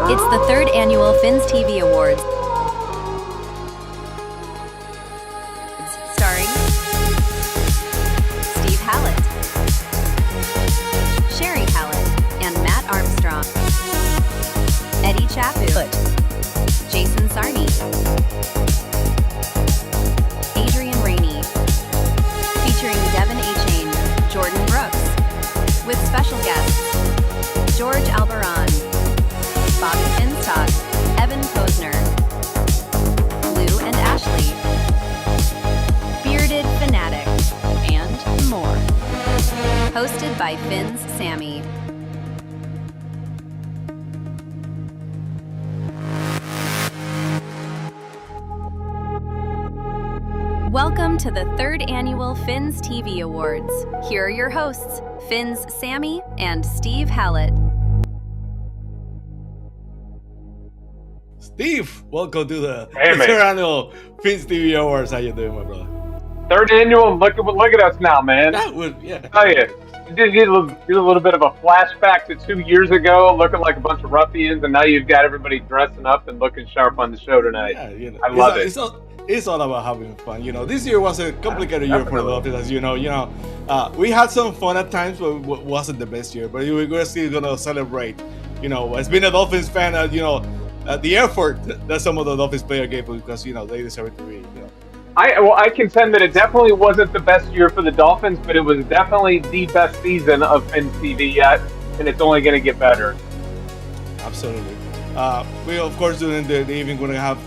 It's the third annual Fins TV Awards, starring Steve Hallett, Sherry Hallett, and Matt Armstrong, Eddie Chaput, Jason Sarney, Adrian Rainey, featuring Devin A. Jordan Brooks, with special guests George Albaran, Bobby Finstock, Evan Posner, Lou and Ashley, Bearded Phinatic, and more. Hosted by Fins Sammy. Welcome to the third annual Fins TV Awards. Here are your hosts, Fins Sammy and Steve Hallett. Steve, welcome to the third annual Fins TV Awards. How you doing, my brother? Third annual, look at us now, man. Yeah. Oh yeah, you did a little bit of a flashback to 2 years ago, looking like a bunch of ruffians, and now you've got everybody dressing up and looking sharp on the show tonight. Yeah, I love it. It's all about having fun. This year was a complicated year for the Dolphins, as you know. We had some fun at times, but it wasn't the best year. But we're still gonna celebrate. As being a Dolphins fan, the effort that some of the Dolphins players gave, because they deserve it to be. I contend that it definitely wasn't the best year for the Dolphins, but it was definitely the best season of Fins TV yet, and it's only going to get better. Absolutely. We of course during the evening going to have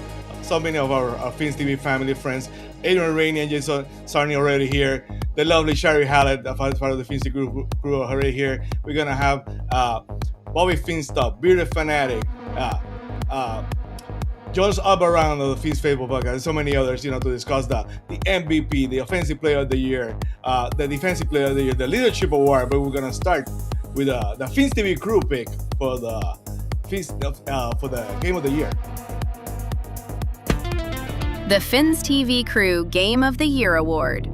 so many of our Fins TV family friends. Adrian, Rainey, and Jason Sarney already here. The lovely Sherry Hallett, part of the Fins TV crew already here. We're gonna have Bobby Finstock, Bearded Phinatic, Jones Albaran of the Fins Faithful podcast, and so many others, to discuss the MVP, the Offensive Player of the Year, the Defensive Player of the Year, the Leadership Award. But we're gonna start with the Fins TV crew pick for the Game of the Year. The Fins TV Crew Game of the Year Award.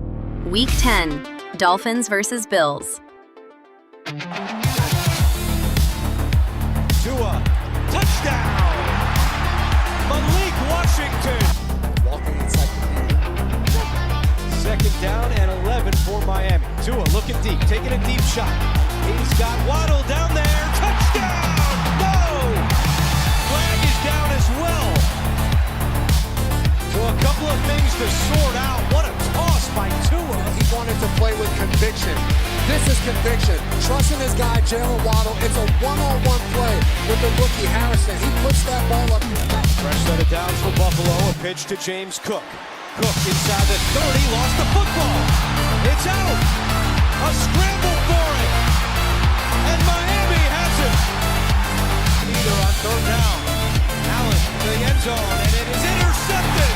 Week 10, Dolphins versus Bills. Tua, touchdown! Malik Washington. Walking inside the field. Second down and 11 for Miami. Tua looking deep, taking a deep shot. He's got Waddle down there. Touchdown! No! Flag is down as well. So a couple of things to sort out. What a toss by Tua. He wanted to play with conviction. This is conviction. Trusting his guy, Jalen Waddle. It's a one-on-one play with the rookie Harrison. He puts that ball up. Fresh set of downs for Buffalo. A pitch to James Cook. Cook inside the 30, lost the football. It's out. A scramble for it. And Miami has it. Either on third down. Allen to the end zone, and it is intercepted.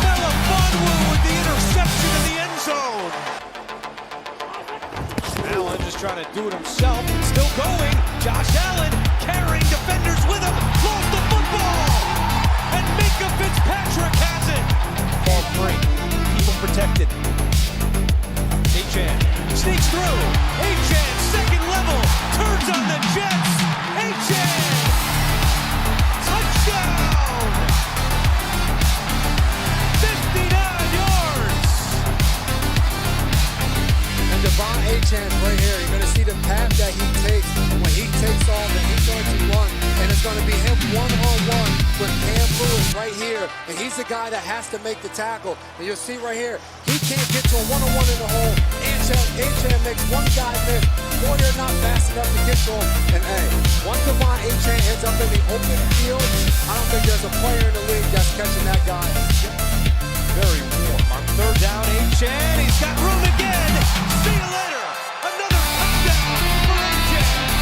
Melifonwu with the interception in the end zone. Allen just trying to do it himself. Still going. Josh Allen carrying defenders with him. Lost the football. And Minka Fitzpatrick has it. Ball free. People protected. Achan sneaks through. Achan, second level. Turns on the Jets. Achan. Touchdown. 59 yards. And Devon Achan right here. You're going to see the path that he takes. And when he takes off, then he's going to run. And it's going to be him one-on-one with Cam Lewis right here. And he's the guy that has to make the tackle. And you'll see right here, he can't get to a one-on-one in the hole. Achan makes one guy miss. Warrior not fast enough to get to him. And hey, once Devon Achan ends up in the open field, I don't think there's a player in the league that's catching that guy. Very warm. On third down, Achan. He's got room again. See you later. Another touchdown for Achan.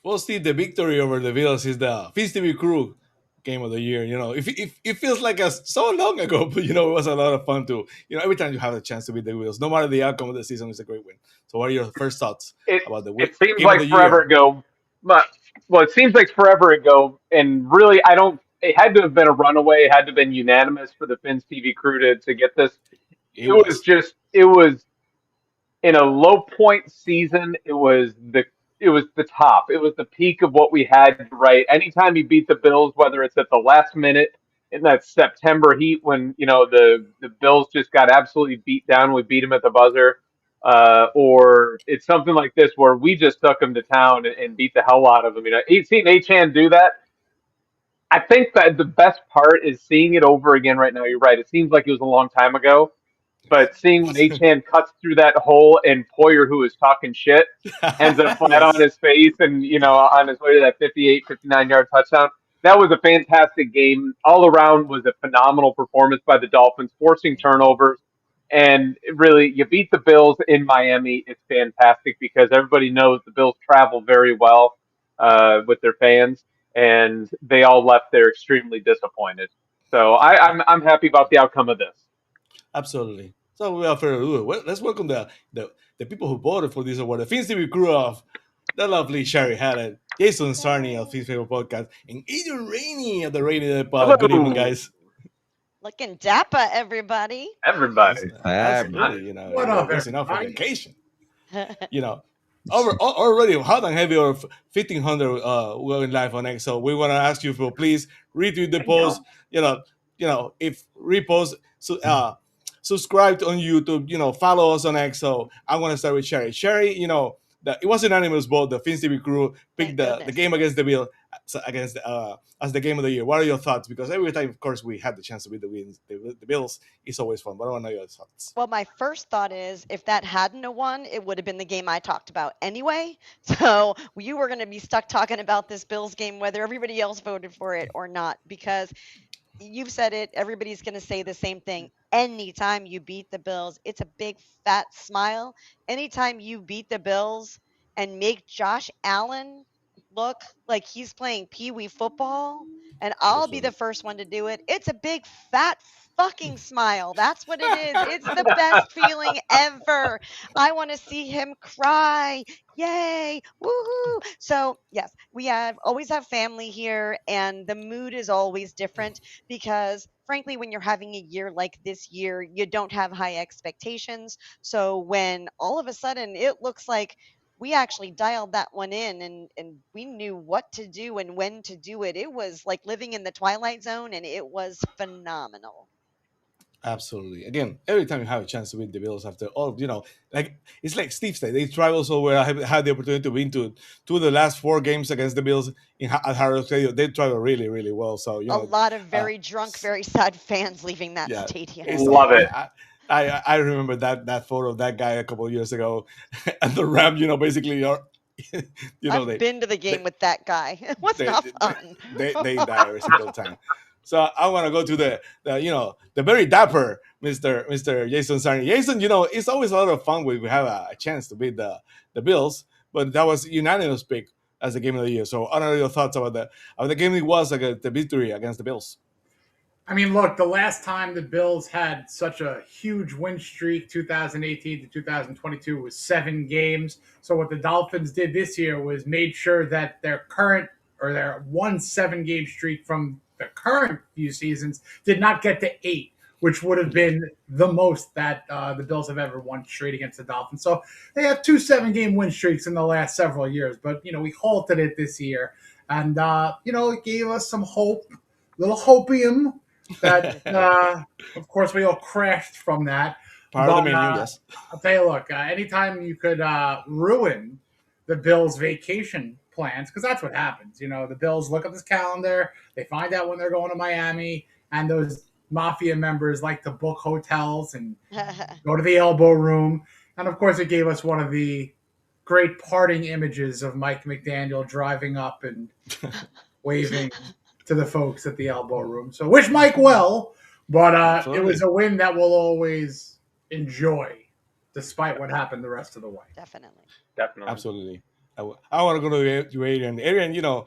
Well, Steve, the victory over the Bills is the Fins TV crew Game of the Year. If it feels like so long ago, but it was a lot of fun too. Every time you have a chance to beat the Bills, no matter the outcome of the season, it's a great win. So, what are your first thoughts about the win? It seems like forever ago, but it seems like forever ago, and really, I don't it had to have been a runaway. It had to have been unanimous for the Fins TV crew to get this. It was. It was in a low point season. It was the top. It was the peak of what we had. Right. Anytime you beat the Bills, whether it's at the last minute in that September heat when the Bills just got absolutely beat down. We beat them at the buzzer. Or it's something like this where we just took them to town and beat the hell out of them. Seeing Achan do that, I think that the best part is seeing it over again right now. You're right. It seems like it was a long time ago, but seeing when Achan cuts through that hole and Poyer, who is talking shit, ends up flat on his face and, on his way to that 58, 59-yard touchdown. That was a fantastic game. All around was a phenomenal performance by the Dolphins, forcing turnovers. And really, you beat the Bills in Miami. It's fantastic because everybody knows the Bills travel very well with their fans, and they all left there extremely disappointed. So I'm happy about the outcome of this. Absolutely. So without further ado, let's welcome the people who voted for this award. The Fins TV crew of the lovely Sherry Hallett, Jason Sarney of Fins Favorite Podcast, and Adrian Rainey of the Rainey Pod. Good evening, guys. Looking dapper, everybody. Everybody. Absolutely. What up, that's enough for everybody? vacation. Already hot and heavy or 1,500 going live on X. So we want to ask you for please retweet the post. If repost, subscribe on YouTube. Follow us on X. So I'm gonna start with Sherry. Sherry, it was an unanimous vote. The Fins TV crew picked the game against the Bill as the game of the year. What are your thoughts? Because every time, of course, we had the chance to beat the Bills, it's always fun. But I want to know your thoughts. Well, my first thought is if that hadn't have won, it would have been the game I talked about anyway. So you were going to be stuck talking about this Bills game, whether everybody else voted for it or not, because you've said it. Everybody's going to say the same thing. Anytime you beat the Bills, it's a big fat smile. Anytime you beat the Bills and make Josh Allen look like he's playing pee-wee football, and I'll be the first one to do it, it's a big fat fucking smile. That's what it is. It's the best feeling ever. I want to see him cry. Yay. Woohoo. So yes, we always have family here, and the mood is always different because frankly, when you're having a year like this year, you don't have high expectations. So when all of a sudden it looks like we actually dialed that one in and we knew what to do and when to do it. It was like living in the Twilight Zone, and it was phenomenal. Absolutely. Again, every time you have a chance to beat the Bills after all, it's like Steve said, they travel so well. I have had the opportunity to win two of the last 4 games against the Bills at Harrow Stadium. They travel really, really well. So a lot of very drunk, very sad fans leaving that stadium. Love it. I remember that photo of that guy a couple of years ago, and the Ram. Basically, I've been to the game with that guy. It was not fun. They die every single time. So I want to go to the very dapper Mr. Jason Sarney. Jason, it's always a lot of fun when we have a chance to beat the Bills, but that was unanimous pick as the game of the year. So I don't know your thoughts about the game it was against the victory against the Bills. I mean, look, the last time the Bills had such a huge win streak, 2018 to 2022, was 7 games. So what the Dolphins did this year was made sure that their 1 7-game streak from the current few seasons did not get to 8, which would have been the most that the Bills have ever won straight against the Dolphins. So they have 2 7-game win streaks in the last several years, but we halted it this year, and it gave us some hope, little hopium. That, of course, we all crashed from that. Part of the menu, yes. I'll tell you, look, anytime you could ruin the Bills' vacation plans, because that's what happens. The Bills look at this calendar, they find out when they're going to Miami, and those mafia members like to book hotels and go to the elbow room. And, of course, it gave us one of the great parting images of Mike McDaniel driving up and waving to the folks at the elbow room. So wish Mike well, but it was a win that we'll always enjoy, despite what happened the rest of the way. Definitely. Absolutely. I want to go to Adrian. Adrian,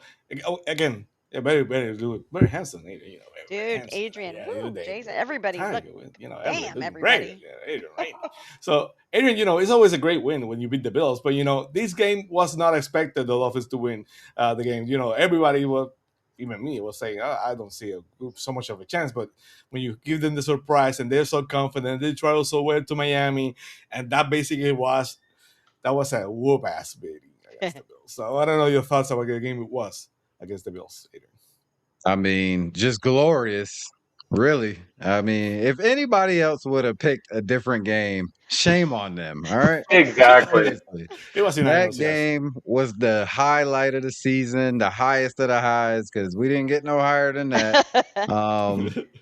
again, very, very, very handsome. Dude, handsome. Adrian, Jason, everybody. Look, damn, everybody. Right. Adrian, right. So, Adrian, it's always a great win when you beat the Bills, but, this game was not expected, the Dolphins to win the game. Everybody was even me was saying, I don't see so much of a chance. But when you give them the surprise and they're so confident, they travel so well to Miami, and that was a whoop ass beating against the Bills. So I don't know your thoughts about the game it was against the Bills, Adrian. I mean, just glorious, really. I mean, if anybody else would have picked a different game, shame on them. All right. Exactly. Seriously. It was That unanimous, yes. game was the highlight of the season, the highest of the highs, because we didn't get no higher than that.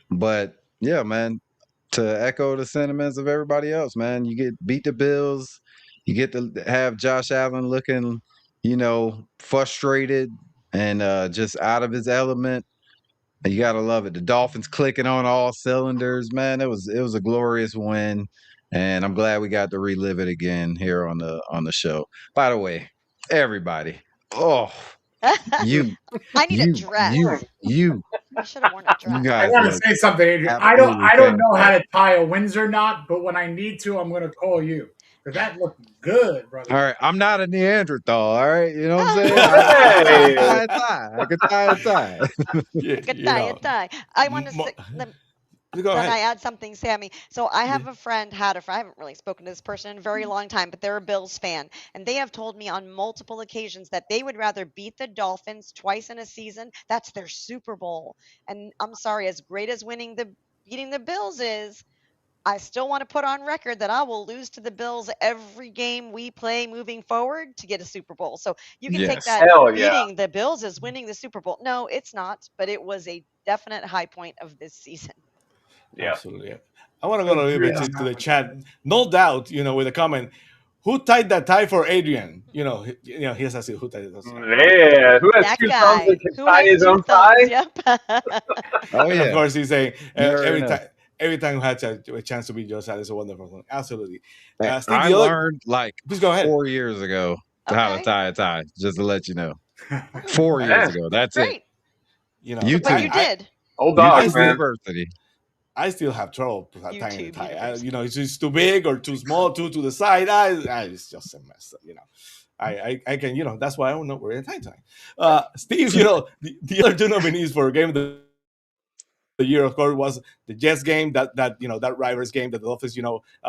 But yeah, man, to echo the sentiments of everybody else, man, you get beat the Bills, you get to have Josh Allen looking, frustrated and just out of his element. You gotta love it. The Dolphins clicking on all cylinders, man. It was a glorious win, and I'm glad we got to relive it again here on the show. By the way, everybody, oh, you, I need a you, dress. you I should have worn a you dress. I guys want to look say something, Adrian. absolutely I don't know how fantastic. to tie a Windsor knot, but when I need to, I'm going to call you because that looked good, All brother. right, I'm not a Neanderthal. All right, you know what I'm saying? I can Hey. tie a tie. I can tie a tie. Yeah, Good tie, good tie. I want to say, go then I ahead. add something, Sammy. So I Yeah. have a friend, had a friend, I haven't really spoken to this person in a very long time, but they're a Bills fan. And they have told me on multiple occasions that they would rather beat the Dolphins twice in a season. That's their Super Bowl. And I'm sorry, as great as beating the Bills is, I still want to put on record that I will lose to the Bills every game we play moving forward to get a Super Bowl. So you can take Yes. that Hell yeah. beating the Bills as winning the Super Bowl. No, it's not, but it was a definite high point of this season. Yeah. Absolutely. Yeah. I want to go a little Agreed bit on to that the one. chat. No doubt, with a comment. Who tied that tie for Adrian? He has asked who tied it. Yeah. Who has That two thumbs and guy can who tie has his two own thumbs. tie? Yep. Oh And of yeah. course, he's saying You already know. every time we had a chance to beat Joe Sal is a wonderful thing. Absolutely. Steve, I the other, learned like please go ahead. 4 years ago how to Okay. tie a tie, just to let you know. Okay. 4 years Man. ago. That's it. Great. But you YouTube. did. Old I dog, YouTube still man. University. I still have trouble tying the YouTube tie. University. It's too big or too small, too to the side. It's just a mess. I can, that's why I don't know where in tie. Steve, the other two nominees for Game of the year, of course, was the Jets game. That rivals game that the Dolphins,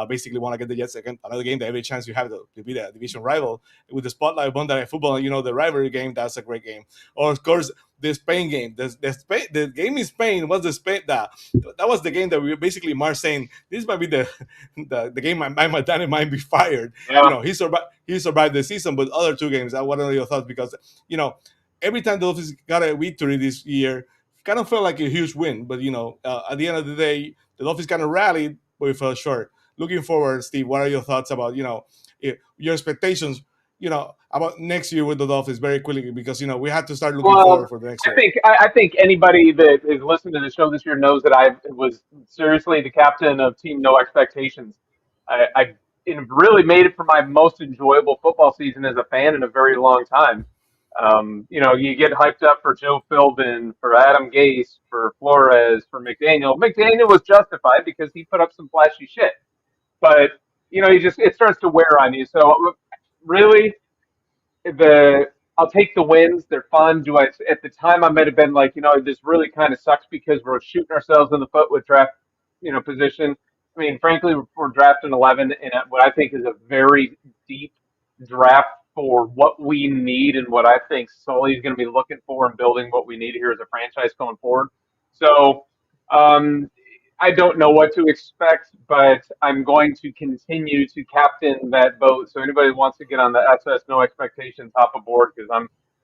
basically want to get the Jets again. Another game that every chance you have to be the division rival with the spotlight of Monday Night Football. The rivalry game. That's a great game. Or of course the Spain game. The game in Spain was that was the game that we basically Mark saying this might be the game my dad might be fired. Yeah. He survived the season, but other two games. I want to know your thoughts because every time the Dolphins got a victory this year kind of felt like a huge win, but at the end of the day, the Dolphins kind of rallied, but we fell short. Looking forward, Steve, what are your thoughts about your expectations, about next year with the Dolphins very quickly because we have to start looking forward Well, for the next I year. think I think anybody that is listening to the show this year knows that I was seriously the captain of Team No Expectations. I it really made it for my most enjoyable football season as a fan in a very long time. You get hyped up for Joe Philbin, for Adam Gase, for Flores, for McDaniel. McDaniel was justified because he put up some flashy shit, but it starts to wear on you. So really, the I'll take the wins. They're fun. Do I at the time I might have been like, this really kind of sucks because we're shooting ourselves in the foot with draft, position. I mean, frankly, we're drafting 11 in what I think is a very deep draft for what we need and what I think Sully's going to be looking for and building what we need here as a franchise going forward. So, um, I don't know what to expect, but I'm going to continue to captain that boat. So anybody who wants to get on the SS No Expectations, hop aboard because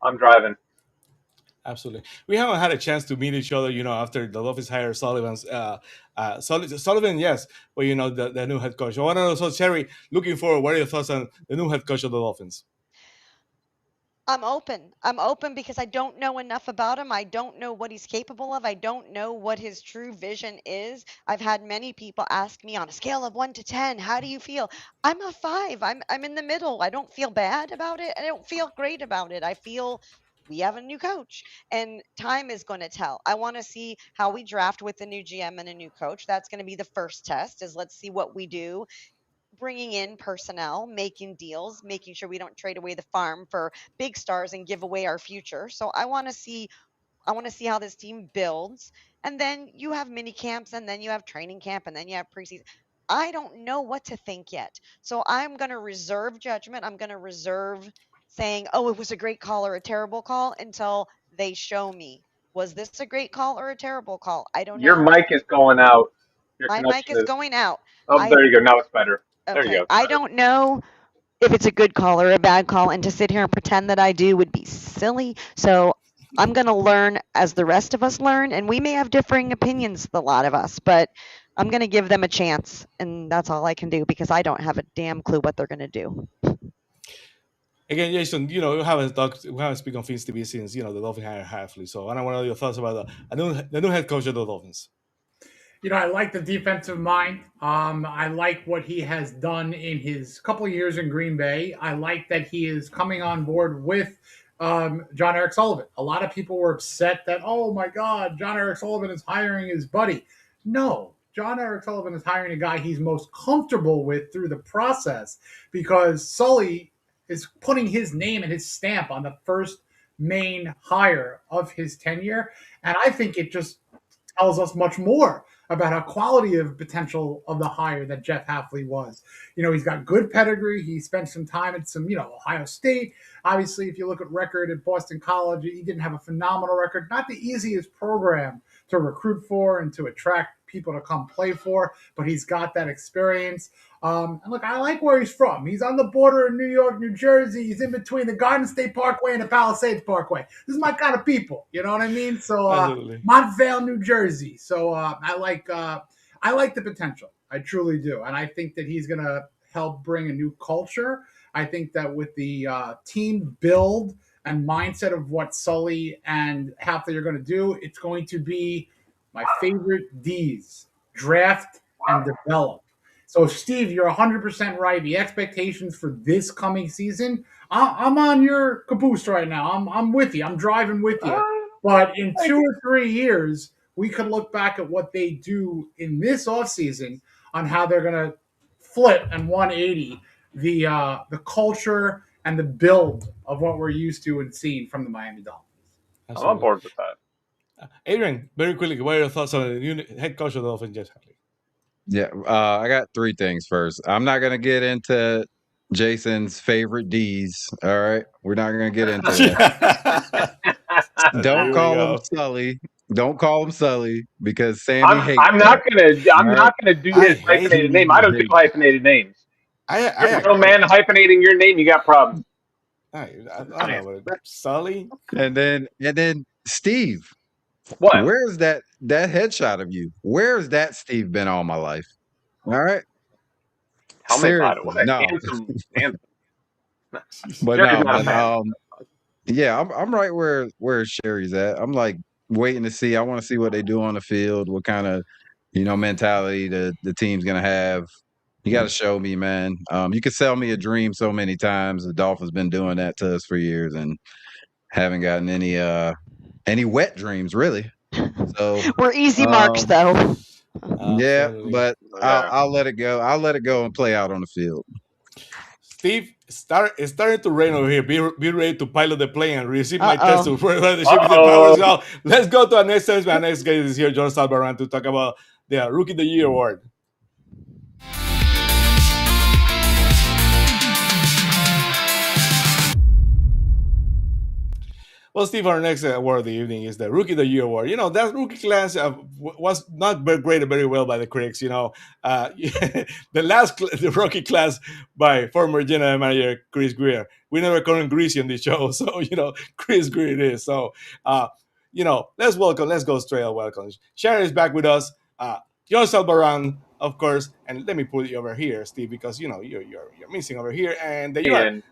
I'm driving. Absolutely. We haven't had a chance to meet each other, after the Dolphins hired Sullivan, yes, but the new head coach. I want to know, so Cherry, looking forward, what are your thoughts on the new head coach of the Dolphins? I'm open. I'm open because I don't know enough about him. I don't know what he's capable of. I don't know what his true vision is. I've had many people ask me on a scale of 1 to 10, how do you feel? I'm a 5. I'm in the middle. I don't feel bad about it. I don't feel great about it. I feel we have a new coach and time is going to tell. I want to see how we draft with a new GM and a new coach. That's going to be the first test is let's see what we do bringing in personnel, making deals, making sure we don't trade away the farm for big stars and give away our future. So I want to see I want to see how this team builds. And then you have mini camps, and then you have training camp, and then you have preseason. I don't know what to think yet. So I'm going to reserve judgment. I'm going to reserve saying, oh, it was a great call or a terrible call until they show me. Was this a great call or a terrible call? I don't Your know. mic is going out. Your My mic connection is is. going out. Oh, I there you go. Now it's better. There you Okay. go. I Sorry. don't know if it's a good call or a bad call, and to sit here and pretend that I do would be silly. So I'm going to learn as the rest of us learn, and we may have differing opinions, a lot of us, but I'm going to give them a chance, and that's all I can do because I don't have a damn clue what they're going to do. Again, Jason, we haven't spoken on Fins TV since the Dolphins hired Halfley. So I don't want to know your thoughts about the new head coach of the Dolphins. I like the defensive mind. I like what he has done in his couple of years in Green Bay. I like that he is coming on board with John Eric Sullivan. A lot of people were upset that, oh my God, John Eric Sullivan is hiring his buddy. No, John Eric Sullivan is hiring a guy he's most comfortable with through the process because Sully is putting his name and his stamp on the first main hire of his tenure. And I think it just tells us much more about how quality of potential of the hire that Jeff Halfley was. He's got good pedigree. He spent some time at some, Ohio State. Obviously, if you look at record at Boston College, he didn't have a phenomenal record. Not the easiest program to recruit for and to attract people to come play for, but he's got that experience. And look, I like where he's from. He's on the border of New York, New Jersey. He's in between the Garden State Parkway and the Palisades Parkway. This is my kind of people. You know what I mean? So Montvale, New Jersey. So I like the potential. I truly do. And I think that he's going to help bring a new culture. I think that with the team build and mindset of what Sully and Halfley are going to do, it's going to be my favorite D's: draft and develop. So, Steve, you're 100% right. The expectations for this coming season, I'm on your caboose right now. I'm with you. I'm driving with you. But in 2 or 3 years, we could look back at what they do in this offseason on how they're going to flip and 180 the culture and the build of what we're used to and seeing from the Miami Dolphins. I'm on board with that. Adrian, very quickly, what are your thoughts on the new head coach of the Dolphins, Jeff Halfley? Yeah, I got 3 things first. I'm not going to get into Jason's favorite D's. All right, we're not going to get into that. Don't call him Sully. Don't call him Sully because Sammy hates. I'm not gonna do his hyphenated name. I don't do hyphenated names. You're a real man hyphenating your name. You got problems. I don't know, Sully. And then Steve. What? Where's that headshot of you? Where's that Steve been all my life? All right. Tell me about it. What a no. handsome. But no, yeah, I'm right where Sherry's at. I'm like waiting to see. I want to see what they do on the field, what kind of mentality the team's gonna have. You got to show me, man. You can sell me a dream so many times. The Dolphins been doing that to us for years and haven't gotten any wet dreams really. So we're easy marks though. Yeah, but I'll let it go. I'll let it go and play out on the field. Steve, it's starting to rain over here. Be ready to pilot the plane and receive my test to where the ship is power. So let's go to our next segment. Our next guest is here, George Salbaran, to talk about the Rookie of the Year award. Well, Steve, our next award of the evening is the Rookie of the Year award. That rookie class was not graded very well by the critics. The rookie class by former general manager Chris Greer. We never call him Greasy on the show, so Chris Greer it is. So let's go straight and welcome. Sharon is back with us. John Salbaran, of course, and let me put you over here, Steve, because you're missing over here, and there you are.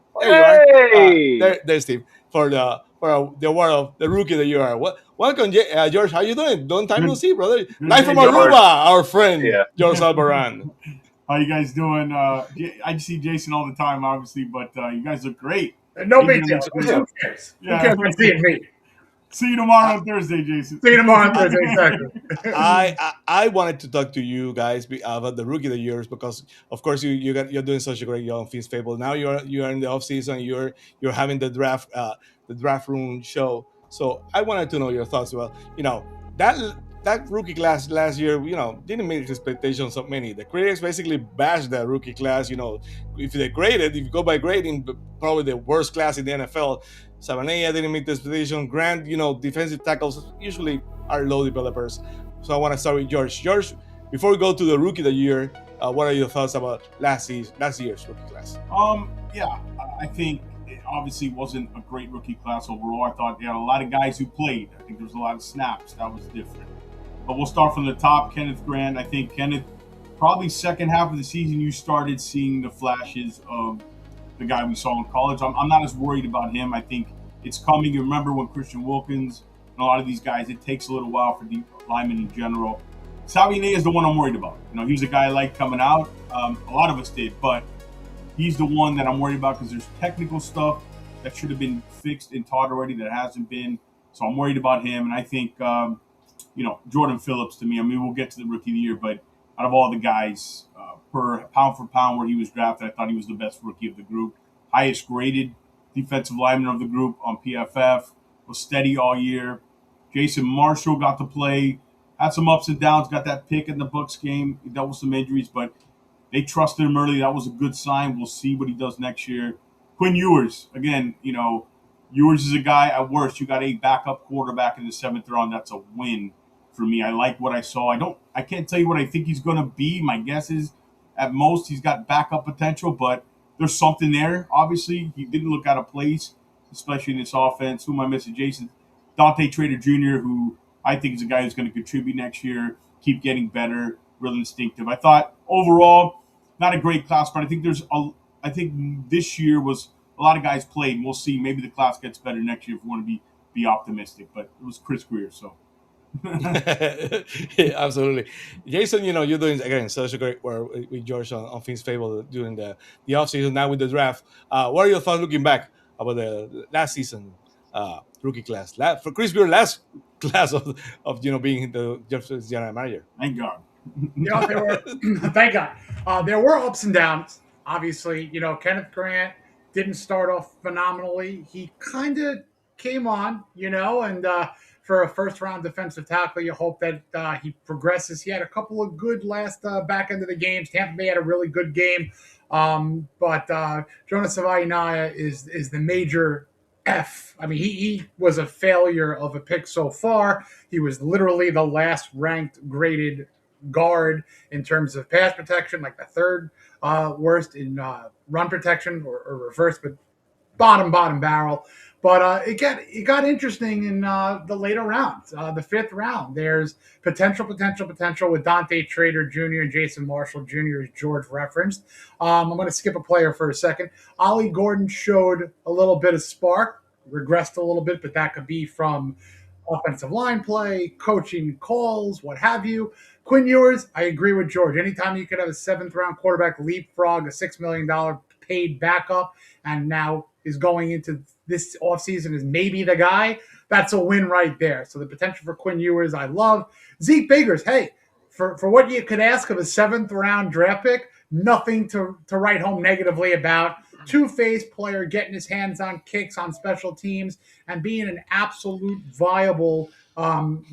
There's Steve for the award of the Rookie of the Year. Welcome, George. How you doing? Long time no see, brother. Live from Aruba, our friend George Salbaran. How you guys doing? I see Jason all the time, obviously, but you guys look great. No big deal. Who cares? Who cares about seeing me? See you tomorrow on Thursday, Jason. See you tomorrow on Thursday, exactly. I wanted to talk to you guys about the Rookie of the Years because, of course, you're doing such a great job on Fins Fable. Now you're in the off season. You're having the draft room show. So I wanted to know your thoughts about, that that rookie class last year, didn't meet expectations of many. The critics basically bashed that rookie class. If they graded, if you go by grading, probably the worst class in the NFL. Sabanea didn't meet the expectation. Grant, defensive tackles usually are low developers. So I want to start with George. George, before we go to the rookie of the year, what are your thoughts about last year's rookie class? Yeah, I think it obviously wasn't a great rookie class overall. I thought they had a lot of guys who played. I think there was a lot of snaps. That was different. But we'll start from the top. Kenneth Grant. I think Kenneth, probably second half of the season, you started seeing the flashes of the guy we saw in college. I'm not as worried about him. I think it's coming. You remember when Christian Wilkins and a lot of these guys, it takes a little while for the linemen in general. Savigne is the one I'm worried about. He was a guy I liked coming out. A lot of us did, but he's the one that I'm worried about because there's technical stuff that should have been fixed and taught already that hasn't been. So I'm worried about him. And I think, Jordan Phillips to me, we'll get to the rookie of the year, but out of all the guys, per pound for pound where he was drafted, I thought he was the best rookie of the group. Highest graded defensive lineman of the group on PFF, was steady all year. Jason Marshall got to play, had some ups and downs, got that pick in the Bucs game. He dealt with some injuries, but they trusted him early. That was a good sign. We'll see what he does next year. Quinn Ewers, again, Ewers is a guy, at worst, you got a backup quarterback in the 7th round. That's a win for me. I like what I saw. I can't tell you what I think he's going to be. My guess is at most he's got backup potential, but there's something there. Obviously, he didn't look out of place, especially in this offense. Who am I missing? Jason Dante Trader Jr., who I think is a guy who's going to contribute next year, keep getting better, real instinctive. I thought overall, not a great class, but I think this year was a lot of guys played. We'll see. Maybe the class gets better next year if we want to be optimistic. But it was Chris Greer, so. Yeah, absolutely. Jason, you're doing, again, such a great work with George on Finn's Fable during the offseason, now with the draft. What are your thoughts looking back about the last season rookie class? For Chris Greer, last class of being the Jeff's general manager. Thank God. There were, thank God. There were ups and downs. Obviously, Kenneth Grant didn't start off phenomenally. He kind of came on, and for a first-round defensive tackle, you hope that he progresses. He had a couple of good last back end of the games. Tampa Bay had a really good game, but Jonas Savaiinaea is the major F. He was a failure of a pick so far. He was literally the last ranked graded guard in terms of pass protection, like the third worst in run protection or reverse, but bottom barrel. But it got interesting in the later rounds, the 5th round. There's potential with Dante Trader Jr. and Jason Marshall Jr., as George referenced. I'm going to skip a player for a second. Ollie Gordon showed a little bit of spark, regressed a little bit, but that could be from offensive line play, coaching calls, what have you. Quinn Ewers, I agree with George. Anytime you could have a 7th round quarterback leapfrog a $6 million paid backup and now is going into this offseason is maybe the guy, that's a win right there. So the potential for Quinn Ewers, I love. Zeke Biggers, hey, for what you could ask of a 7th round draft pick, nothing to write home negatively about. Two-faced player, getting his hands on kicks on special teams and being an absolute viable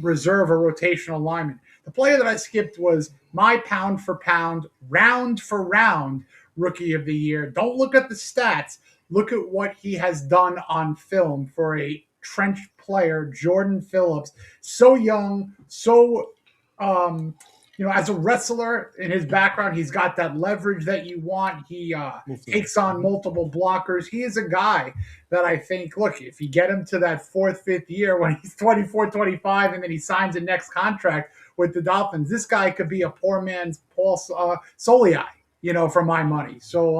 reserve or rotational lineman. The player that I skipped was my pound for pound, round for round rookie of the year. Don't look at the stats. Look at what he has done on film for a trench player, Jordan Phillips. So young, so as a wrestler in his background, he's got that leverage that you want. He takes on multiple blockers. He is a guy that I think, look, if you get him to that 4th, 5th year when he's 24, 25, and then he signs a next contract with the Dolphins, this guy could be a poor man's Paul Soliai, for my money. So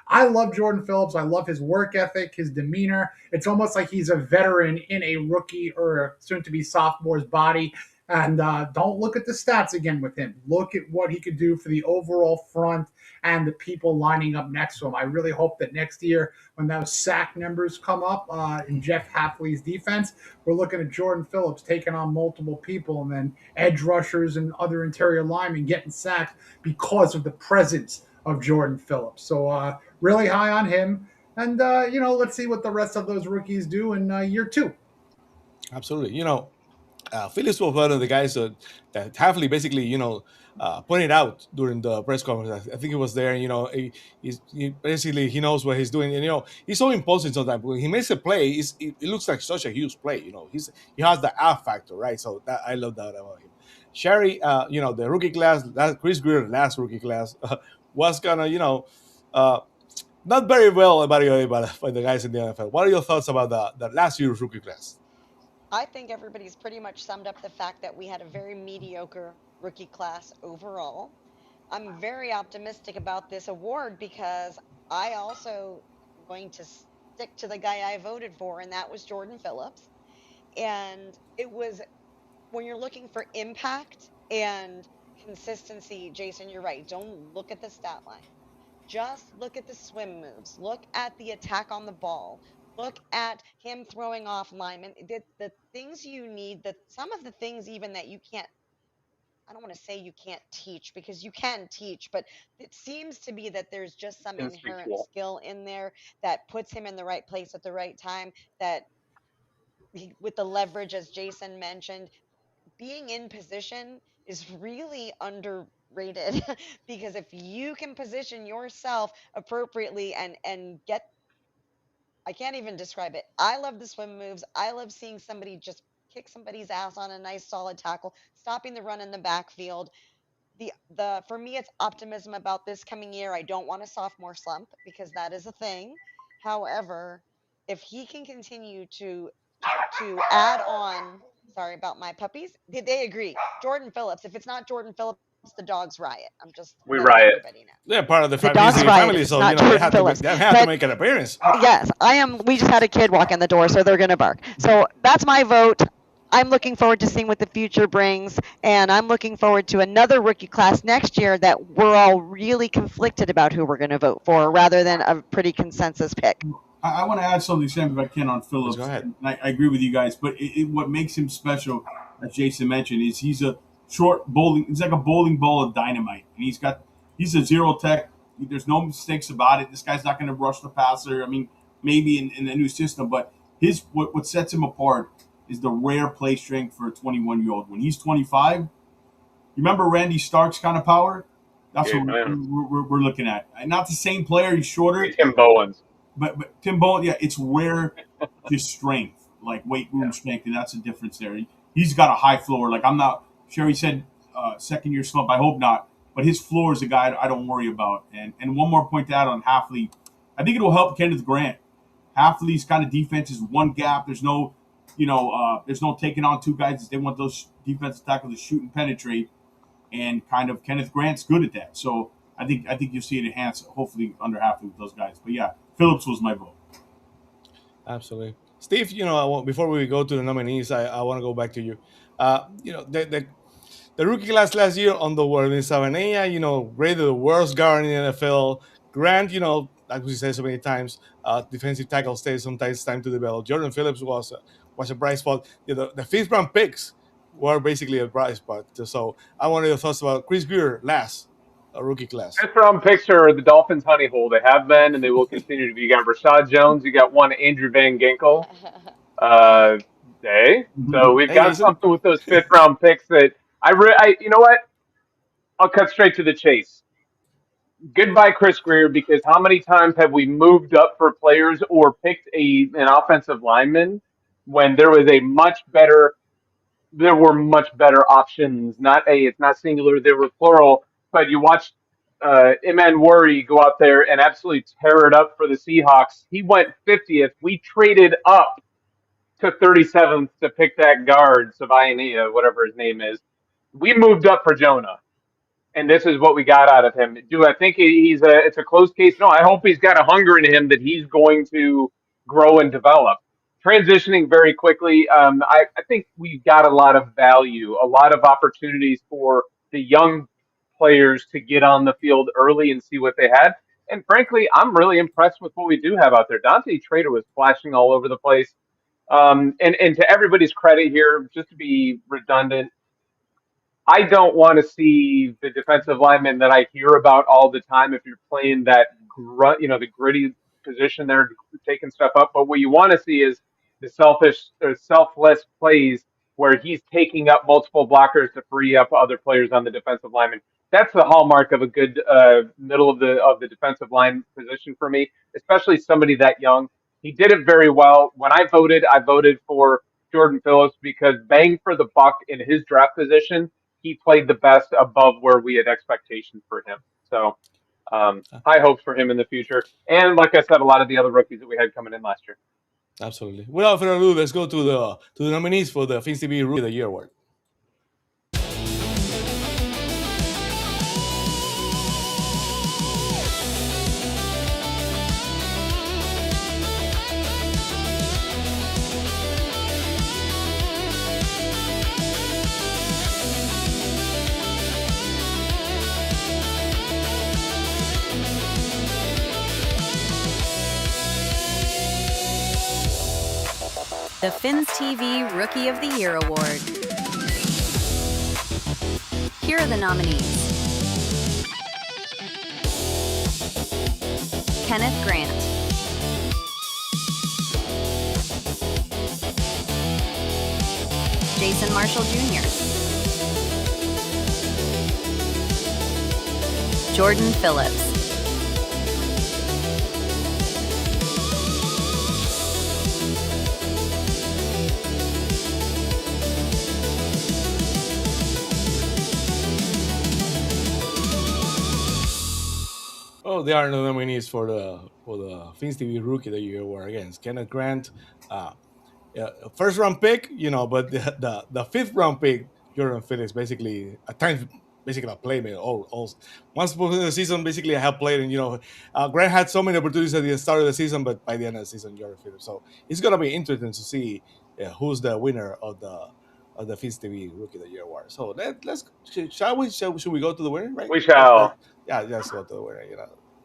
I love Jordan Phillips. I love his work ethic, his demeanor. It's almost like he's a veteran in a rookie or a soon-to-be sophomore's body. And don't look at the stats again with him. Look at what he could do for the overall front and the people lining up next to him. I really hope that next year, when those sack numbers come up in Jeff Hafley's defense, we're looking at Jordan Phillips taking on multiple people and then edge rushers and other interior linemen getting sacked because of the presence of Jordan Phillips. So really high on him. And, let's see what the rest of those rookies do in year 2. Absolutely. Phillips was one of the guys that Halfley basically, pointed out during the press conference. I think he was there. He basically he knows what he's doing, and he's so impulsive sometimes. When he makes a play, it looks like such a huge play. He has the F factor, right? So I love that about him. Sherry, the rookie class, that Chris Greer last rookie class was gonna, uh, not very well evaluated by the guys in the NFL. What are your thoughts about the last year's rookie class? I think everybody's pretty much summed up the fact that we had a very mediocre rookie class overall. I'm very optimistic about this award because I also am going to stick to the guy I voted for, and that was Jordan Phillips. And it was when you're looking for impact and consistency, Jason, you're right. Don't look at the stat line. Just look at the swim moves. Look at the attack on the ball. Look at him throwing off linemen. The things you need, some of the things even that you can't, I don't want to say you can't teach because you can teach, but it seems to be that there's just some inherent Instinctual. skill in there that puts him in the right place at the right time. That with the leverage, as Jason mentioned, being in position is really underrated because if you can position yourself appropriately and get, I can't even describe it. I love the swim moves. I love seeing somebody just kick somebody's ass on a nice solid tackle, stopping the run in the backfield. The For me it's optimism about this coming year. I don't want a sophomore slump because that is a thing. However, if he can continue to add on, sorry about my puppies. They agree. Jordan Phillips. If it's not Jordan Phillips, the dogs riot. I'm just We letting riot. everybody know. They're part of the The dogs Finsey riot if family, it's so not they Jordan have to Phillips. they have to But make an appearance. yes, I am. We just had a kid walk in the door, so they're going to bark. So that's my vote. I'm looking forward to seeing what the future brings, and I'm looking forward to another rookie class next year that we're all really conflicted about who we're going to vote for, rather than a pretty consensus pick. I want to add something, Sam, if I can, on Let's go Phillips. ahead. And I agree with you guys, but what makes him special, as Jason mentioned, is he's a short bowling. It's like a bowling ball of dynamite, and he's a zero tech. There's no mistakes about it. This guy's not going to rush the passer. I mean, maybe in the new system, but what sets him apart is the rare play strength for a 21-year-old. When he's 25, you remember Randy Stark's kind of power? That's Yeah, what man. we're looking at. Not the same player. He's shorter, Tim Bowens. but Tim Bowen, yeah, it's rare his strength, like weight room strength, and that's the difference there. He's got a high floor. Like I'm not. Sherry said, second year slump. I hope not. But his floor is a guy I don't worry about. And one more point to add on Halfley, I think it will help Kenneth Grant. Halfley's kind of defense is one gap. There's no taking on two guys. They want those defensive tackles to shoot and penetrate, and kind of Kenneth Grant's good at that. So I think you'll see it enhance hopefully under Halfley with those guys. But yeah, Phillips was my vote. Absolutely, Steve. Before we go to the nominees, I want to go back to you. The rookie class last year on the world in Savanea, rated the worst guard in the NFL. Grant, like we said so many times, defensive tackle stays sometimes time to develop. Jordan Phillips was a bright spot. The fifth round picks were basically a bright spot. So I wanted your thoughts about Chris Greer last rookie class. Fifth round picks are the Dolphins' honey hole. They have been, and they will continue to be. You got Rashad Jones. You got one Andrew Van Ginkel. Uh, So we've Hey, got Jason. something with those fifth round picks that you know what? I'll cut straight to the chase. Goodbye, Chris Greer, because how many times have we moved up for players or picked an offensive lineman when there were much better options. It's not singular, they were plural. But you watched Iman Worry go out there and absolutely tear it up for the Seahawks. He went 50th. We traded up to 37th to pick that guard, Savaiania, whatever his name is. We moved up for Jonah, and this is what we got out of him. Do I think it's a close case? No, I hope he's got a hunger in him that he's going to grow and develop. Transitioning very quickly, I think we've got a lot of value, a lot of opportunities for the young players to get on the field early and see what they had. And frankly, I'm really impressed with what we do have out there. Dante Trader was flashing all over the place. And to everybody's credit here, just to be redundant, I don't want to see the defensive lineman that I hear about all the time if you're playing that the gritty position there, taking stuff up. But what you want to see is the selfish or selfless plays where he's taking up multiple blockers to free up other players on the defensive lineman. That's the hallmark of a good middle of the defensive line position for me, especially somebody that young. He did it very well. When I voted for Jordan Phillips because bang for the buck in his draft position, he played the best above where we had expectations for him. So high hopes for him in the future. And like I said, a lot of the other rookies that we had coming in last year. Absolutely. Without further ado, let's go to the nominees for the Fins TV Rookie of the Year award. The Fins TV Rookie of the Year award. Here are the nominees. Kenneth Grant, Jason Marshall Jr., Jordan Phillips, Oh, there are no nominees for the Fins TV Rookie of the Year award. Again, it's Kenneth Grant, first round pick, but the fifth round pick, Jordan Phillips, basically at times basically a playmaker. Once in the season, basically I have played, and Grant had so many opportunities at the start of the season, but by the end of the season, Jordan Phillips. So it's gonna be interesting to see who's the winner of the Fins TV Rookie of the Year award. So should we go to the winner? Right? We shall. Yeah, let's go to the winner.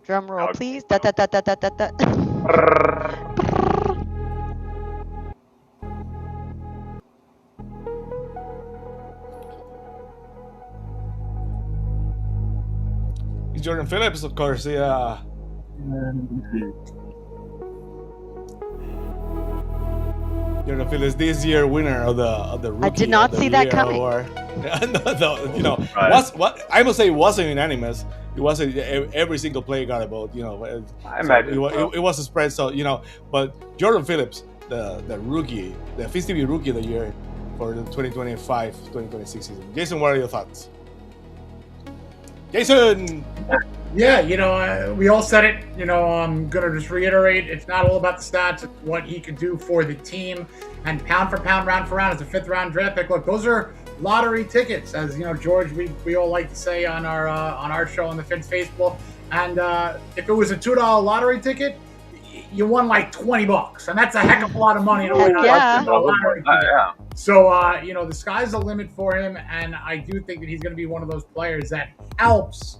Drum roll, please. Da, da, da, da, da, da, da. It's Jordan Phillips, of course. Yeah. Jordan Phillips, this year winner of the Rookie I did not of the see that Year coming. award. Right. What I must say, it wasn't unanimous. It wasn't every single player got a vote. I imagine it was a spread. So but Jordan Phillips, the rookie, the Fins TV Rookie of the Year for the 2025-2026 season. Jason, what are your thoughts? Jason. Yeah, we all said it. I'm going to just reiterate, it's not all about the stats, it's what he could do for the team. And pound for pound, round for round, as a fifth round draft pick. Look, those are lottery tickets, as George, we all like to say on our show on the Fins Facebook. And if it was a $2 lottery ticket, you won like $20, and that's a heck of a lot of money to win. Yeah. Yeah. So, the sky's the limit for him, and I do think that he's going to be one of those players that helps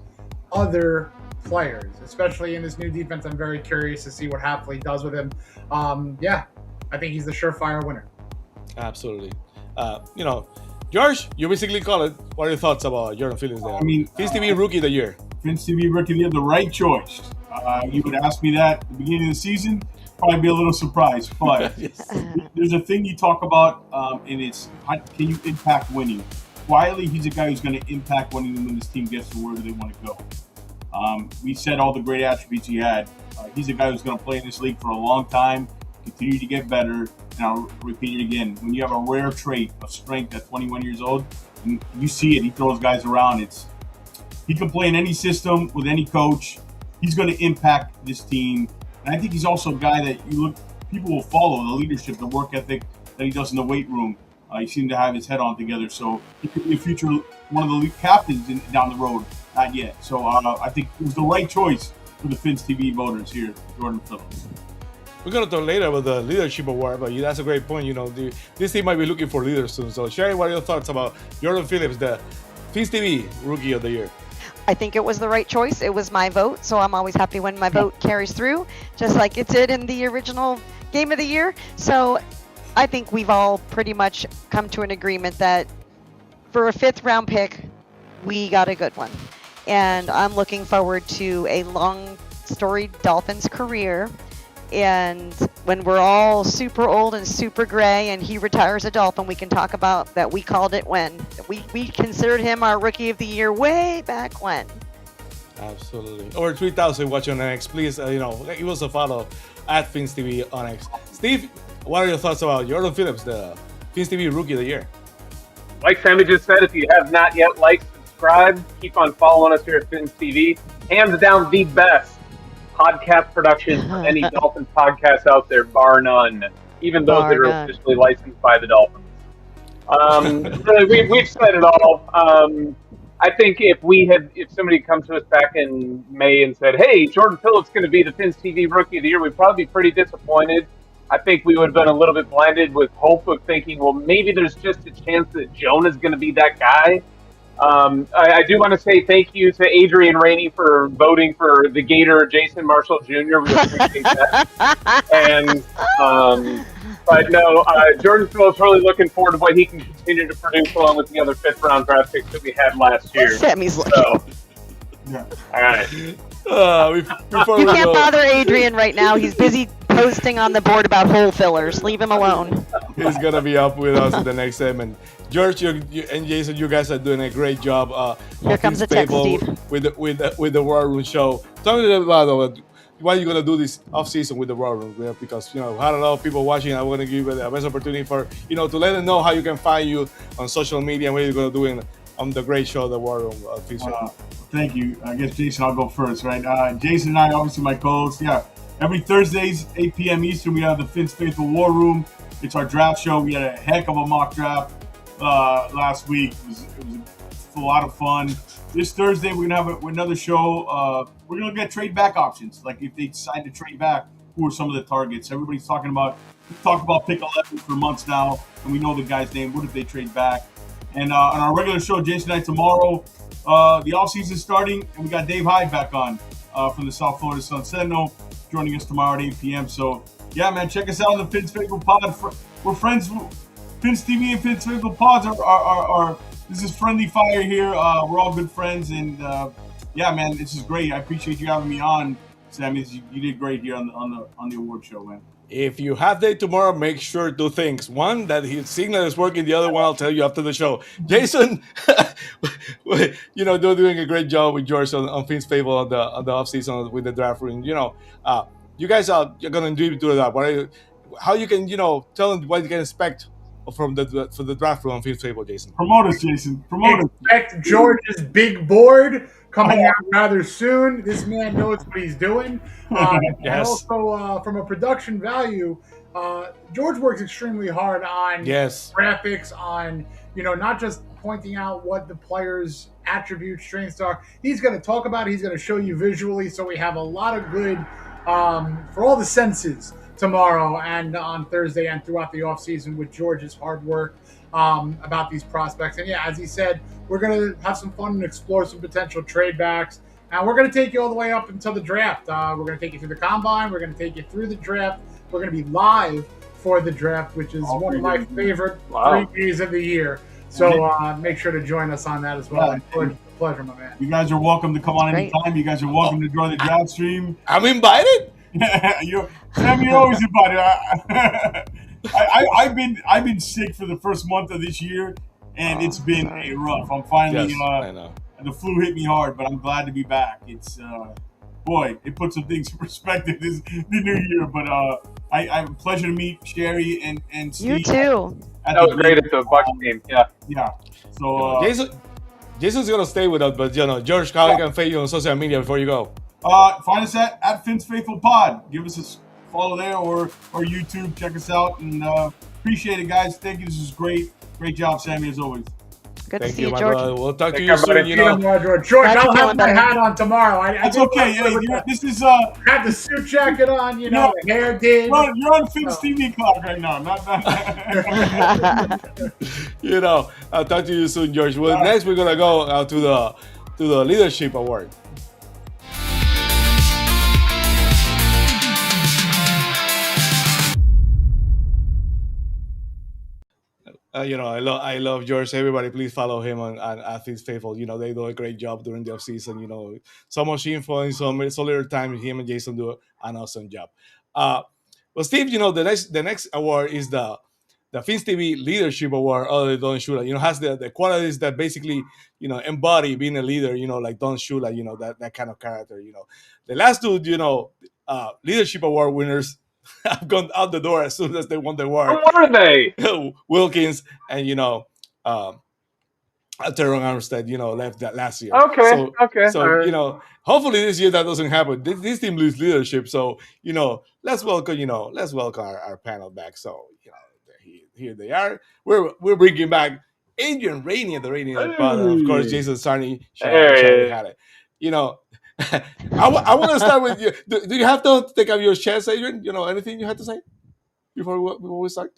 other players, especially in this new defense. I'm very curious to see what Hafley does with him. I think he's the surefire winner. Absolutely. George, you basically call it. What are your thoughts about Jordan Phillips there? Fins TV Rookie of the Year. Fins TV Rookie of the Year, the right choice. You would ask me that at the beginning of the season, probably be a little surprised. But there's a thing you talk about, and it's can you impact winning? Quietly, he's a guy who's going to impact winning when this team gets to wherever they want to go. We said all the great attributes he had. He's a guy who's going to play in this league for a long time, continue to get better. And I'll repeat it again. When you have a rare trait of strength at 21 years old, and you see it, he throws guys around. He can play in any system with any coach. He's going to impact this team. And I think he's also a guy that people will follow, the leadership, the work ethic that he does in the weight room. He seemed to have his head on together. So he could be a future one of the league captains down the road. Not yet. So I think it was the right choice for the Fins TV voters here, Jordan Phillips. We're going to talk later about the leadership award, but that's a great point. This team might be looking for leaders soon. So, Sherry, what are your thoughts about Jordan Phillips, the Fins TV Rookie of the Year? I think it was the right choice. It was my vote, so I'm always happy when my vote carries through, just like it did in the original Game of the Year. So I think we've all pretty much come to an agreement that for a fifth round pick, we got a good one. And I'm looking forward to a long storied Dolphins career. And when we're all super old and super gray and he retires a Dolphin, we can talk about that we called it when. We considered him our Rookie of the Year way back when. Absolutely. Over 3,000 watching on X. Please, give us a follow at Fins TV on X. Steve, what are your thoughts about Jordan Phillips, the Fins TV Rookie of the Year? Like Sammy just said, if you have not yet liked, subscribed, keep on following us here at Fins TV. Hands down, the best podcast production of any Dolphins podcast out there, bar none. Even those that are officially licensed by the Dolphins. We've said it all. I think if somebody come to us back in May and said, "Hey, Jordan Phillips going to be the Fins TV Rookie of the Year," we'd probably be pretty disappointed. I think we would have been a little bit blinded with hope of thinking, well, maybe there's just a chance that Jonah's going to be that guy. I do want to say thank you to Adrian Rainey for voting for the Gator Jason Marshall Jr. We appreciate that. And but no, Jordan Phillips, really looking forward to what he can continue to produce along with the other fifth-round draft picks that we had last year. Sammy's looking. So, all right. You can't bother Adrian right now. He's busy posting on the board about hole fillers. Leave him alone. He's gonna be up with us in the next segment. George, you and Jason, you guys are doing a great job. Here comes the text, Steve. With the War Room show. Tell me about what you're gonna do this off season with the War Room, because I had a lot of people watching. I want to give you the best opportunity for to let them know how you can find you on social media and what you're gonna do on the great show, the War Room. Thank you. I guess Jason, I'll go first, right? Jason and I, obviously my co-host. Yeah, every Thursdays, 8 p.m. Eastern, we have the Fins Faithful War Room. It's our draft show. We had a heck of a mock draft last week. It was a lot of fun. This Thursday, we're going to have another show. We're going to look at trade back options. Like if they decide to trade back, who are some of the targets? Everybody's talking about, we've talked about pick 11 for months now, and we know the guy's name. What if they trade back? And on our regular show, Jason and I, tomorrow, the offseason is starting, and we got Dave Hyde back on from the South Florida Sun Sentinel, joining us tomorrow at 8 p.m. So, yeah, man, check us out on the Fins Faithful Pod. We're friends. Fins TV and Fins Faithful Pods are this is friendly fire here. We're all good friends, and yeah, man, this is great. I appreciate you having me on, Sammy. You did great here on the award show, man. If you have Dade tomorrow, make sure 2 things. One, that his signal is working. The other one, I'll tell you after the show. Jason, they're doing a great job with George on Fins Faithful on the offseason with the draft room. You guys are going to do that. How you can, tell them what you can expect for the draft room on Fins Faithful, Jason. Promote us, Jason. Promote us. Expect George's big board coming out rather soon. This man knows what he's doing. Yes. And also, from a production value, George works extremely hard on graphics, on, not just pointing out what the players' attributes, strengths are. He's going to talk about it. He's going to show you visually. So we have a lot of good for all the senses tomorrow and on Thursday and throughout the offseason with George's hard work about these prospects. And yeah, as he said, we're going to have some fun and explore some potential trade backs. And we're going to take you all the way up until the draft. We're going to take you through the combine. We're going to take you through the draft. We're going to be live for the draft, which is one of my favorite 3 days of the year. So make sure to join us on that as well. Pleasure, my man. You guys are welcome to come on anytime. You guys are welcome to join the draft stream. I'm invited. Sam, you're always invited. I've been sick for the first month of this year, and it's been rough. I'm finally I know. The flu hit me hard, but I'm glad to be back. It's it puts some things in perspective this the new year. But I have a pleasure to meet Sherry and Steve. You too. That was great at the Bucs game. Yeah. So Jason's gonna stay with us, but George, how can find you on social media before you go? Find us at Fins Faithful Pod. Give us a follow there or YouTube. Check us out, and appreciate it, guys. Thank you. This is great. Great job, Sammy, as always. Good Thank to see you, you, George. brother. We'll talk to you soon. George, I'll have my hat on tomorrow. That's okay. Hey, this is I have the suit jacket on. The hair did. You're on Fins TV Club right now. I'll talk to you soon, George. Well, next we're gonna go to the leadership award. I love George. Everybody, please follow him on Fins Faithful. They do a great job during the offseason. So much info in so little time. Him and Jason do an awesome job. Well, Steve, the next award is the Fins TV Leadership Award. Other than Don Shula, has the qualities that basically embody being a leader. Like Don Shula, that kind of character. The last two, leadership award winners have gone out the door as soon as they won the award. Who are they? Wilkins and um, Teron Armstead, left that last year. Okay. So right. Hopefully this year that doesn't happen. This team loses leadership, so let's welcome our panel back. So here they are. We're bringing back Adrian, Rainey, and the Rainey Pod, and of course Jason, Sarney, Shari had it. I want to start with you. Do you have to take off your chest, Adrian? Anything you had to say before we start?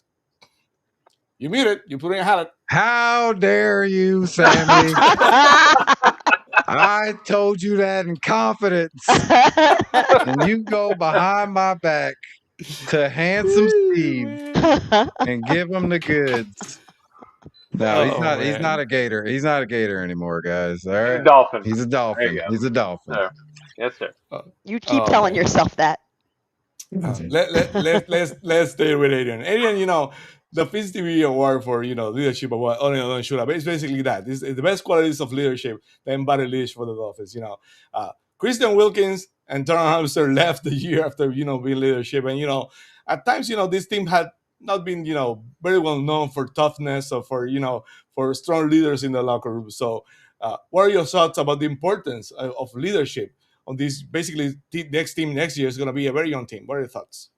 You muted. You put in a hat. How dare you, Sammy? I told you that in confidence. And you go behind my back to handsome Steve and give him the goods. No, he's not a Gator. He's not a Gator anymore, guys. All right. He's a Dolphin. He's a Dolphin. He's a Dolphin. Yes, sir. You keep telling yourself that. Let's stay with Adrian. Adrian, the Fins TV Award for leadership award only on Shula, but it's basically that. It's the best qualities of leadership, the embodied leadership for the Dolphins. Christian Wilkins and Teron Hamster left the year after being leadership, and at times this team had not been very well known for toughness or for strong leaders in the locker room. So, what are your thoughts about the importance of leadership on this? Basically, next team next year is going to be a very young team. What are your thoughts?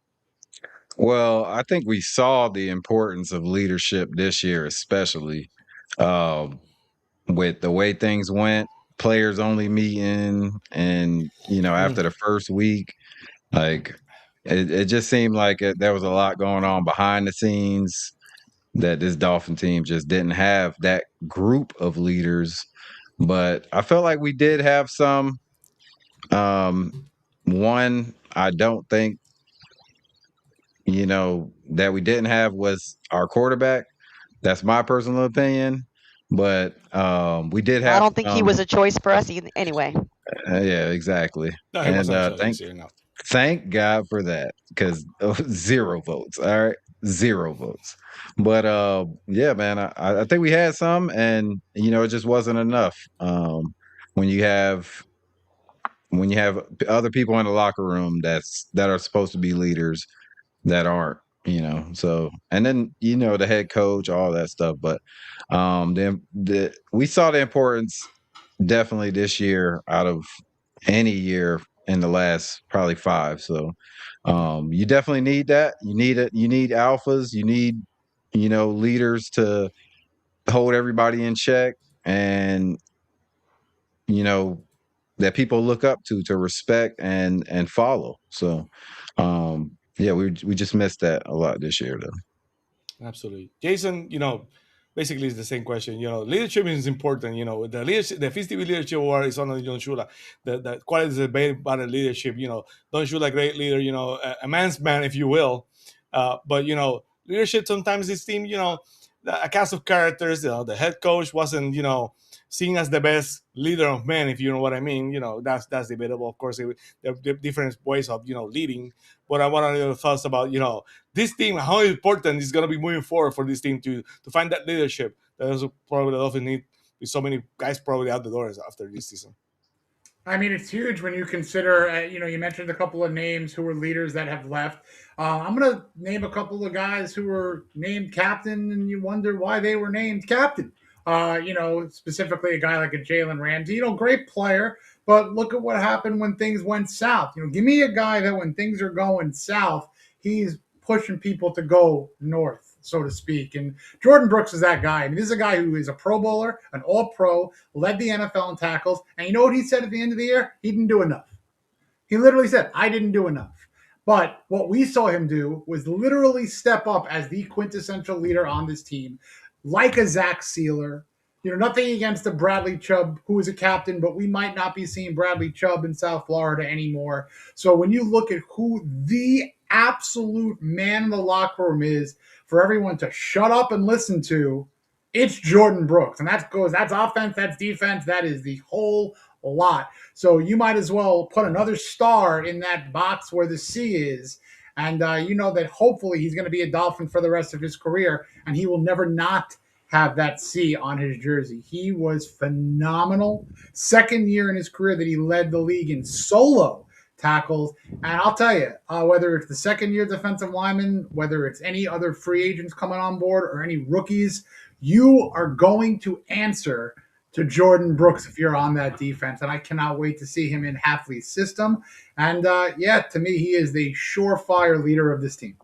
Well, I think we saw the importance of leadership this year, especially with the way things went, players only meeting, and after the first week, like it just seemed like there was a lot going on behind the scenes that this Dolphin team just didn't have that group of leaders. But I felt like we did have some. One, I don't think that we didn't have was our quarterback. That's my personal opinion. But we did have. I don't think he was a choice for us anyway. Yeah, exactly. No, and thank God for that, because 0 votes. All right, 0 votes. But yeah, man, I think we had some, and it just wasn't enough. When you have other people in the locker room that are supposed to be leaders that aren't, so, and then the head coach, all that stuff. But then we saw the importance definitely this year out of any year in the last probably 5. So you definitely need that. You need it. You need alphas. You need leaders to hold everybody in check, and that people look up to respect and follow. So yeah, we just missed that a lot this year, though. Absolutely. Jason, basically it's the same question. Leadership is important. The leadership, the Fins TV Leadership Award is on Don Shula. The qualities about the leadership, Don Shula, great leader, a man's man, if you will. But leadership, sometimes this team, a cast of characters, the head coach wasn't, seen as the best leader of men, if you know what I mean. That's debatable. Of course, there are different ways of leading. But I want your thoughts about this team, how important it's going to be moving forward for this team to find that leadership that also probably the Dolphins need, with so many guys probably out the doors after this season. I mean, it's huge when you consider, you mentioned a couple of names who were leaders that have left. I'm going to name a couple of guys who were named captain, and you wonder why they were named captain. Specifically a guy like a Jalen Ramsey, great player, but look at what happened when things went south. Give me a guy that when things are going south, he's pushing people to go north, so to speak. And Jordan Brooks is that guy. I mean, this is a guy who is a Pro Bowler, an All-Pro, led the NFL in tackles. And you know what he said at the end of the year? He didn't do enough. He literally said, I didn't do enough. But what we saw him do was literally step up as the quintessential leader on this team, like a Zach Sealer. Nothing against the Bradley Chubb, who is a captain, but we might not be seeing Bradley Chubb in South Florida anymore. So when you look at who the absolute man in the locker room is for everyone to shut up and listen to, it's Jordan Brooks. And that's offense, that's defense, that is the whole lot. So you might as well put another star in that box where the C is And you know that hopefully he's going to be a Dolphin for the rest of his career, and he will never not have that C on his jersey. He was phenomenal. Second year in his career that he led the league in solo tackles. And I'll tell you, whether it's the second year defensive lineman, whether it's any other free agents coming on board or any rookies, you are going to answer to Jordan Brooks if you're on that defense. And I cannot wait to see him in Hafley's system. And yeah, to me, he is the surefire leader of this team.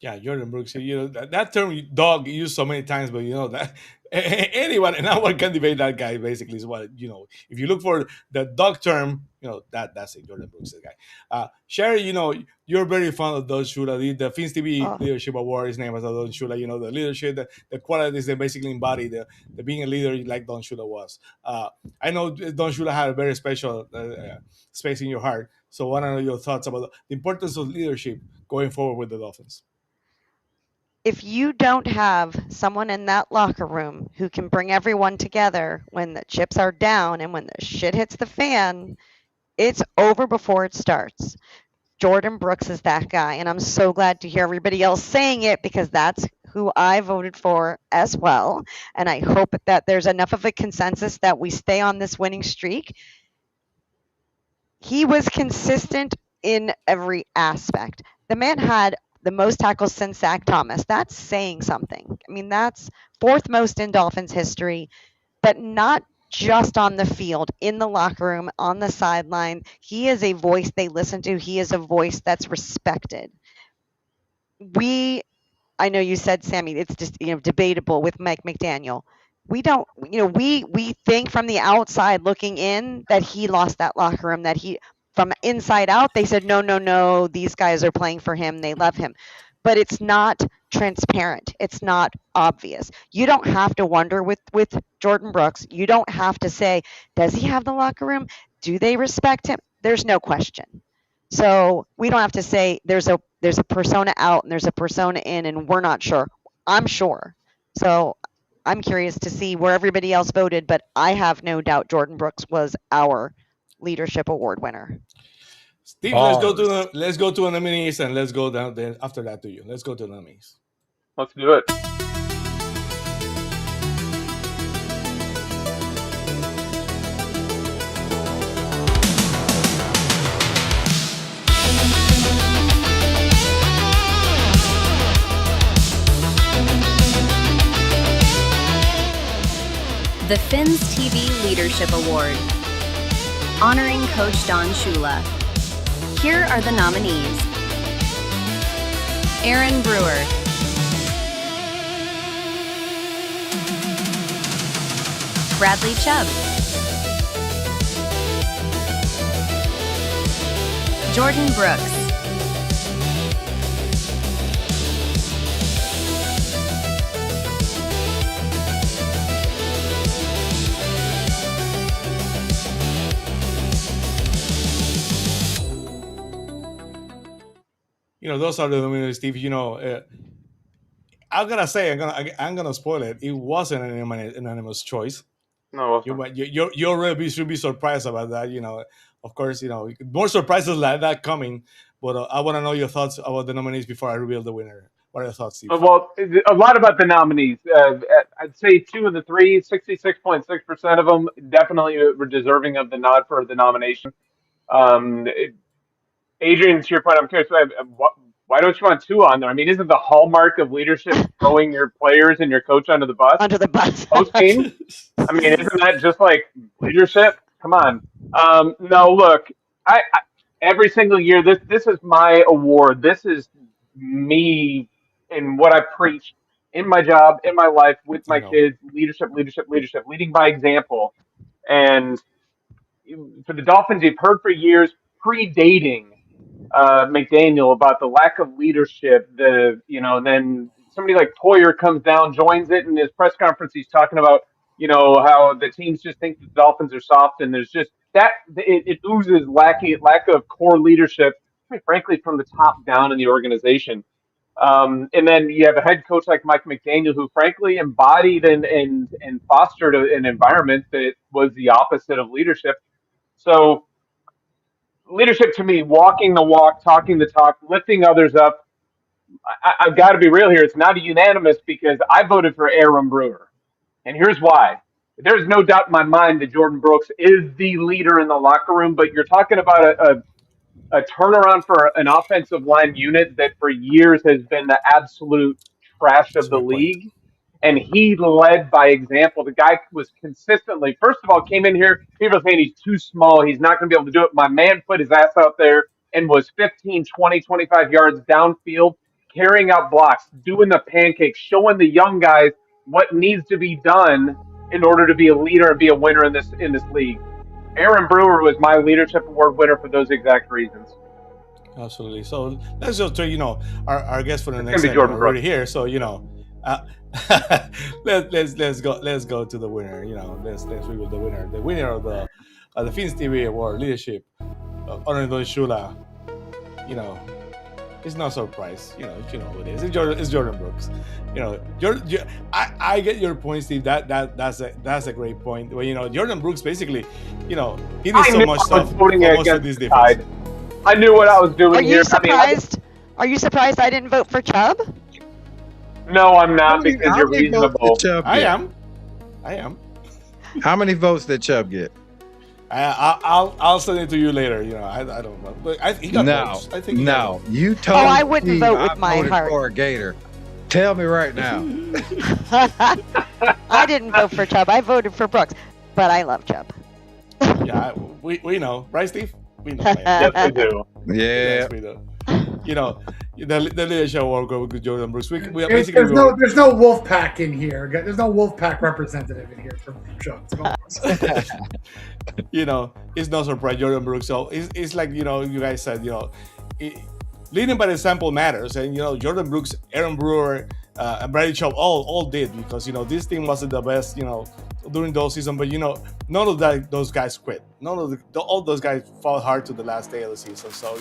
Yeah, Jordan Brooks. You know that term "dog" used so many times, but you know that anyone and no one can debate that guy. Basically, is what you know. If you look for the dog term, you know that's it. Jordan Brooks, the guy. Sherry, you know you're very fond of Don Shula. The Fins TV Leadership Award. His name was Don Shula. You know the leadership, the qualities that basically embody the being a leader like Don Shula was. I know Don Shula had a very special space in your heart. So, I want to know your thoughts about the importance of leadership going forward with the Dolphins. If you don't have someone in that locker room who can bring everyone together when the chips are down and when the shit hits the fan, it's over before it starts. Jordan Brooks is that guy, and I'm so glad to hear everybody else saying it because that's who I voted for as well. And I hope that there's enough of a consensus that we stay on this winning streak. He was consistent in every aspect. The man had the most tackles since Zach Thomas. That's saying something. I mean, that's fourth most in Dolphins history, but not just on the field, in the locker room, on the sideline. He is a voice they listen to. He is a voice that's respected. I know you said, Sammy, it's just, debatable with Mike McDaniel. We don't, we think from the outside looking in that he lost that locker room, that from inside out, they said, no, these guys are playing for him. They love him. But it's not transparent. It's not obvious. You don't have to wonder with Jordan Brooks. You don't have to say, does he have the locker room? Do they respect him? There's no question. So we don't have to say there's a persona out and there's a persona in and we're not sure. I'm sure. So I'm curious to see where everybody else voted, but I have no doubt Jordan Brooks was our leadership award winner. Steve, let's go to the nominees and let's go down there after that to you. Let's go to the nominees. Let's do it. The Fins TV Leadership Award, honoring Coach Don Shula. Here are the nominees: Aaron Brewer, Bradley Chubb, Jordan Brooks, those are the nominees, Steve. I'm gonna say I'm gonna spoil it. It wasn't an anonymous choice. No, you already should be surprised about that. Of course, more surprises like that coming. But I want to know your thoughts about the nominees before I reveal the winner. What are your thoughts, Steve? Well, a lot about the nominees. I'd say 2 of the 3, 66.6% of them definitely were deserving of the nod for the nomination. Adrian, to your point, I'm curious, why don't you want 2 on there? I mean, isn't the hallmark of leadership throwing your players and your coach under the bus? Under the bus. Post game? I mean, isn't that just like leadership? Come on. No, look, I every single year, this is my award. This is me and what I preach in my job, in my life, with my kids. Leadership, leading by example. And for the Dolphins, you've heard for years, predating McDaniel, about the lack of leadership. Then somebody like Poyer comes down, joins it in his press conference. He's talking about, how the teams just think the Dolphins are soft, and there's just that it oozes lack of core leadership, quite frankly, from the top down in the organization. And then you have a head coach like Mike McDaniel, who frankly embodied and fostered an environment that was the opposite of leadership. So leadership to me, walking the walk, talking the talk, lifting others up. I've got to be real here. It's not a unanimous because I voted for Aaron Brewer. And here's why. There's no doubt in my mind that Jordan Brooks is the leader in the locker room, but you're talking about a turnaround for an offensive line unit that for years has been the absolute trash That's of a the great point. league. And he led by example. The guy was consistently, first of all, came in here. People are saying he's too small. He's not going to be able to do it. My man put his ass out there and was 15, 20, 25 yards downfield, carrying out blocks, doing the pancakes, showing the young guys what needs to be done in order to be a leader and be a winner in this league. Aaron Brewer was my leadership award winner for those exact reasons. Absolutely. So let's just try, our guest for the next be segment Jordan already Brooks. here. So uh, let's go to the winner. Let's reveal the winner. The winner of the Fins TV Award Leadership, Honorable Shula. It's no surprise. You know who it is. It's Jordan Brooks. I get your point, Steve. That's a great point. Well, Jordan Brooks basically, he did so much stuff for most of this defense. I knew what I was doing. Are you surprised? Are you surprised I didn't vote for Chubb? No, I'm not because you're reasonable. I am. How many votes did Chubb get? I'll send it to you later. I don't know, but he got votes. I think. No, you told. Oh, I wouldn't vote with my heart. For a Gator. Tell me right now. I didn't vote for Chubb. I voted for Brooks, but I love Chubb. Yeah, we know, right, Steve? We know. Yes, we do. Yeah. Yes, we do. The leadership award go with Jordan Brooks. We There's no wolf pack in here. There's no wolf pack representative in here from Chubb. It's no surprise Jordan Brooks. So it's like you guys said. Leading by example matters, and Jordan Brooks, Aaron Brewer, and Bradley Chubb all did because this team wasn't the best during those seasons, but none of those guys quit. All those guys fought hard to the last day of the season. So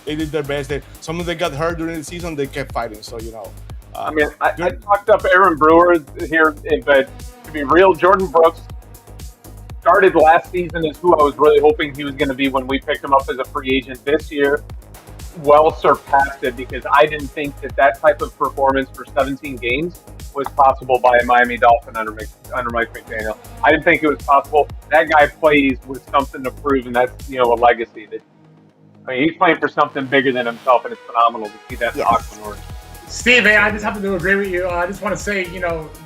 they did their best. Some of them got hurt during the season. They kept fighting. So I talked up Aaron Brewer here, but to be real, Jordan Brooks started last season as who I was really hoping he was going to be when we picked him up as a free agent this year. Well surpassed it because I didn't think that type of performance for 17 games was possible by a Miami Dolphin under Mike McDaniel. I didn't think it was possible. That guy plays with something to prove, and that's a legacy. He's playing for something bigger than himself, and it's phenomenal to see that in Oakland Orange. Steve, hey, I just happen to agree with you. I just want to say,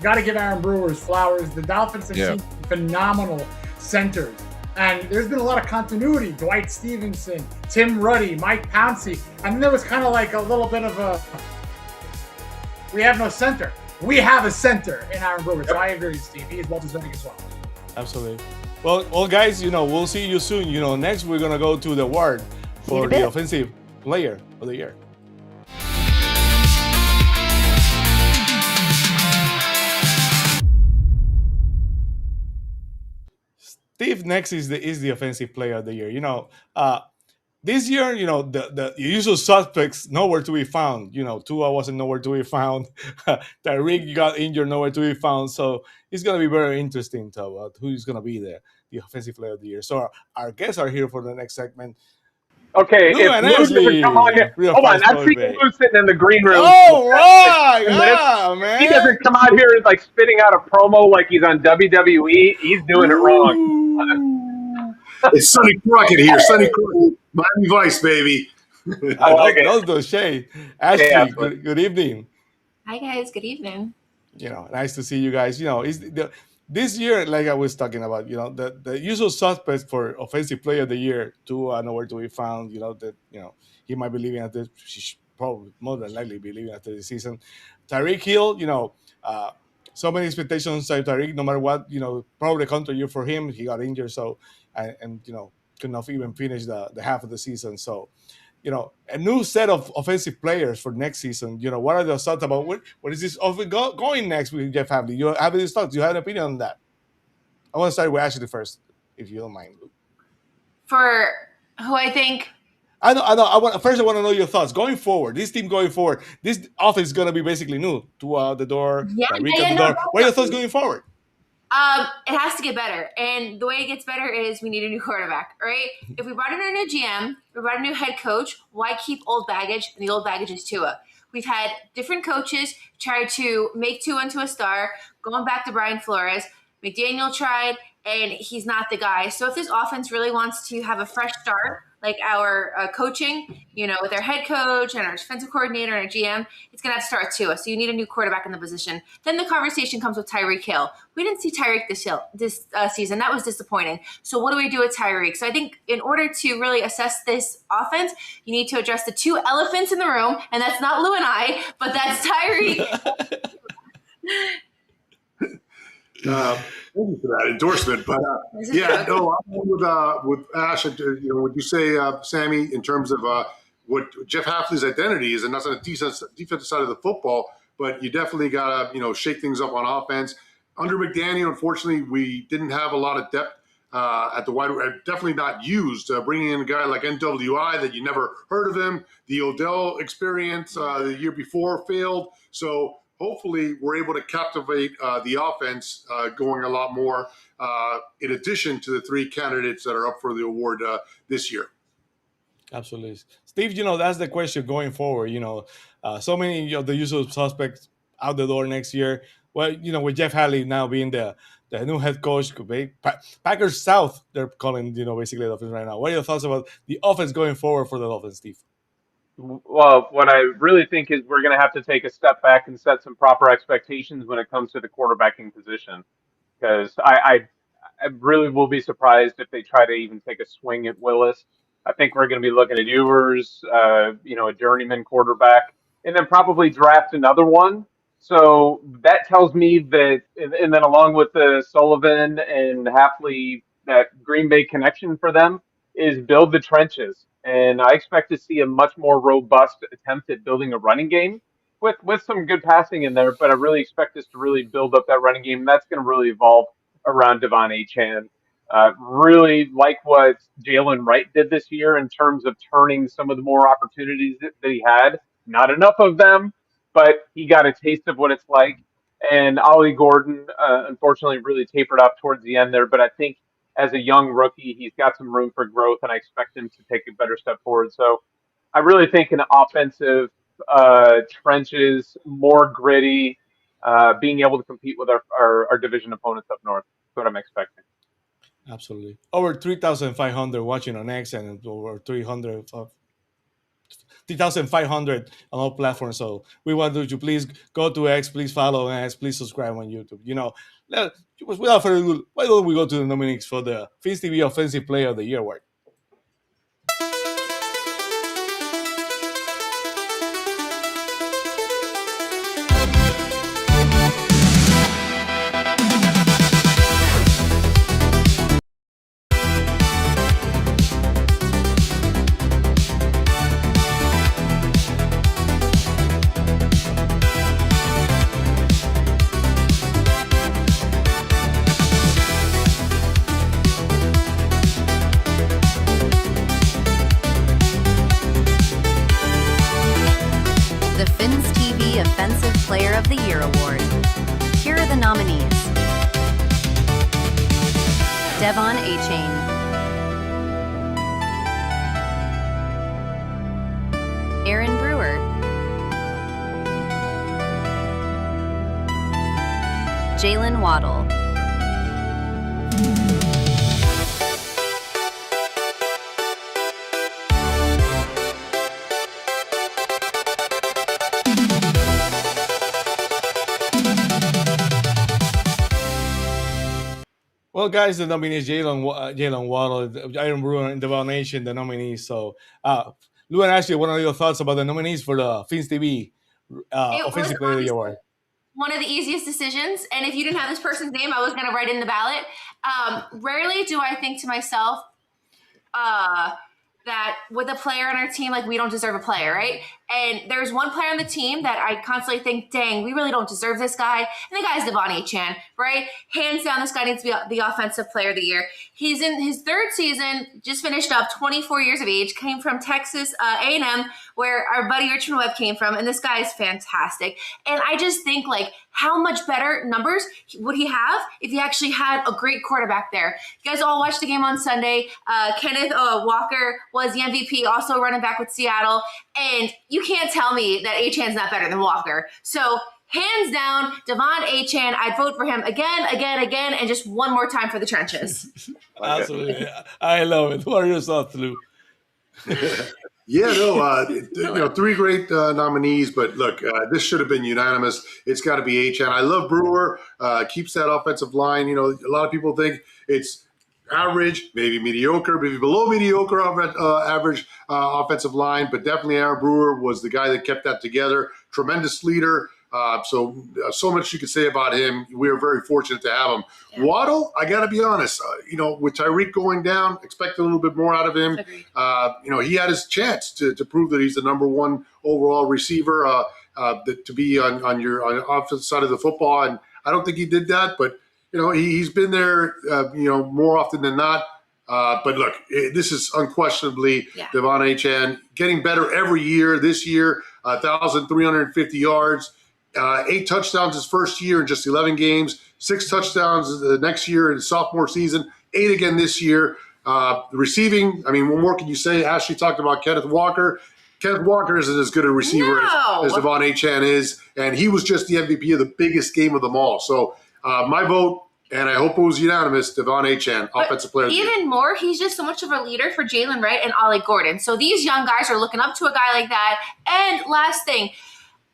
got to give Aaron Brewer his flowers. The Dolphins have seen phenomenal centers. And there's been a lot of continuity. Dwight Stevenson, Tim Ruddy, Mike Pouncey. And then there was kind of like a little bit of we have no center. We have a center in Aaron Brewer. So I agree with Steve. He is well deserving as well. Absolutely. Well, guys, we'll see you soon. Next we're going to go to the award for the offensive player of the year. Steve next is the offensive player of the year. This year, the usual suspects nowhere to be found. Tua wasn't nowhere to be found. Tyreek got injured, nowhere to be found. So it's going to be very interesting to who's going to be the offensive player of the year. So our guests are here for the next segment. Okay, Lou if Lou doesn't come on here, hold on, I've seen Lou sitting in the green room. Oh, right, yeah, man. He doesn't come out here like spitting out a promo like he's on WWE. He's doing it wrong. It's Sonny Crockett here. Sonny Crockett, Miami Vice, baby. I like it. Those shade. Ashley, Yeah, good evening. Hi, guys. Good evening. Nice to see you guys. This year, like I was talking about, the usual suspects for offensive player of the year, Tua nowhere to be found. He might be leaving after. She should probably more than likely be leaving after the season. Tyreek Hill, so many expectations on Tyreek. No matter what, probably a counter year for him. He got injured, so and could not even finish the half of the season. So, a new set of offensive players for next season. What are the thoughts about what is this going next with Jeff Hadley? You have these thoughts? You have an opinion on that? I want to start with Ashley first, if you don't mind. For who I think. I know. First, I want to know your thoughts going forward. This team going forward. This offense is going to be basically new. To the door. Yeah, Tyreek at the door. What are your thoughts going forward? It has to get better. And the way it gets better is we need a new quarterback, right? If we brought in a new GM, we brought a new head coach, why keep old baggage? And the old baggage is Tua. We've had different coaches try to make Tua into a star, going back to Brian Flores. McDaniel tried, and he's not the guy. So if this offense really wants to have a fresh start, like our coaching, with our head coach and our defensive coordinator and our GM, it's going to have to start with Tua. So you need a new quarterback in the position. Then the conversation comes with Tyreek Hill. We didn't see Tyreek this season. That was disappointing. So what do we do with Tyreek? So I think in order to really assess this offense, you need to address the two elephants in the room, and that's not Lou and I, but that's Tyreek. Thank you for that endorsement. But I'm with Ash. Would you say, Sammy, in terms of what Jeff Hafley's identity is, and that's on the defensive side of the football, but you definitely got to shake things up on offense. Under McDaniel, unfortunately, we didn't have a lot of depth at the wide. Definitely not used. Bringing in a guy like NWI that you never heard of him. The Odell experience the year before failed. So hopefully we're able to captivate the offense going a lot more in addition to the three candidates that are up for the award this year. Absolutely. Steve, that's the question going forward. So many of the usual suspects out the door next year. Well, with Jeff Hafley now being the new head coach, Packers South, they're calling, basically the Dolphins right now. What are your thoughts about the offense going forward for the Dolphins, Steve? Well, what I really think is we're going to have to take a step back and set some proper expectations when it comes to the quarterbacking position, because I really will be surprised if they try to even take a swing at Willis. I think we're going to be looking at Ewers, a journeyman quarterback, and then probably draft another one. So that tells me that, and then along with the Sullivan and Hafley, that Green Bay connection for them is build the trenches. And I expect to see a much more robust attempt at building a running game with some good passing in there. But I really expect us to really build up that running game. And that's going to really evolve around Devon Achane. Really like what Jalen Wright did this year in terms of turning some of the more opportunities that he had. Not enough of them, but he got a taste of what it's like. And Ollie Gordon, unfortunately, really tapered off towards the end there. But I think as a young rookie, he's got some room for growth, and I expect him to take a better step forward. So I really think an offensive trenches, more gritty, being able to compete with our division opponents up north. That's what I'm expecting. Absolutely. Over 3,500 watching on X and over 3,500 on all platforms. So we want you to please go to X, please follow X, please subscribe on YouTube. Without further ado, why don't we go to the nominees for the Fins TV Offensive Player of the Year award? Player of the Year award. Here are the nominees: Devon Achane, Aaron Brewer, Jalen Waddle, Well, guys, the nominees: Jalen Waddle, Aaron Brewer, and Devon Achane, the nominees. So, Lou and Ashley, what are your thoughts about the nominees for the Fins TV Offensive Player of the Year award? One of the easiest decisions, and if you didn't have this person's name, I was going to write it in the ballot. Rarely do I think to myself that with a player on our team, like, we don't deserve a player, right? And there's one player on the team that I constantly think, dang, we really don't deserve this guy. And the guy is Devon Achane, right? Hands down, this guy needs to be the offensive player of the year. He's in his third season, just finished up, 24 years of age, came from Texas A&M, where our buddy Richmond Webb came from. And this guy is fantastic. And I just think, like, how much better numbers would he have if he actually had a great quarterback there? You guys all watched the game on Sunday. Kenneth Walker was the MVP, also running back with Seattle. And you can't tell me that Achane's not better than Walker. So hands down, Devon Achane, I'd vote for him again, and just one more time for the trenches. Absolutely. I love it. What are your thoughts, Lou? Yeah, no, three great nominees, but look, this should have been unanimous. It's got to be Achane. I love Brewer, keeps that offensive line. You know, a lot of people think it's average, maybe mediocre, maybe below mediocre average offensive line, but definitely Aaron Brewer was the guy that kept that together. Tremendous leader. So much you could say about him. We are very fortunate to have him. Yeah. Waddle, I got to be honest, with Tyreek going down, expect a little bit more out of him. He had his chance to prove that he's the number one overall receiver to be on your offensive side of the football. And I don't think he did that, but, he's been there, more often than not. But look, this is unquestionably Devon Achane getting better every year. This year, 1,350 yards. 8 touchdowns his first year in just 11 games, 6 touchdowns the next year in his sophomore season, 8 again this year. Receiving, what more can you say? Ashley talked about Kenneth Walker. Kenneth Walker isn't as good a receiver as Devon Achane is, and he was just the MVP of the biggest game of them all. So my vote, and I hope it was unanimous, Devon Achane, offensive player of the year. Even more, he's just so much of a leader for Jalen Wright and Ollie Gordon. So these young guys are looking up to a guy like that. And last thing,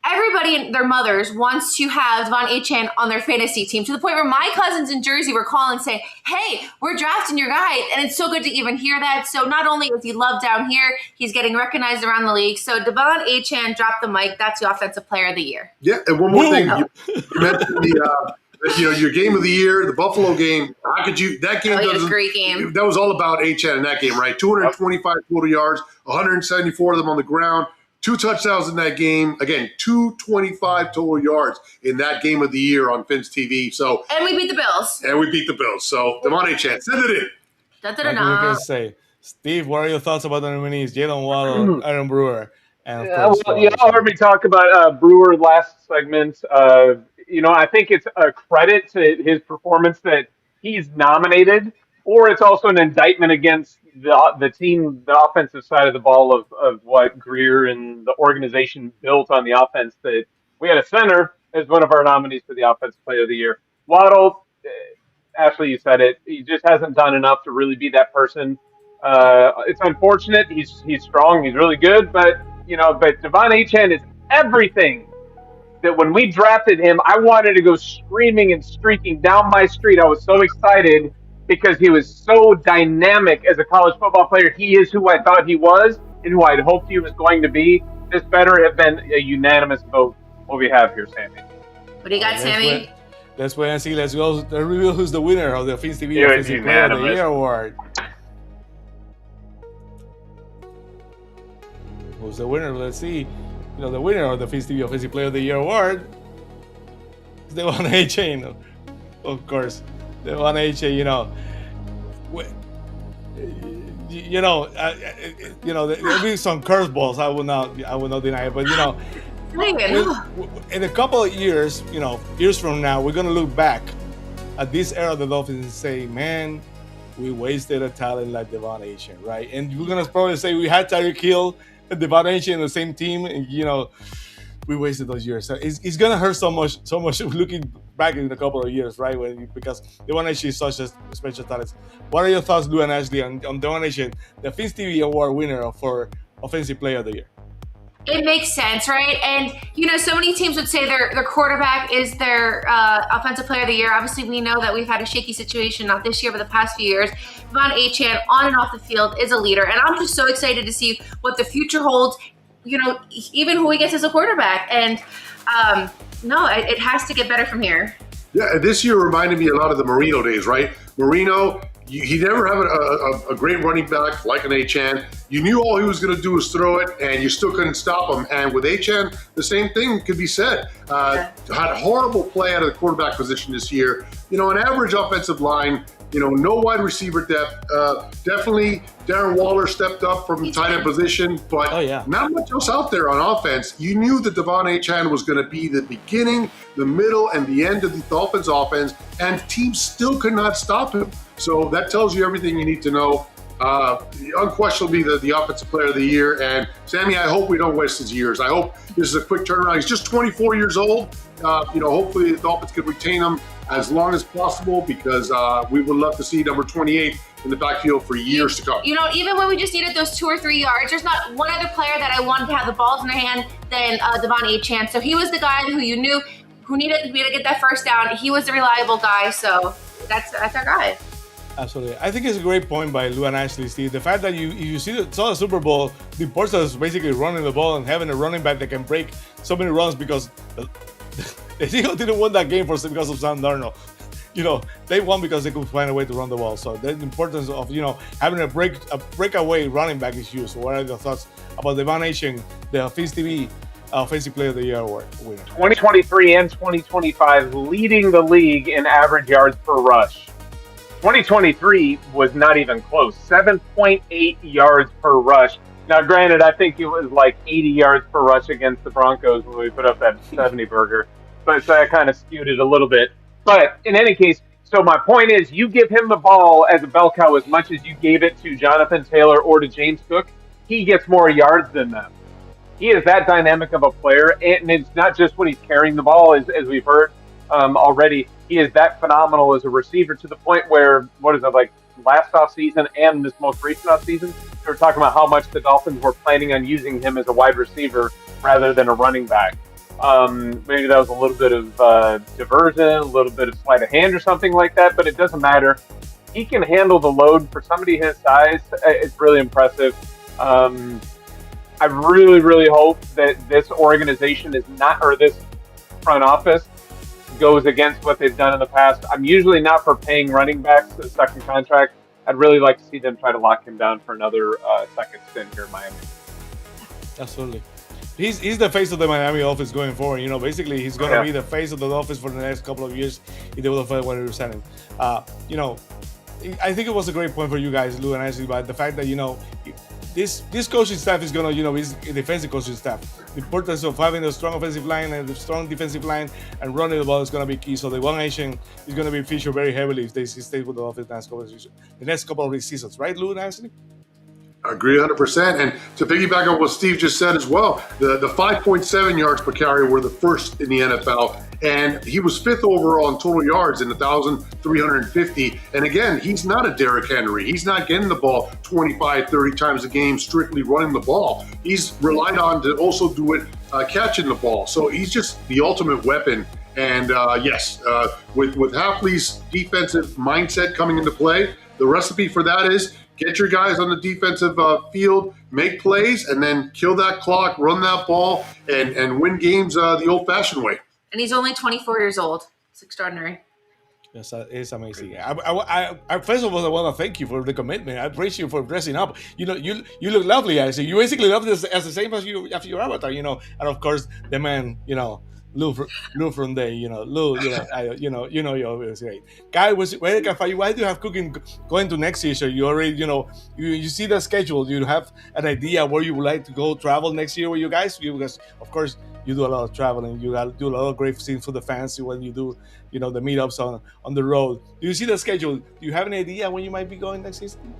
everybody and their mothers wants to have Devon Achane on their fantasy team, to the point where my cousins in Jersey were calling saying, hey, we're drafting your guy. And it's so good to even hear that. So not only is he loved down here, he's getting recognized around the league. So Devon Achane dropped the mic. That's the offensive player of the year. Yeah, and one more thing. You mentioned your game of the year, the Buffalo game. How could you? That game was a great game. That was all about Achane in that game, right? 225 total yards, 174 of them on the ground. 2 touchdowns in that game. Again, 225 total yards in that game of the year on Fins TV. So, and we beat the Bills. So, Devon Achane, send it in. What can you say? Steve, what are your thoughts about the nominees? Jalen Waddle, Aaron Brewer, and of course, y'all heard me talk about Brewer last segment. I think it's a credit to his performance that he's nominated, or it's also an indictment against the team, the offensive side of the ball of what Greer and the organization built on the offense. That we had a center as one of our nominees for the Offensive Player of the Year. Waddle, Ashley, you said it. He just hasn't done enough to really be that person. It's unfortunate. He's strong. He's really good, but Devon Achane is everything that when we drafted him, I wanted to go screaming and streaking down my street. I was so excited because he was so dynamic as a college football player. He is who I thought he was and who I'd hoped he was going to be. This better have been a unanimous vote. What we have here, Sammy. What do you got, Sammy? Let's wait and see. Let's go. Let's reveal who's the winner of the Fins TV Offensive Player of the Year award. Who's the winner? Let's see. The winner of the Fins TV Offensive Player of the Year award is Devon Achane, of course. Devon Achane, there'll be some curveballs. I will not deny it, but in a couple of years, years from now, we're gonna look back at this era of the Dolphins and say, man, we wasted a talent like Devon Achane, right? And we're gonna probably say we had Tyreek Hill and Devon Achane in the same team, and we wasted those years. So it's gonna hurt so much looking back in a couple of years, right? Because Devon Achane is such a special talent. What are your thoughts, Lou and Ashley, on Devon Achane, the Fins TV Award winner for Offensive Player of the Year? It makes sense, right? And, so many teams would say their quarterback is their offensive player of the year. Obviously, we know that we've had a shaky situation, not this year, but the past few years. Devon Achane, on and off the field, is a leader. And I'm just so excited to see what the future holds, even who he gets as a quarterback. And, it has to get better from here. Yeah, this year reminded me a lot of the Marino days, right? Marino, he never had a great running back like an Achan. You knew all he was going to do was throw it, and you still couldn't stop him. And with Achan, the same thing could be said. Had horrible play out of the quarterback position this year. An average offensive line. No wide receiver depth. Definitely Darren Waller stepped up from the tight end position, but not much else out there on offense. You knew that Devon Achane was going to be the beginning, the middle, and the end of the Dolphins offense, and teams still could not stop him. So that tells you everything you need to know. Unquestionably the offensive player of the year. And Sammy, I hope we don't waste his years. I hope this is a quick turnaround. He's just 24 years old. Hopefully the Dolphins could retain him as long as possible, because we would love to see number 28 in the backfield for years to come. Even when we just needed those 2 or 3 yards, there's not one other player that I wanted to have the balls in their hand than Devon Achane. So he was the guy who you knew who needed to get that first down. He was the reliable guy. So that's our guy. Absolutely. I think it's a great point by Lou and Ashley, Steve. The fact that you saw the Super Bowl, the importance of basically running the ball and having a running back that can break so many runs, because the Eagles didn't win that game because of Sam Darnold. They won because they could find a way to run the ball. So the importance of, having a breakaway running back is huge. So what are your thoughts about Devon Achane, the Fins TV Offensive Player of the Year award winner? 2023 and 2025 leading the league in average yards per rush. 2023 was not even close. 7.8 yards per rush. Now, granted, I think it was like 80 yards per rush against the Broncos when we put up that 70 burger. But so that kind of skewed it a little bit. But in any case, so my point is, you give him the ball as a bell cow as much as you gave it to Jonathan Taylor or to James Cook, he gets more yards than them. He is that dynamic of a player, and it's not just when he's carrying the ball, as we've heard already. He is that phenomenal as a receiver, to the point where, last offseason and this most recent offseason, we were talking about how much the Dolphins were planning on using him as a wide receiver rather than a running back. Maybe that was a little bit of diversion, a little bit of sleight of hand or something like that, but it doesn't matter. He can handle the load for somebody his size. It's really impressive. I really, really hope that this organization this front office goes against what they've done in the past. I'm usually not for paying running backs a second contract. I'd really like to see them try to lock him down for another second stint here in Miami. Absolutely. He's the face of the Miami office going forward. Basically he's going to be the face of the office for the next couple of years if they will find when to sign him. I think it was a great point for you guys, Lou and Ashley, about the fact that this coaching staff is going to, is a defensive coaching staff. The importance of having a strong offensive line and a strong defensive line and running the ball is going to be key. So the Devon Achane is going to be featured very heavily if they stay with the offense the next couple of seasons, right, Lou and Ashley? I agree 100%. And to piggyback on what Steve just said as well, the 5.7 yards per carry were the first in the NFL. And he was 5th overall in total yards in 1,350. And again, he's not a Derrick Henry. He's not getting the ball 25, 30 times a game, strictly running the ball. He's relied on to also do it catching the ball. So he's just the ultimate weapon. And with Hafley's defensive mindset coming into play, the recipe for that is get your guys on the defensive field, make plays, and then kill that clock, run that ball, and win games the old-fashioned way. And he's only 24 years old. It's extraordinary. Yes, it's amazing. I first of all, I want to thank you for the commitment. I appreciate you for dressing up. You look lovely. Actually, you basically look as the same as your avatar. And of course, the man, Lou from Dade, Lou, you're always great. Guy, where can I find you? Why do you have cooking going to next year? So you already, you see the schedule. Do you have an idea where you would like to go travel next year with you guys? Because of course you do a lot of traveling. You got to do a lot of great things for the fans when you do, the meetups on the road. Do you see the schedule? Do you have any idea when you might be going next season?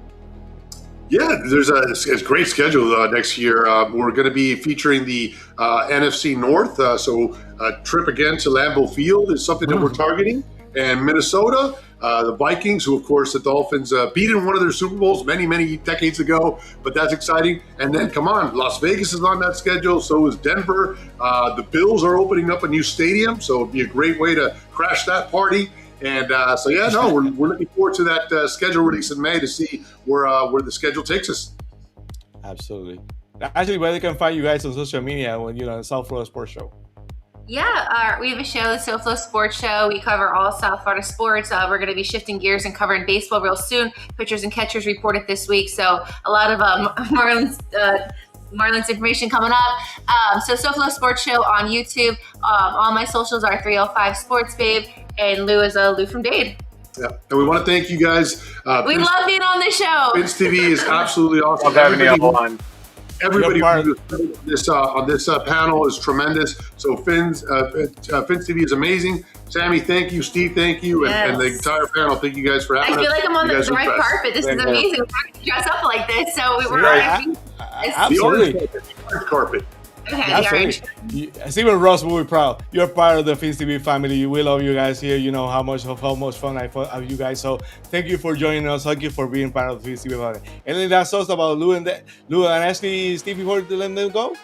Yeah, there's a great schedule next year. We're going to be featuring the NFC North, so a trip again to Lambeau Field is something that we're targeting. And Minnesota, the Vikings, who of course the Dolphins beat in one of their Super Bowls many, many decades ago, but that's exciting. And then come on, Las Vegas is on that schedule, so is Denver. The Bills are opening up a new stadium, so it'd be a great way to crash that party. And we're looking forward to that schedule release in May to see where the schedule takes us. Absolutely. Actually, where they can find you guys on social media when you're on South Florida Sports Show? Yeah, we have a show, the SoFlo Sports Show. We cover all South Florida sports. We're going to be shifting gears and covering baseball real soon. Pitchers and catchers reported this week, so a lot of Marlins information coming up. So SoFlo Sports Show on YouTube. All my socials are 305 Sports Babe, and Lou is Lou from Dade. Yeah, and we want to thank you guys. We love being on the show. Fins TV is absolutely awesome. Love having you on. Everybody on this panel is tremendous. So Fins TV is amazing. Sammy, thank you. Steve, thank you. Yes. And the entire panel, thank you guys for having us. I feel like I'm on the right carpet. This is amazing. We're going to dress up like this. So we're absolutely. The orange carpet. Okay, absolutely. Stephen Ross will be proud. You're part of the Fins TV family. We love you guys here. You know how much fun I have you guys. So thank you for joining us. Thank you for being part of the Fins TV family. Anything that's us about Lou and Ashley, Steve, before to let them go?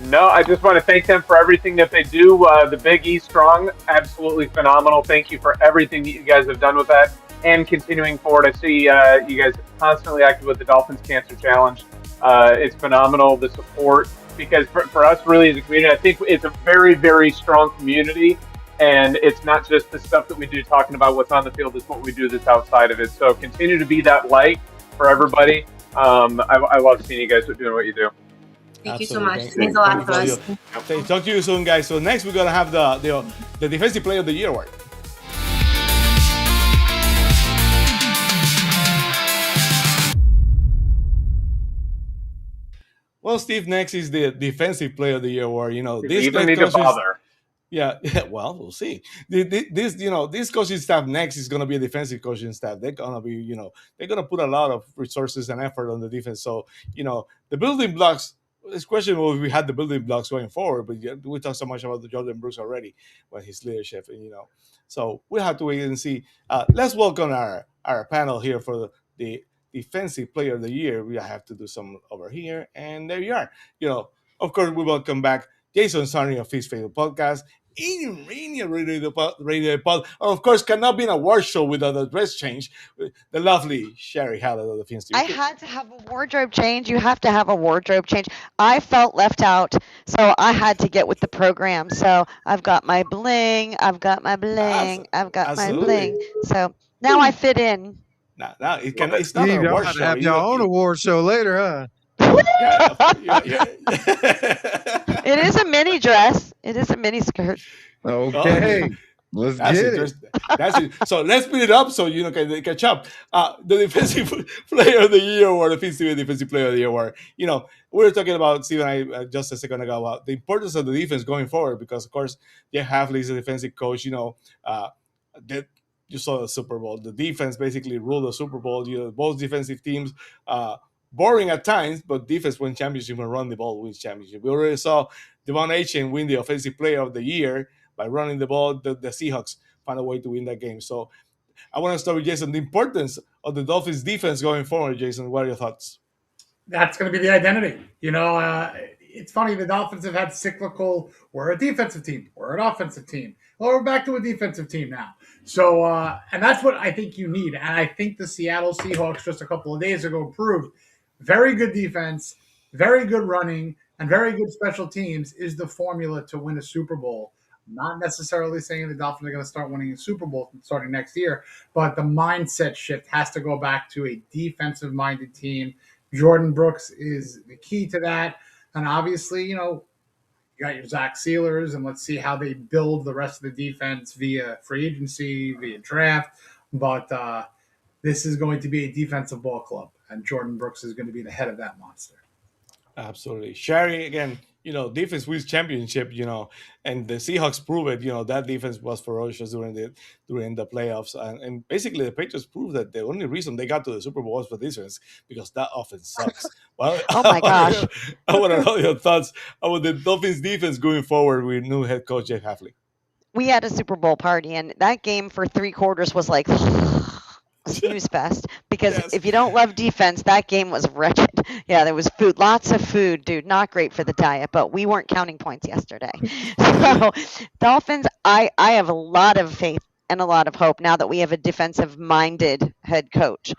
No, I just want to thank them for everything that they do. The Big E Strong, absolutely phenomenal. Thank you for everything that you guys have done with that and continuing forward. I see you guys constantly active with the Dolphins Cancer Challenge. It's phenomenal, the support. Because for us, really, as a community, I think it's a very, very strong community. And it's not just the stuff that we do talking about what's on the field, it's what we do that's outside of it. So continue to be that light for everybody. I love seeing you guys doing what you do. Thank you so much. It means a lot to us. Talk to you soon, guys. So next, we're going to have the Defensive Player of the Year award. Well, Steve, next is the Defensive Player of the Year award. You know, this even need to bother. Yeah, well, we'll see. This coaching staff next is going to be a defensive coaching staff. They're going to be, they're going to put a lot of resources and effort on the defense. So, the building blocks. It's questionable if we had the building blocks going forward, but we talked so much about the Jordan Brooks already with his leadership, and so we'll have to wait and see. Let's welcome our panel here for the Defensive Player of the Year. We have to do some over here, and there you are. Of course, we welcome back Jason Sarney of His Favorite Podcast, Adrian Rainey of Radio Pod. Of course, cannot be an award show without a dress change. The lovely Sherry Hallett of the Fins TV. I had to have a wardrobe change. You have to have a wardrobe change. I felt left out, so I had to get with the program. So I've got my bling. I've got my bling. I've got my bling. So now I fit in. Now it's not an award show. Have your own award show later, huh? Yeah. It is a mini dress. It is a mini skirt. Okay. Let's get it. That's it. So let's speed it up so you can catch up. The Defensive Player of the Year award, the Fins TV Defensive Player of the Year award. We were talking about, Steve and I, just a second ago, about the importance of the defense going forward because, of course, Jeff Hafley is a defensive coach. That you saw the Super Bowl. The defense basically ruled the Super Bowl. Both defensive teams, boring at times, but defense wins championship and run the ball wins championship. We already saw Devon Achane win the Offensive Player of the Year by running the ball. The Seahawks found a way to win that game. So I want to start with Jason. The importance of the Dolphins defense going forward, Jason. What are your thoughts? That's going to be the identity. It's funny. The Dolphins have had cyclical, we're a defensive team, we're an offensive team. Well, we're back to a defensive team now. So, and that's what I think you need. And I think the Seattle Seahawks just a couple of days ago proved very good defense, very good running, and very good special teams is the formula to win a Super Bowl. I'm not necessarily saying the Dolphins are going to start winning a Super Bowl starting next year, but the mindset shift has to go back to a defensive-minded team. Jordan Brooks is the key to that. And obviously, you got your Zach Sealers, and let's see how they build the rest of the defense via free agency, via draft. But this is going to be a defensive ball club, and Jordan Brooks is going to be the head of that monster. Absolutely. Sherry, again, defense wins championship, and the Seahawks prove it, that defense was ferocious during the playoffs. And basically the Patriots proved that the only reason they got to the Super Bowl was for defense because that offense sucks. Well, oh my gosh. I want to know your thoughts about the Dolphins defense going forward with new head coach Jeff Hafley. We had a Super Bowl party, and that game for 3 quarters was like snooze fest because if you don't love defense, that game was wretched. Yeah, there was food, lots of food, dude. Not great for the diet, but we weren't counting points yesterday. So Dolphins, I have a lot of faith and a lot of hope now that we have a defensive-minded head coach.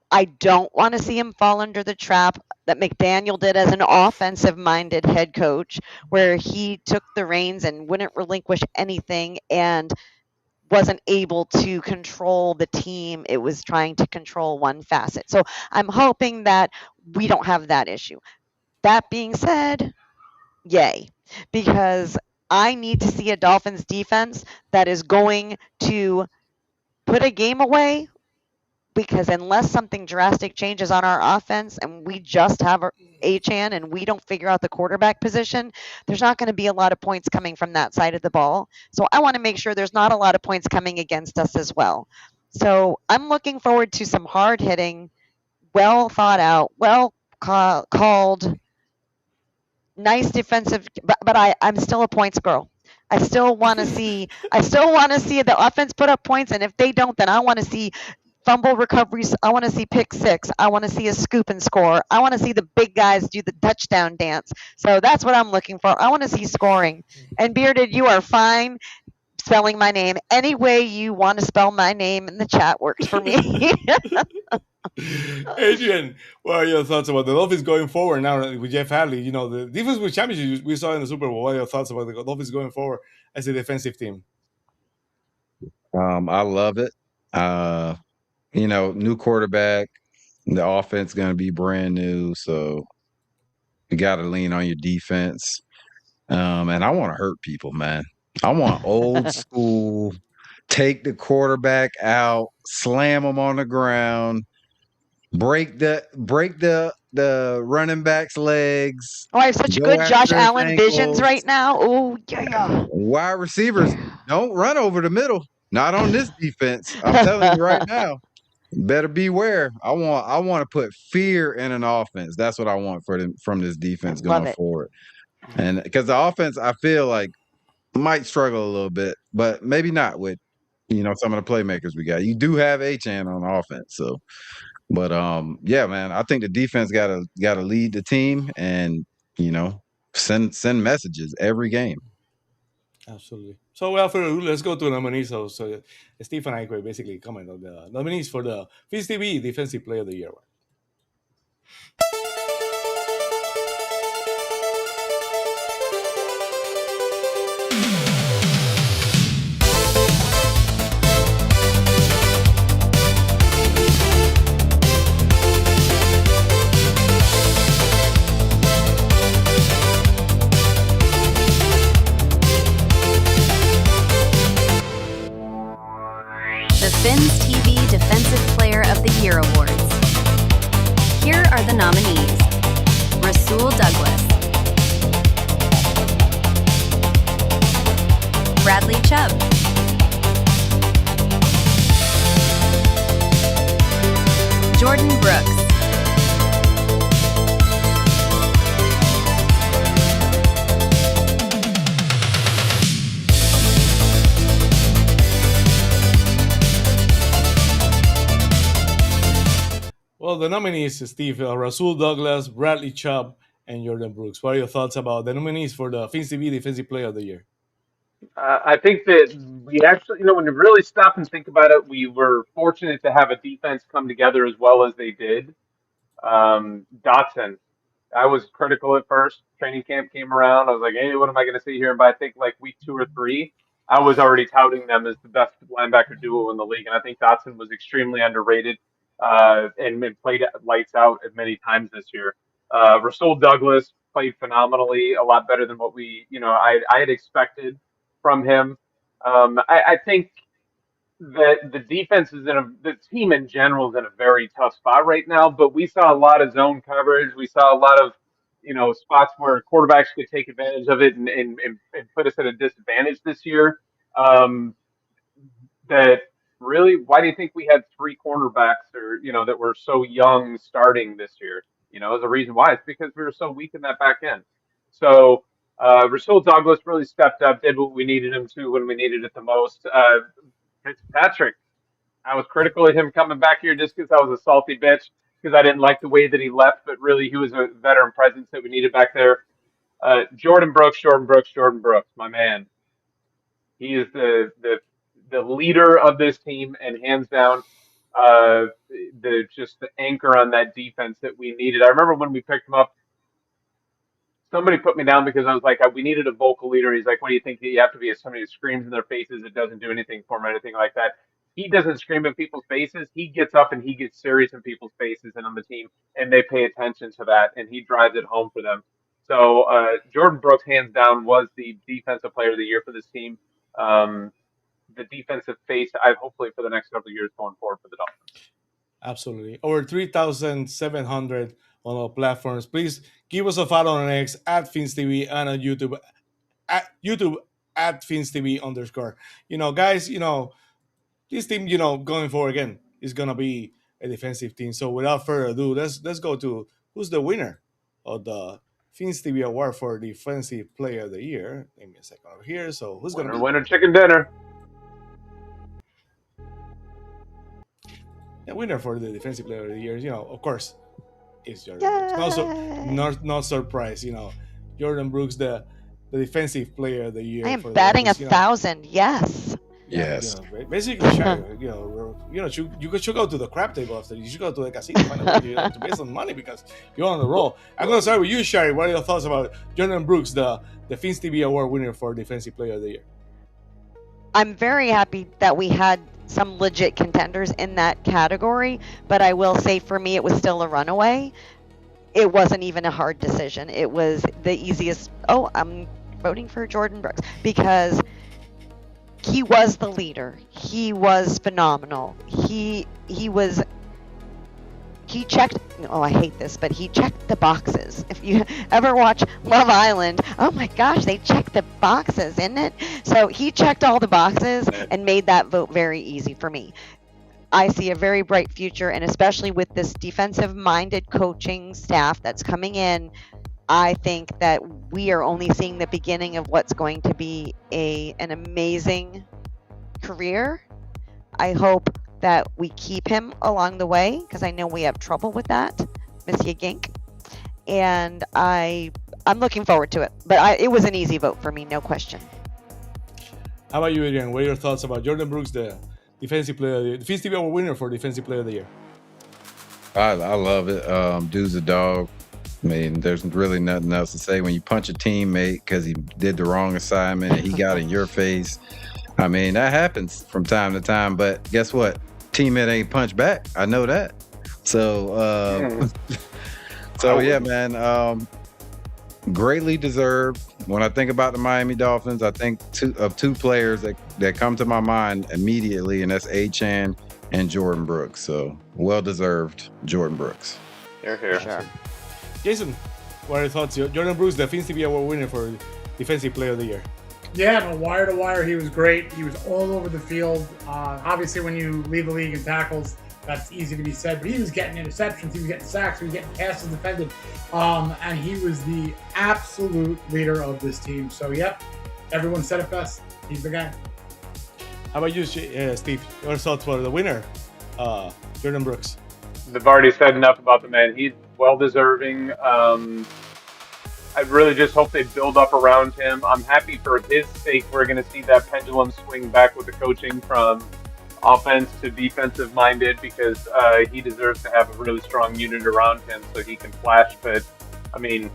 I don't want to see him fall under the trap that McDaniel did as an offensive minded head coach, where he took the reins and wouldn't relinquish anything and wasn't able to control the team. It was trying to control one facet. So I'm hoping that we don't have that issue. That being said, yay, because I need to see a Dolphins defense that is going to put a game away, because unless something drastic changes on our offense and we just have Achan and we don't figure out the quarterback position, there's not going to be a lot of points coming from that side of the ball. So I want to make sure there's not a lot of points coming against us as well. So I'm looking forward to some hard hitting, well thought out, well called, nice defensive. But I'm still a points girl. I still want to see the offense put up points, and if they don't, then I want to see fumble recoveries. I want to see pick six. I want to see a scoop and score. I want to see the big guys do the touchdown dance. So that's what I'm looking for. I want to see scoring. And Bearded, you are fine spelling my name any way you want to spell my name in the chat works for me. Adrian, what are your thoughts about the Dolphins going forward now with Jeff Hadley? You know, the defense with championship we saw in the Super Bowl. What are your thoughts about the Dolphins going forward as a defensive team? I love it. New quarterback, the offense going to be brand new, so you got to lean on your defense. And I want to hurt people, man. I want old school, take the quarterback out, slam them on the ground, break the running back's legs. Oh, I have such good Josh Allen visions right now. Oh, yeah. Wide receivers don't run over the middle. Not on this defense. I'm telling you right now. Better beware. I want to put fear in an offense. That's what I want from this defense going forward. And because the offense, I feel like might struggle a little bit, but maybe not with some of the playmakers we got. You do have Achan on offense, so. But yeah, man, I think the defense gotta lead the team and send messages every game. Absolutely. So without further ado, let's go to the nominees. So Steve and I could basically comment on the nominees for the Fins TV Defensive Player of the Year. Fins TV Defensive Player of the Year Awards. Here are the nominees: Rasul Douglas, Bradley Chubb, Jordan Brooks, Well, the nominees, Steve, Rasul Douglas, Bradley Chubb, and Jordan Brooks. What are your thoughts about the nominees for the Fins TV Defensive Player of the Year? I think that we actually, when you really stop and think about it, we were fortunate to have a defense come together as well as they did. Dotson, I was critical at first. Training camp came around. I was like, hey, what am I going to see here? But I think like week 2 or 3, I was already touting them as the best linebacker duo in the league. And I think Dotson was extremely underrated and played lights out at many times this year. Rasul Douglas played phenomenally, a lot better than what I had expected from him. I think that the defense the team in general is in a very tough spot right now, but we saw a lot of zone coverage. We saw a lot of, spots where quarterbacks could take advantage of it and put us at a disadvantage this year. That really, why do you think we had 3 cornerbacks that were so young starting this year? There's a reason why. It's because we were so weak in that back end. So, Rasul Douglas really stepped up, did what we needed him to when we needed it the most. Fitzpatrick, I was critical of him coming back here just because I was a salty bitch because I didn't like the way that he left, but really he was a veteran presence that we needed back there. Jordan Brooks, my man. He is the leader of this team and hands down. the anchor on that defense that we needed. I remember when we picked him up, somebody put me down because I was like, we needed a vocal leader. He's like, what do you think? You have to be somebody who screams in their faces. It doesn't do anything for him or anything like that. He doesn't scream in people's faces. He gets up and he gets serious in people's faces and on the team, and they pay attention to that, and he drives it home for them. So Jordan Brooks, hands down, was the defensive player of the year for this team. The defensive face, hopefully for the next couple of years going forward for the Dolphins. Absolutely. Over 3,700 on our platforms. Please give us a follow on X at FinsTV and on YouTube at FinsTV_. Guys, this team, going forward again is gonna be a defensive team. So without further ado, let's go to who's the winner of the Fins TV Award for Defensive Player of the Year. Give me a second over here. So who's gonna be winner chicken dinner? The winner for the Defensive Player of the Year, of course, is Jordan Brooks. No surprise, Jordan Brooks, the Defensive Player of the Year. I am batting 1,000. Yes. Yes. Basically, you should go to the crap table after. You should go to the casino find a way to pay some money because you're on the roll. I'm gonna start with you, Shari. What are your thoughts about Jordan Brooks, the Fins TV Award winner for Defensive Player of the Year? I'm very happy that we had some legit contenders in that category, but I will say for me, it was still a runaway. It wasn't even a hard decision. It was the easiest. Oh, I'm voting for Jordan Brooks because he was the leader. He was phenomenal. He checked, I hate this, but he checked the boxes. If you ever watch Love Island, oh my gosh, they check the boxes, isn't it? So he checked all the boxes and made that vote very easy for me. I see a very bright future, and especially with this defensive-minded coaching staff that's coming in, I think that we are only seeing the beginning of what's going to be an amazing career. I hope that we keep him along the way because I know we have trouble with that, Monsieur Gink. And I'm looking forward to it. But it was an easy vote for me, no question. How about you, Adrian? What are your thoughts about Jordan Brooks, the Defensive Player of the Year, the Fins TV Award winner for Defensive Player of the Year? I love it. Dude's a dog. I mean, there's really nothing else to say. When you punch a teammate because he did the wrong assignment and he got in your face, I mean, that happens from time to time. But guess what? Teammate ain't punch back. I know that. So, yeah, man. Greatly deserved. When I think about the Miami Dolphins, I think two players that come to my mind immediately, and that's Achane and Jordan Brooks. So, well deserved, Jordan Brooks. Here. Sure. Jason, what are your thoughts? Jordan Brooks, the Fins TV Award winner for Defensive Player of the Year. Yeah, no, wire to wire, he was great. He was all over the field. Obviously, when you lead the league in tackles, that's easy to be said. But he was getting interceptions, he was getting sacks, he was getting passes defended, and he was the absolute leader of this team. So, yep, everyone said it best. He's the guy. How about you, Steve? Your thoughts for the winner, Jordan Brooks? They've already said enough about the man. He's well deserving. I really just hope they build up around him. I'm happy for his sake. We're going to see that pendulum swing back with the coaching from offense to defensive minded because he deserves to have a really strong unit around him so he can flash. But, I mean,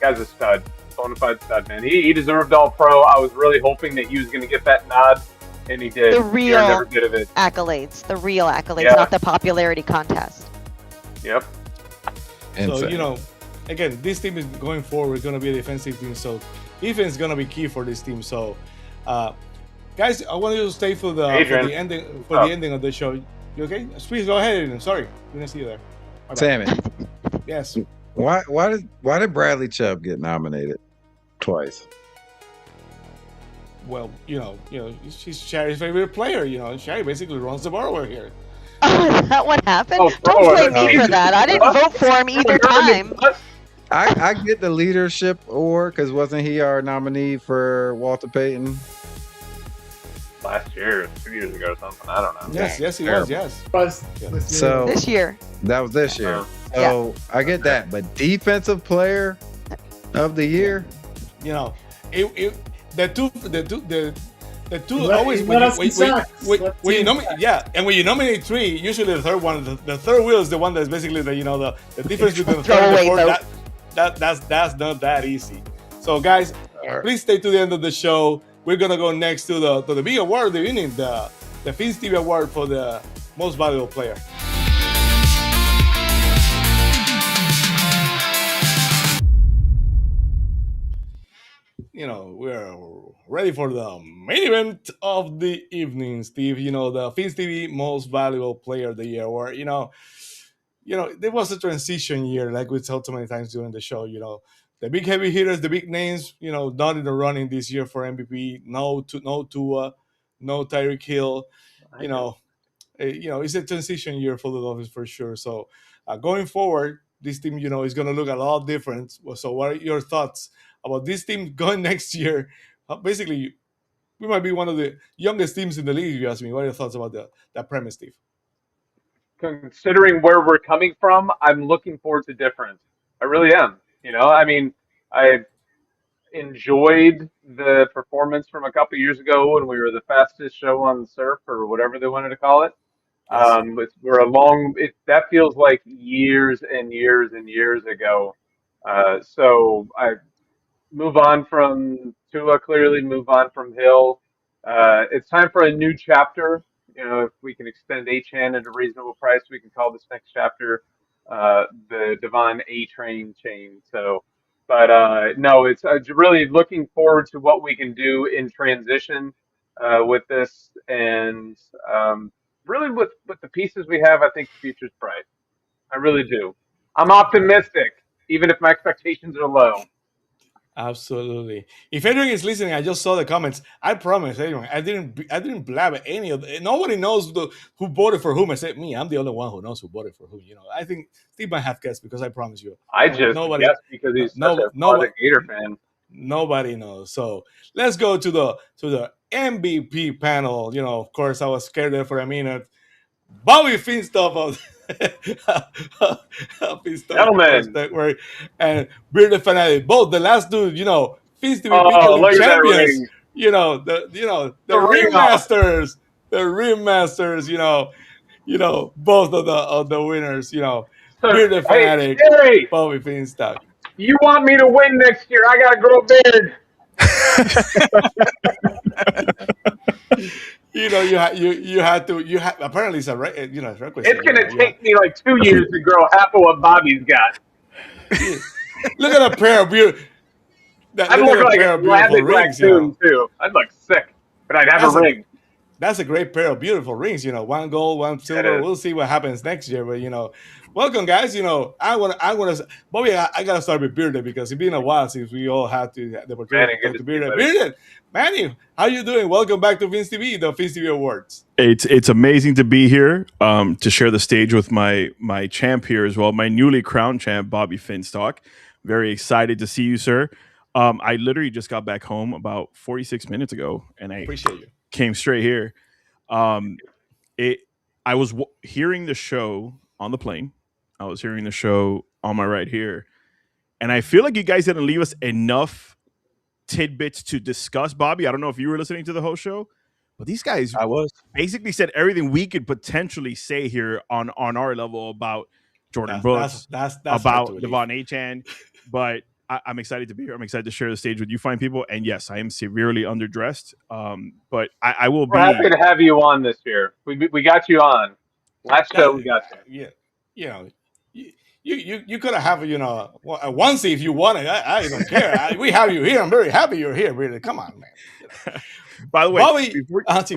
guy's a stud, bona fide stud, man. He deserved all pro. I was really hoping that he was going to get that nod, and he did. The real every bit of it. accolades, Yeah. not the popularity contest. Yep. So, again, this team is going forward, going to be a defensive team. So, defense is going to be key for this team. So, guys, I want you to stay for the ending of the show. You okay? Please go ahead, Adrian. Sorry, didn't see you there. Sammy, yes. Why did Bradley Chubb get nominated twice? Well, she's Sherry's favorite player. Sherry basically runs the bar over here. Oh, is that what happened? Don't blame me for that. I didn't vote for him either time. I get the leadership award because wasn't he our nominee for Walter Payton? Last year, 2 years ago or something. I don't know. Yes, he was. Yes. So this year. That was this year. So I get that, but defensive player of the year, the The two always when you nominate, and when you nominate three, usually the third one, the third wheel is the one that's basically the difference between the third and the fourth. That's not that easy. So guys, please stay to the end of the show. We're gonna go next to the big award of the evening, the Fins TV award for the most valuable player. We're ready for the main event of the evening, Steve. The Fins TV Most Valuable Player of the Year, or there was a transition year, like we told so many times during the show. The big heavy hitters, the big names, not in the running this year for MVP. No Tua, no Tyreek Hill. It's a transition year for the Dolphins for sure. So going forward, this team, is going to look a lot different. So what are your thoughts about this team going next year? Basically, we might be one of the youngest teams in the league, if you ask me. What are your thoughts about that premise, Steve? Considering where we're coming from, I'm looking forward to different. I really am. I enjoyed the performance from a couple of years ago when we were the fastest show on the surf or whatever they wanted to call it. Yes. That feels like years and years and years ago. So I move on from Tua, clearly move on from Hill. It's time for a new chapter. If we can extend Achane at a reasonable price, we can call this next chapter the Devon A Train chain. So, but no, it's really looking forward to what we can do in transition with this, and really with the pieces we have, I think the future's bright. I really do. I'm optimistic, even if my expectations are low. Absolutely. If Adrian is listening, I just saw the comments. I promise, Adrian, I didn't blab any of it. Nobody knows who voted for whom except me. I'm the only one who knows who voted for who. I think Steve might have guessed because I promise you. I just guessed because he's such a Gator fan. Nobody knows. So let's go to the MVP panel. Of course, I was scared there for a minute. Bobby Finstoff gentlemen, and Bearded Phinatic, both the last two, Fins to be champions. The remasters, both of the winners, Bearded Phinatic, Bobby Finstock. You want me to win next year? I gotta grow a beard. You had to. Apparently it's a requisite. It's gonna take me like 2 years to grow half of what Bobby's got. Look at a pair of beautiful. I'd look like a classic raccoon too. I'd look sick, but I'd have a ring. That's a great pair of beautiful rings. One gold, one silver. We'll see what happens next year. But welcome guys. I want to. Bobby, I gotta start with Bearded because it's been a while since we all had the opportunity to talk to Bearded. Bearded, Manny, how you doing? Welcome back to Fins TV, the Fins TV Awards. It's amazing to be here to share the stage with my champ here as well, my newly crowned champ, Bobby Finstock. Very excited to see you, sir. I literally just got back home about 46 minutes ago, and I appreciate you. Came straight here. I was hearing the show on the plane. I was hearing the show on my right here, and I feel like you guys didn't leave us enough tidbits to discuss. Bobby, I don't know if you were listening to the whole show, but these guys basically said everything we could potentially say here on our level about Jordan Brooks, that's about Devon Achane, but I'm excited to be here. I'm excited to share the stage with you fine people. And yes, I am severely underdressed. But I will be. We're happy to have you on this year. We got you on. Last show we got you. Yeah. You could have a onesie if you wanted. I don't care. We have you here. I'm very happy you're here. Really, come on, man. By the way, Bobby,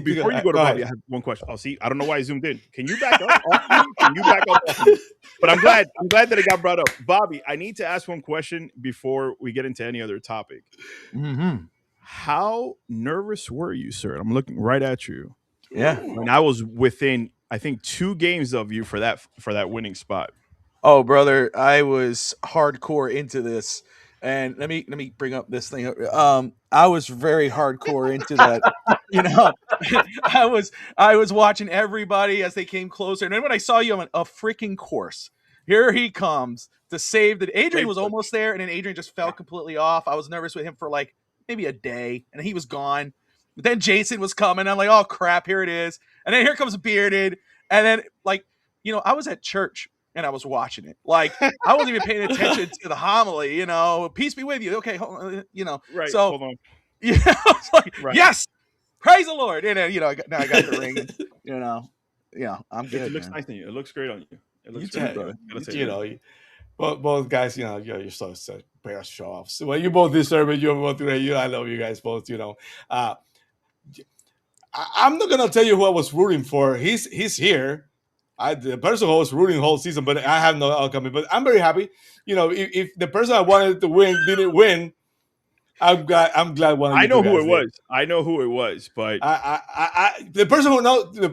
before you go to Bobby, I have one question. See, I don't know why I zoomed in. Can you back up? Can you back up? But I'm glad that it got brought up. Bobby, I need to ask one question before we get into any other topic. Mm-hmm. How nervous were you, sir? I'm looking right at you. Yeah. And I was within, I think, 2 games of you for that winning spot. Oh, brother, I was hardcore into this. And let me bring up this thing. I was very hardcore into that. I was watching everybody as they came closer. And then when I saw you on a freaking course, here he comes to save the. Adrian was almost there, and then Adrian just fell completely off. I was nervous with him for like maybe a day, and he was gone. But then Jason was coming. I'm like, oh crap, here it is. And then here comes Bearded. And then I was at church and I was watching it. Like I wasn't even paying attention to the homily. Peace be with you. Okay, Right. So Hold on. I was like, Right. yes, praise the Lord. And then now I got the ring. And, I'm good. It looks man. nice on you. It looks great on you. It looks You great, too, brother. Both guys, you're so pair of show offs. Well, you both deserve it. You're both great. I love you guys both. I'm not gonna tell you who I was rooting for. He's here. The person who I was rooting the whole season, but I have no outcome. But I'm very happy. If the person I wanted to win didn't win, I'm glad one of you I know who it did. was. I know who it was, but the person who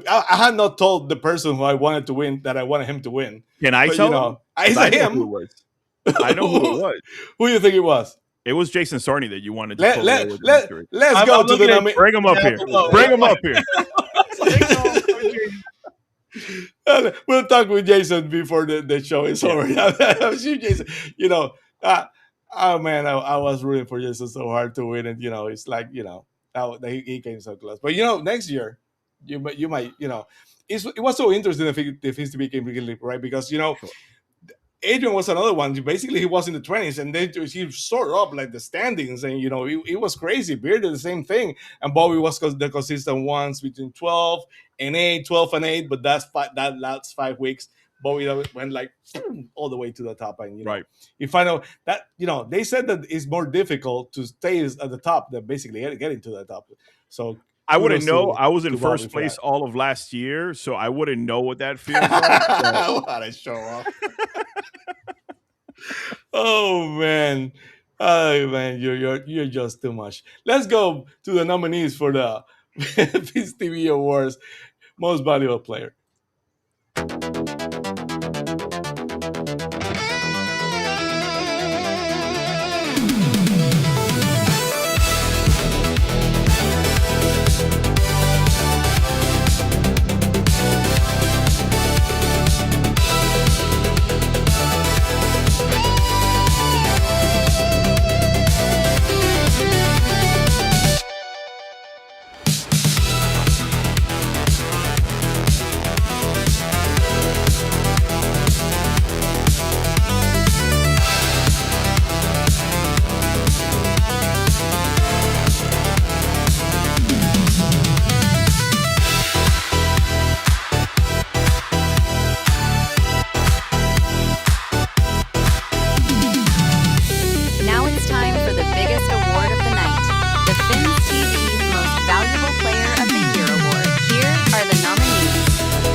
I had not told the person who I wanted to win that I wanted him to win. Can I tell him? It's I know him. who it was. I know who it was. Who do you think it was? It was Jason Sarney that you wanted to let's go to the nominee. Bring him up here. Bring him up here. We'll talk with Jason before the show is over. Jason, oh man, I was rooting for Jason so hard to win, and it's like he came so close. But next year, you might it was so interesting if he's to became really right because Adrian was another one. Basically, he was in the 20s, and then he soared up like the standings, and it was crazy. Beard did the same thing, and Bobby was the consistent ones between 12 and 8, but that last 5 weeks, Bobby went like all the way to the top, and right. You find out that they said that it's more difficult to stay at the top than basically getting to the top. So I wouldn't know. I was in first place all of last year, so I wouldn't know what that feels like. What a show off. Oh man, you're just too much. Let's go to the nominees for the Fins TV Awards Most Valuable Player.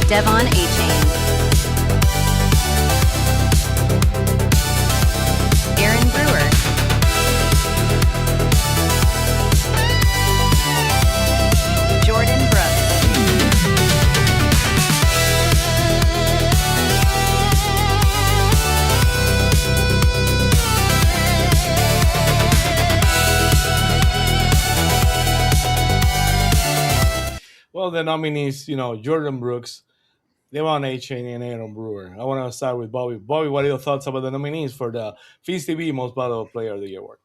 Devon A-Chain, Aaron Brewer, Jordan Brooks, Well, the nominees, Jordan Brooks, Devon A-Chain, and Aaron Brewer. I want to start with Bobby. Bobby, what are your thoughts about the nominees for the Fins TV Most Valuable Player of the Year award?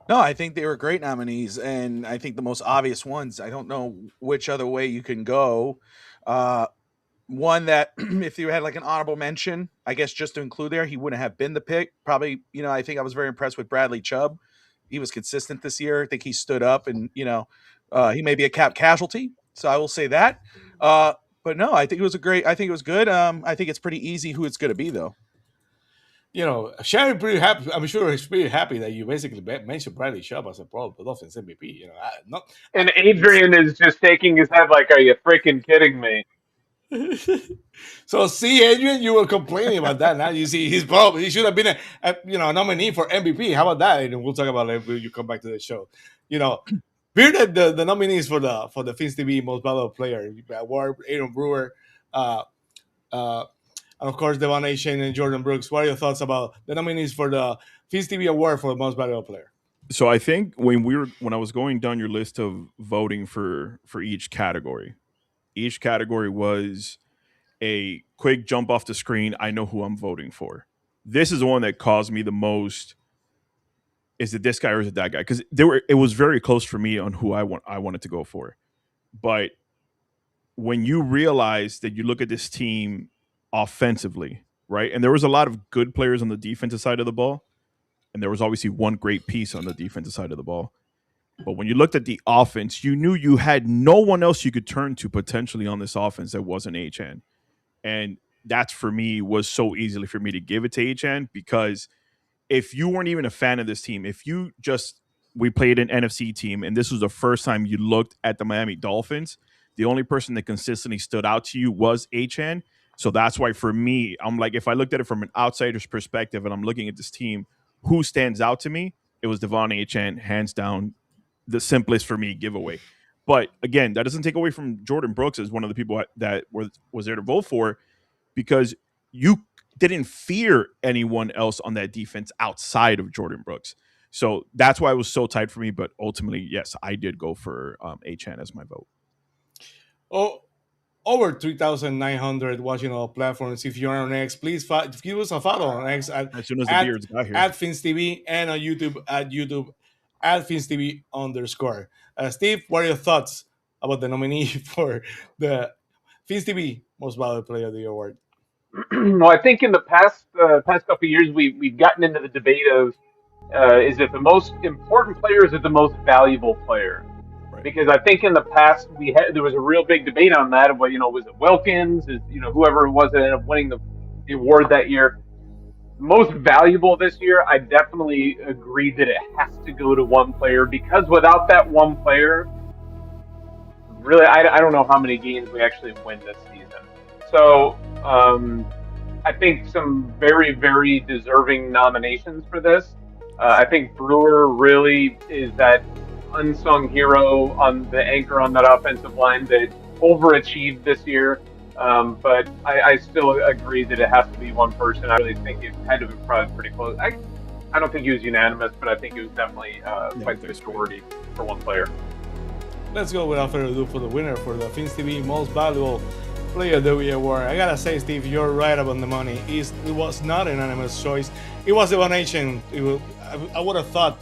No, I think they were great nominees, and I think the most obvious ones. I don't know which other way you can go. One that, if you had like an honorable mention, I guess just to include there, he wouldn't have been the pick. Probably, I think I was very impressed with Bradley Chubb. He was consistent this year. I think he stood up, and he may be a cap casualty. So I will say that. But no, I think it was I think it was good. I think it's pretty easy who it's going to be, though. Sherry pretty happy. I'm sure he's pretty happy that you basically mentioned Bradley Chubb as a Pro Dolphins MVP. And Adrian is just shaking his head like, "Are you freaking kidding me?" So see, Adrian, you were complaining about that. Now you see, he should have been a nominee for MVP. How about that, Adrian? We'll talk about it when you come back to the show. Bearded the nominees for the Fins TV Most Valuable Player award, Aaron Brewer, and of course Devon A-Chain and Jordan Brooks. What are your thoughts about the nominees for the Fins TV Award for the Most Valuable Player? So I think when I was going down your list of voting for each category was a quick jump off the screen. I know who I'm voting for. This is the one that caused me the most is it this guy or is it that guy? Because it was very close for me on who I wanted to go for. But when you realize that you look at this team offensively, right? And there was a lot of good players on the defensive side of the ball, and there was obviously one great piece on the defensive side of the ball. But when you looked at the offense, you knew you had no one else you could turn to potentially on this offense that wasn't HN. And that's, for me, was so easily for me to give it to HN, because if you weren't even a fan of this team, if you just, we played an NFC team and this was the first time you looked at the Miami Dolphins, the only person that consistently stood out to you was HN. So that's why, for me, I'm like, if I looked at it from an outsider's perspective and I'm looking at this team, who stands out to me? It was Devon HN, hands down, the simplest for me giveaway. But again, that doesn't take away from Jordan Brooks as one of the people that was there to vote for, because you didn't fear anyone else on that defense outside of Jordan Brooks. So that's why it was so tight for me. But ultimately, yes, I did go for HN as my vote. Oh, over 3,900 watching all platforms. If you're on X, please give us a follow on X as soon as the beards got here. At FinsTV, and on YouTube at FinsTV_. Steve, what are your thoughts about the nominee for the FinsTV Most Valuable Player of the Year award? Well, I think in the past couple of years, we've gotten into the debate of is it the most important player, or is it the most valuable player? Right. Because I think in the past there was a real big debate on that of, was it Wilkins, whoever it was that ended up winning the award that year. Most valuable this year, I definitely agree that it has to go to one player, because without that one player, really, I don't know how many games we actually win this season. So I think some very, very deserving nominations for this. I think Brewer really is that unsung hero on the anchor on that offensive line that overachieved this year. But I still agree that it has to be one person. I really think it had to be probably pretty close. I don't think it was unanimous, but I think it was definitely quite the majority for one player. Let's go without further ado for the winner for the FinsTV Most Valuable Player of the Year award. I gotta say, Steve, you're right about the money. It was not an unanimous choice. It was a donation. I would have thought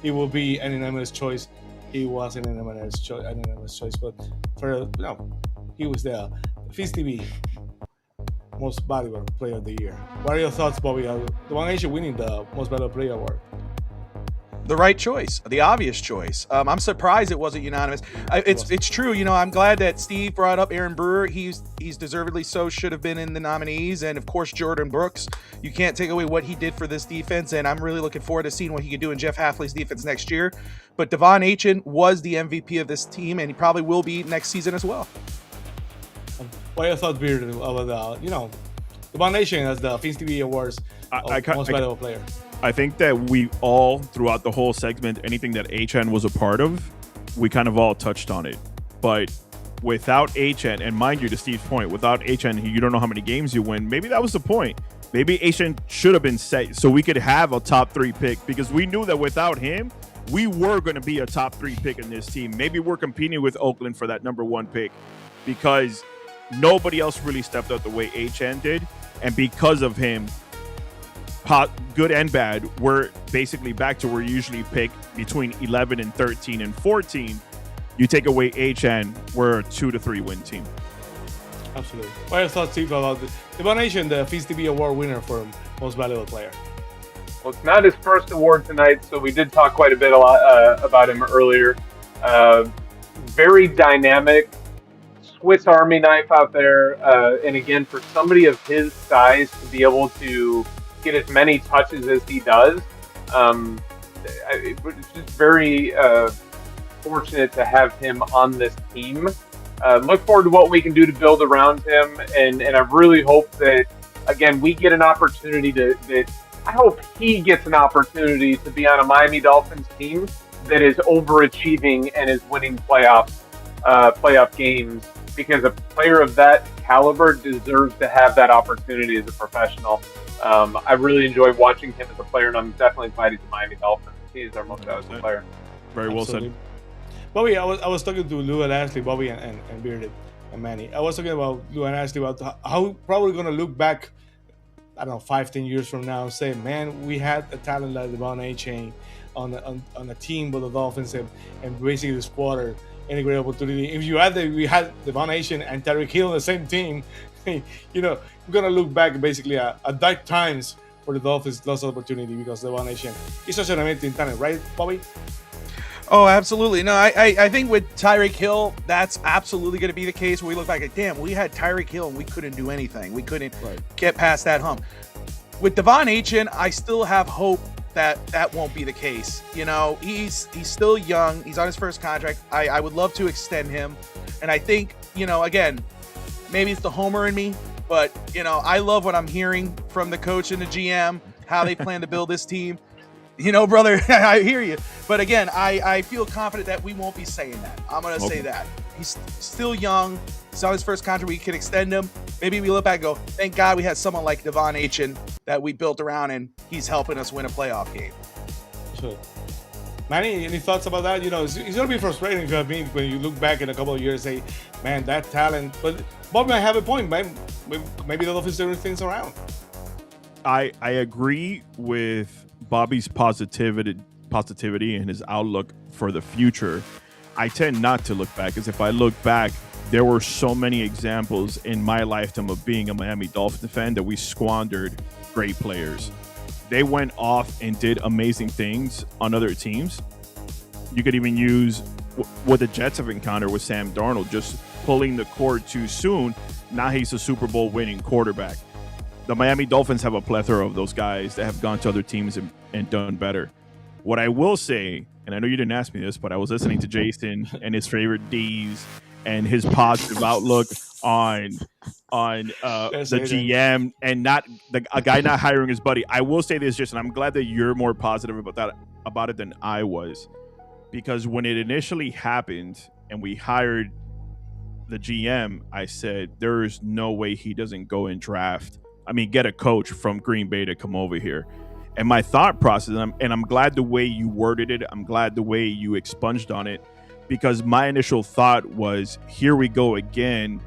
it would be an unanimous choice. It was an unanimous choice, but he was there. FinsTV Most Valuable Player of the Year. What are your thoughts, Bobby? The one Asian winning the Most Valuable Player award. The right choice, the obvious choice. I'm surprised it wasn't unanimous. It's true. I'm glad that Steve brought up Aaron Brewer. He's deservedly so should have been in the nominees, and of course Jordan Brooks. You can't take away what he did for this defense, and I'm really looking forward to seeing what he could do in Jeff Hafley's defense next year. But Devon Achane was the MVP of this team, and he probably will be next season as well. What are your thoughts, Beard, about Devon Achane as the FinsTV Awards Most Valuable Player? I think that we all, throughout the whole segment, anything that HN was a part of, we kind of all touched on it. But without HN, and mind you, to Steve's point, without HN, you don't know how many games you win. Maybe that was the point. Maybe HN should have been set so we could have a top 3 pick, because we knew that without him, we were going to be a top 3 pick in this team. Maybe we're competing with Oakland for that number 1 pick, because nobody else really stepped up the way HN did. And because of him, good and bad, we're basically back to where we usually pick between 11 and 13 and 14. You take away HN, we're a 2 to 3 win team. Absolutely. What are your thoughts, Steve, about Devon Achane, the FinsTV Award winner for Most Valuable Player? Well, it's not his first award tonight, so we did talk quite a bit about him earlier. Very dynamic, Swiss Army knife out there, and again, for somebody of his size to be able to get as many touches as he does, it's just very fortunate to have him on this team. Look forward to what we can do to build around him, and I really hope that, again, we get an opportunity I hope he gets an opportunity to be on a Miami Dolphins team that is overachieving and is winning playoff games, because a player of that caliber deserves to have that opportunity as a professional. I really enjoy watching him as a player, and I'm definitely invited to Miami Dolphins. He is our most valuable player. Very well said. Bobby, I was talking to Lou and Ashley, Bobby and Bearded and Manny. I was talking about Lou and Ashley about how probably going to look back, I don't know, 5-10 years from now and say, man, we had a talent like Devon Achane on a team with the Dolphins and basically the squatter any great opportunity. If you we had Devon Asian and Tyreek Hill on the same team, we're gonna look back basically at dark times for the Dolphins lost opportunity because Devon Asian is such an amazing talent, right, Bobby? Oh, absolutely. No, I think with Tyreek Hill, that's absolutely going to be the case where we look back at, damn, we had Tyreek Hill and we couldn't do anything. We couldn't get past that hump. With Devon Achane, I still have hope that won't be the case. He's still young. He's on his first contract. I would love to extend him. And I think, again, maybe it's the homer in me, but, I love what I'm hearing from the coach and the GM, how they plan to build this team. Brother, I hear you. But again, I feel confident that we won't be saying that. I'm going to say that. He's still young. He's on his first contract. We can extend him. Maybe we look back and go, thank God we had someone like Devon Achane that we built around, and he's helping us win a playoff game. Sure. Manny, any thoughts about that? It's going to be frustrating if when you look back in a couple of years and say, man, that talent. But Bob might have a point. Maybe the Dolphins turn things around. I agree with Bobby's positivity and his outlook for the future. I tend not to look back, because if I look back, there were so many examples in my lifetime of being a Miami Dolphins fan that we squandered great players. They went off and did amazing things on other teams. You could even use what the Jets have encountered with Sam Darnold, just pulling the cord too soon. Now he's a Super Bowl winning quarterback. The Miami Dolphins have a plethora of those guys that have gone to other teams and done better. What I will say, and I know you didn't ask me this, but I was listening to Jason and his favorite D's and his positive outlook on the GM and not a guy not hiring his buddy. I will say this, Jason. I'm glad that you're more positive about it than I was, because when it initially happened and we hired the GM, I said there is no way he doesn't go and get a coach from Green Bay to come over here. And my thought process, and I'm glad the way you worded it, I'm glad the way you expunged on it, because my initial thought was, here we go again.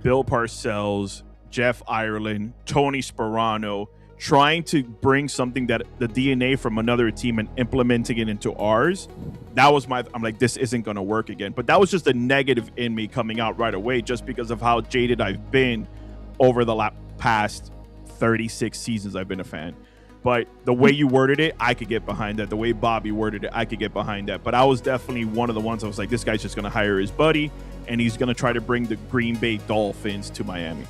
Bill Parcells, Jeff Ireland, Tony Sperano, trying to bring something that the DNA from another team and implementing it into ours. That was I'm like, this isn't going to work again. But that was just a negative in me coming out right away, just because of how jaded I've been over the past 36 seasons I've been a fan. But the way you worded it, I could get behind that. The way Bobby worded it, I could get behind that. But I was definitely one of the ones I was like, this guy's just going to hire his buddy, and he's going to try to bring the Green Bay Dolphins to Miami.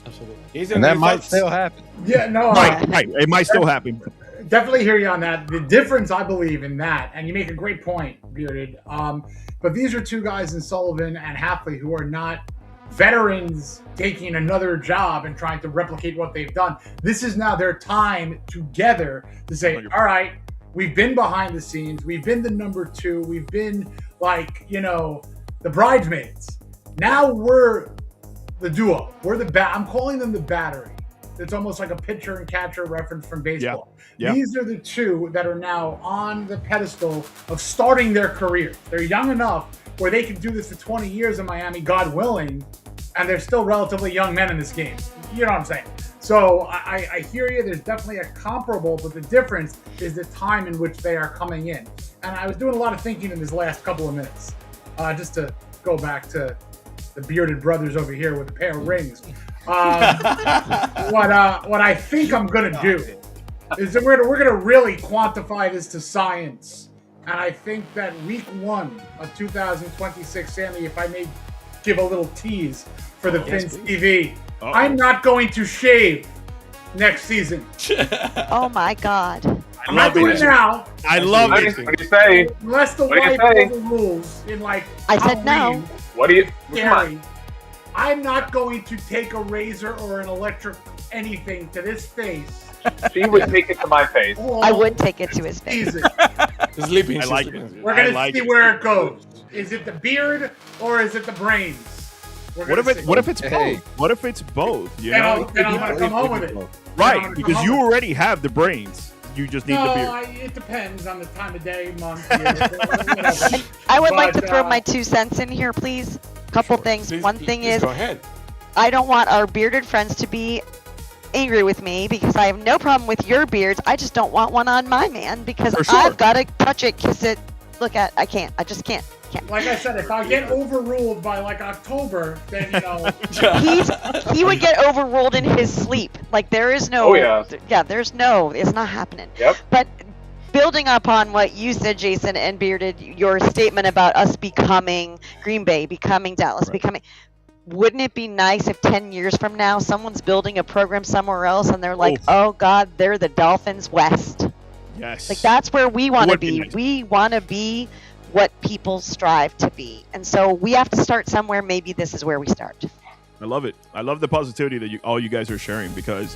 Absolutely. And that might still happen. Yeah, no. Right. It might still happen. Definitely hear you on that. The difference, I believe, in that, and you make a great point, Bearded, but these are two guys in Sullivan and Hafley who are not veterans taking another job and trying to replicate what they've done. This is now their time together to say, 100%. All right, we've been behind the scenes. We've been the number two. We've been the bridesmaids. Now we're the duo. We're I'm calling them the battery. It's almost like a pitcher and catcher reference from baseball. Yeah. These are the two that are now on the pedestal of starting their careers. They're young enough where they can do this for 20 years in Miami, God willing, and they're still relatively young men in this game. You know what I'm saying? So I hear you. There's definitely a comparable, but the difference is the time in which they are coming in. And I was doing a lot of thinking in this last couple of minutes, just to go back to the bearded brothers over here with a pair of rings. What I think I'm going to do is that we're going to really quantify this to science. And I think that week 1 of 2026, Sammy, if I may give a little tease for the Fins TV, I'm not going to shave next season. Oh my God. I'm not doing it now. I love it. What do you say? Unless the wife overrules in I said no. What do you? Gary, I'm not going to take a razor or an electric anything to this face. She would take it to my face. I would take it to his face. Sleeping. I like it. We're going to see where it goes. Is it the beard or is it the brains? What if it's both? What if it's both? You know? Then I'm going to come home with it. Right, because you already have the brains. You just need the beard. It depends on the time of day, month, year, I would like to throw my 2 cents in here, please. Couple things. One thing is, go ahead. I don't want our bearded friends to be angry with me because I have no problem with your beards. I just don't want one on my man because For sure. I've got to touch it, kiss it, look at. I can't. I just can't. Like I said, if I get overruled by like October, then he would get overruled in his sleep. Like there is no. Oh, yeah. Yeah, there's no. It's not happening. Yep. But building upon what you said, Jason and Bearded, your statement about us becoming Green Bay, becoming Dallas, becoming. Wouldn't it be nice if 10 years from now someone's building a program somewhere else and they're like, oh God, they're the Dolphins West. Yes. Like that's where we want to be. Nice. We want to be what people strive to be. And so we have to start somewhere. Maybe this is where we start. I love it. I love the positivity that all you guys are sharing because,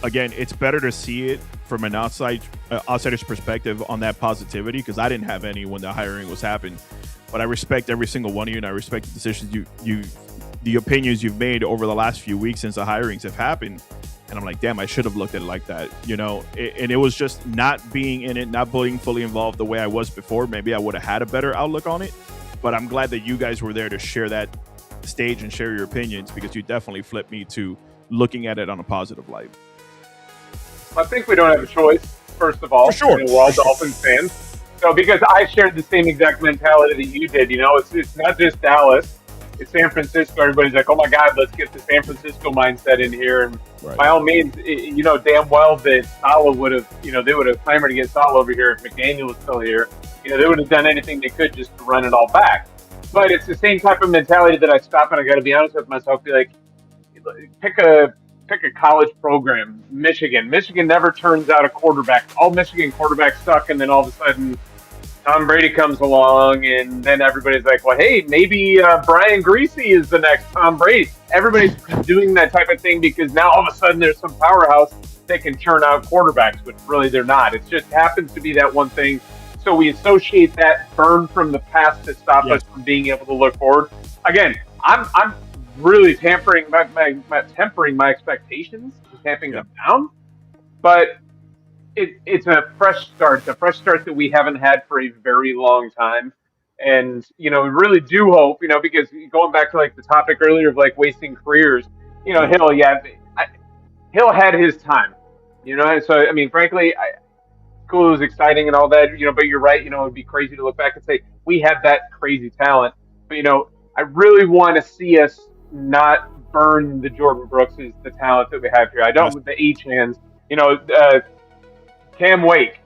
again, it's better to see it from an outsider's perspective on that positivity because I didn't have any when the hiring was happening. But I respect every single one of you, and I respect the decisions the opinions you've made over the last few weeks since the hirings have happened. And I'm like, damn, I should have looked at it like that, and it was just not being in it, not being fully involved the way I was before. Maybe I would have had a better outlook on it, but I'm glad that you guys were there to share that stage and share your opinions because you definitely flipped me to looking at it on a positive light. I think we don't have a choice, first of all. For sure. We're all Dolphins fans. So because I shared the same exact mentality that you did, it's not just Dallas. It's San Francisco. Everybody's like, oh my God, let's get the San Francisco mindset in here. And by all means, damn well that Saleh would have, they would have clamored to get Saleh over here if McDaniel was still here. They would have done anything they could just to run it all back. But it's the same type of mentality that I stop and I got to be honest with myself. Be like, pick a college program. Michigan never turns out a quarterback. All Michigan quarterbacks suck, and then all of a sudden Tom Brady comes along, and then everybody's like, well, hey, maybe Brian Greasy is the next Tom Brady. Everybody's doing that type of thing because now all of a sudden there's some powerhouse that can churn out quarterbacks, which really they're not. It just happens to be that one thing. So we associate that burn from the past to stop us from being able to look forward. Again, I'm really tempering my expectations, tamping them down, but it's a fresh start. It's a fresh start that we haven't had for a very long time. And, we really do hope, because going back to like the topic earlier of like wasting careers, Hill had his time, and so, I mean, frankly, cool, it was exciting and all that, but you're right, it would be crazy to look back and say, we have that crazy talent. But, I really want to see us not burn the Jordan Brookses, the talent that we have here. I don't with the H-hands, Cam Wake,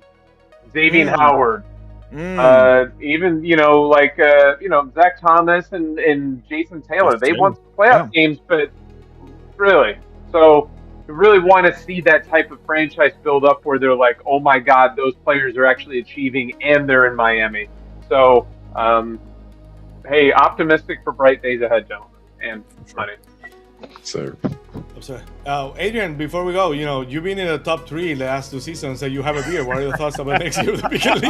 Xavier Howard, even, Zach Thomas and Jason Taylor. They won some playoff games, but really. So we really want to see that type of franchise build up where they're like, oh my God, those players are actually achieving and they're in Miami. So, hey, optimistic for bright days ahead, gentlemen, and money. Sir. I'm sorry. Adrian, before we go, you've been in the top 3 the last 2 seasons, so you have a beer. What are your thoughts about next year with the big league?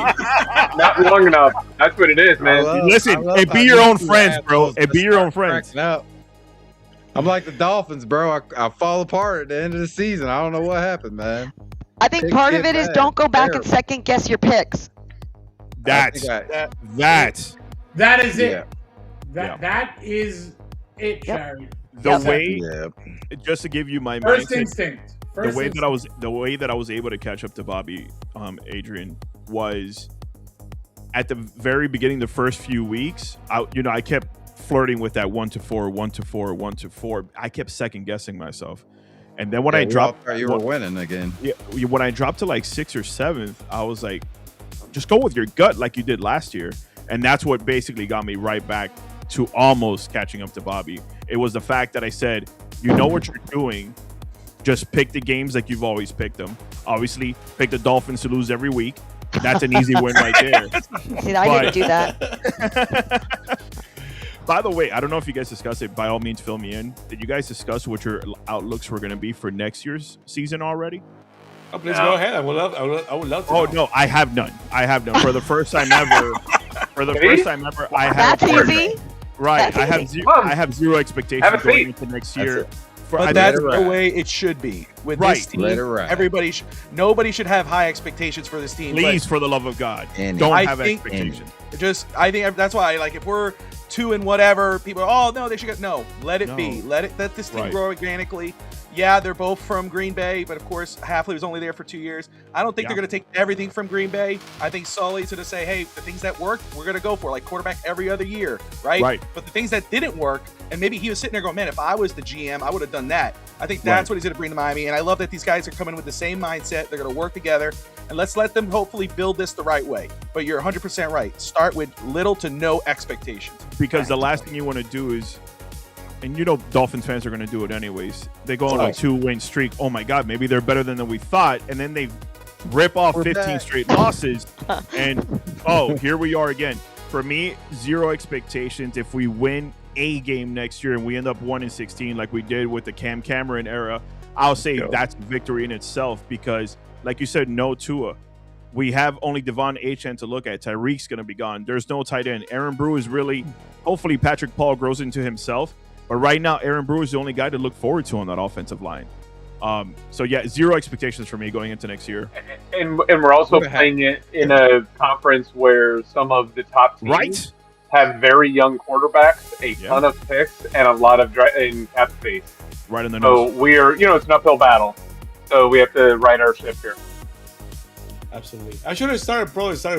Not long enough. That's what it is, man. Listen, it be your own friends, bro. It be your own friends. I'm like the Dolphins, bro. I fall apart at the end of the season. I don't know what happened, man. I think part of it is don't go back and second guess your picks. That is it. That is it, Sherry. The way, just to give you my first mindset, instinct. The way that I was able to catch up to Bobby, Adrian, was at the very beginning, the first few weeks. I kept flirting with that 1 to 4, 1 to 4, 1 to 4. I kept second guessing myself, and then when I dropped, you were winning again. Yeah, when I dropped to like 6th or 7th, I was like, just go with your gut like you did last year, and that's what basically got me right back to almost catching up to Bobby. It was the fact that I said, you know what you're doing, just pick the games like you've always picked them. Obviously, pick the Dolphins to lose every week. That's an easy win right there. See, I didn't do that. By the way, I don't know if you guys discussed it. By all means, fill me in. Did you guys discuss what your outlooks were going to be for next year's season already? Oh, please go ahead. I would love to. Oh, no, I have none. For the first time ever. I have. That's easy. Right, I have zero expectations going into next year. But that's the way it should be with this team. Nobody should have high expectations for this team. Please, for the love of God, don't have expectations. I think that's why, like, if we're 2 and whatever, people are, oh no, they should get let it be. Let this team grow organically. Yeah, they're both from Green Bay, but of course, Hafley was only there for 2 years. I don't think they're going to take everything from Green Bay. I think Sully's going to say, hey, the things that work, we're going to go for, like quarterback every other year, right? Right. But the things that didn't work, and maybe he was sitting there going, man, if I was the GM, I would have done that. I think that's what he's going to bring to Miami, and I love that these guys are coming with the same mindset. They're going to work together, and let's let them hopefully build this the right way. But you're 100% right. Start with little to no expectations. Because the last thing you want to do is, and you know Dolphins fans are going to do it anyways, they go on a 2-win streak. Oh my God, maybe they're better than we thought. And then they rip off 15 straight losses. And, here we are again. For me, 0 expectations. If we win a game next year and we end up 1-16 like we did with the Cam Cameron era, I'll say that's a victory in itself because, like you said, no Tua. We have only Devon Achane to look at. Tyreek's going to be gone. There's no tight end. Aaron Brew is really, hopefully Patrick Paul grows into himself. But right now, Aaron Brew is the only guy to look forward to on that offensive line. So, 0 expectations for me going into next year. And we're also playing it in a conference where some of the top teams have very young quarterbacks, a ton of picks, and a lot of in cap space. Right in the nose. So we're, it's an uphill battle. So we have to right our ship here. Absolutely. I should have started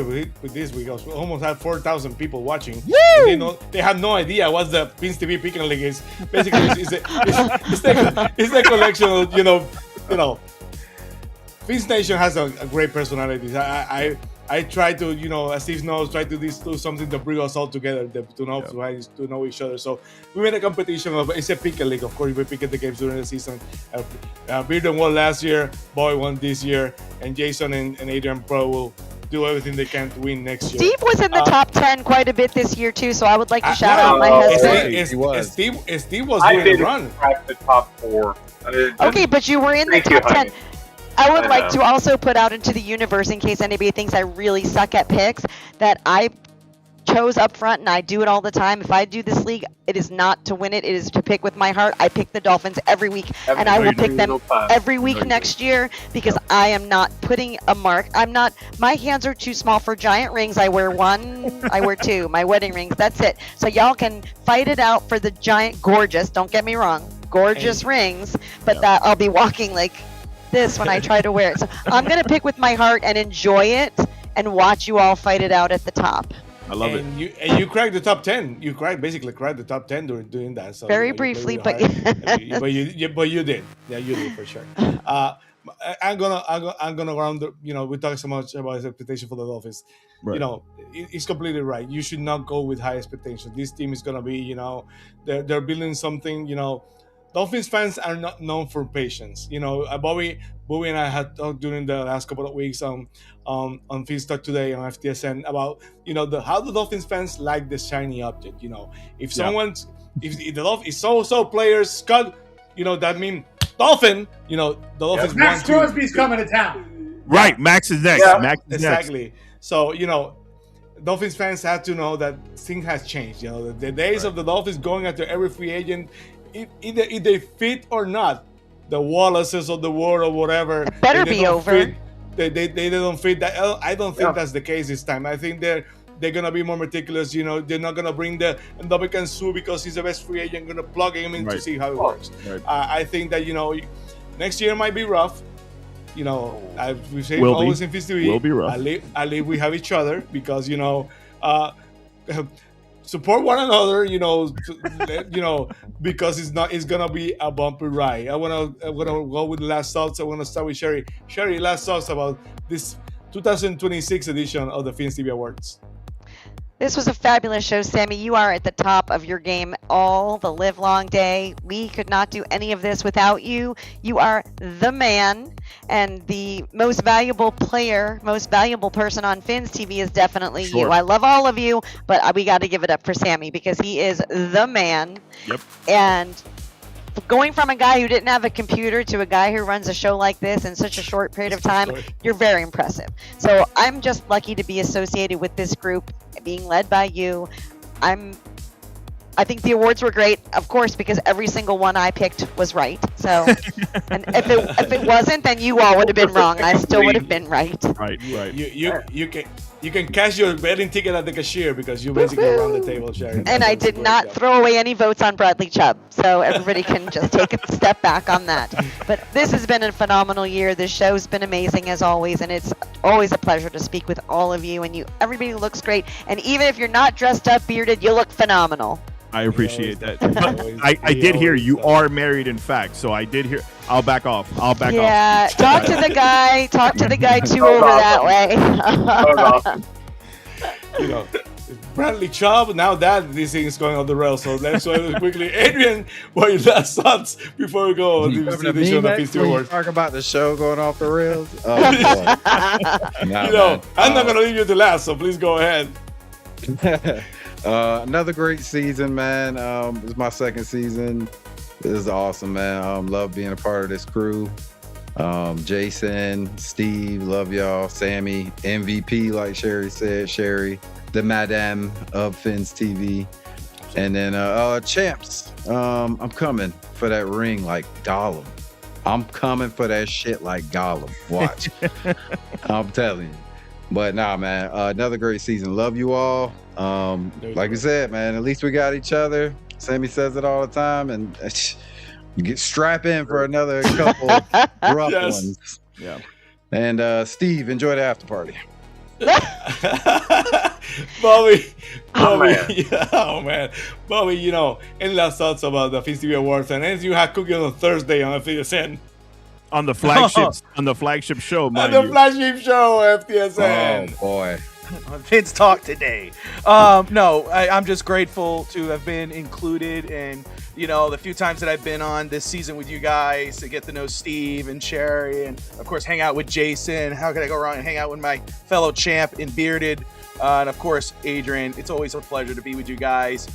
with this because we almost had 4,000 people watching. And they have no idea what the Fins TV Picking League is. Basically, it's the collection of, Fins Nation has a great personality. I try to, as Steve knows, try to do something to bring us all together, to know each other. So we made a competition it's a pick league. Of course, we pick the games during the season. Bearden won last year, Boy won this year, and Jason and Adrian Pro will do everything they can to win next year. Steve was in the top 10 quite a bit this year too, so I would like to shout out my husband. Steve was doing a run. Crack the top 4. Okay, but you were in the top 10. I would like to also put out into the universe, in case anybody thinks I really suck at picks, that I chose up front and I do it all the time. If I do this league, it is not to win it. It is to pick with my heart. I pick the Dolphins every week, and I will pick them every week next year because I am not putting a mark. My hands are too small for giant rings. I wear 1, I wear 2, my wedding rings. That's it. So y'all can fight it out for the giant, gorgeous, don't get me wrong, gorgeous rings, but that I'll be walking like this when I try to wear it. So I'm going to pick with my heart and enjoy it and watch you all fight it out at the top. I love it. You cracked the top 10. You basically cracked the top 10 during doing that. So very briefly, but you did. Yeah, you did for sure. I'm gonna round. We talk so much about expectation for the Dolphins. Right. It's completely right. You should not go with high expectations. This team is gonna be, they're building something. Dolphins fans are not known for patience. Bobby and I had talked during the last couple of weeks on Fins Talk Today on FTSN about how the Dolphins fans like the shiny object. If someone's if the Dolphins so players cut, that means Dolphin. The Dolphins. Max Crosby's coming to town. Right, Max is next. Yeah, Max is exactly. Next. So Dolphins fans have to know that things has changed. The days of the Dolphins going after every free agent. If they fit or not, the Wallaces of the world or whatever, it better be over. They don't fit. That I don't think that's the case this time. I think they're gonna be more meticulous. They're not gonna bring the Ndamukong Suh because he's the best free agent. Gonna plug him in to see how it works. Right. I think that next year might be rough. We say always in Fins TV, will be rough. I live we have each other because support one another, because it's gonna be a bumpy ride. I wanna go with the last thoughts. I wanna start with Sherry. Sherry, last thoughts about this 2026 edition of the Fins TV Awards. This was a fabulous show, Sammy. You are at the top of your game all the live long day. We could not do any of this without you. You are the man, and the most valuable player, most valuable person on Fins TV is definitely you. I love all of you, but we got to give it up for Sammy because he is the man. Yep. And going from a guy who didn't have a computer to a guy who runs a show like this in such a short period of time, you're very impressive. So I'm just lucky to be associated with this group, being led by you. I think the awards were great, of course, because every single one I picked was right. So, and if it wasn't, then you all would have been wrong. I still would have been right. Right. You You can cash your betting ticket at the cashier because you basically run the table, Sherry. And I did not throw away any votes on Bradley Chubb, so everybody can just take a step back on that. But this has been a phenomenal year. This show's been amazing as always, and it's always a pleasure to speak with all of you. And everybody looks great. And even if you're not dressed up, bearded, you look phenomenal. I appreciate that. But I did hear you are married, in fact. So I did hear. I'll back off. Yeah, talk to the guy. Talk to the guy too over that way. You know, Bradley Chubb. Now that this thing is going off the rails, so let's go quickly. Adrian, what are your last thoughts before we go on this edition of the Feast Awards? Talk about the show going off the rails. Oh, I'm not gonna leave you to last, so please go ahead. Another great season, man. This is my second season. This is awesome, man. Love being a part of this crew. Jason, Steve, love y'all. Sammy, MVP, like Sherry said. Sherry, the madame of Fins TV. And then Champs. I'm coming for that ring like Gollum. I'm coming for that shit like Gollum. Watch. I'm telling you. But nah, man, another great season. Love you all. Like I said, man, at least we got each other. Sammy says it all the time, and you get strap in for another couple rough ones. Yeah. And Steve, enjoy the after party. Bobby, Bobby, you know, any last thoughts about the Fins TV Awards and anything you had cooking on Thursday on FTSN? On the flagship, on the flagship show, on the flagship show, FTSN. Oh boy. On Fins Talk today. No, I'm just grateful to have been included, and you know, the few times that I've been on this season with you guys to get to know Steve and Sherry, and of course hang out with Jason. How could I go wrong and hang out with my fellow champ in Bearded, and of course Adrian. It's always a pleasure to be with you guys.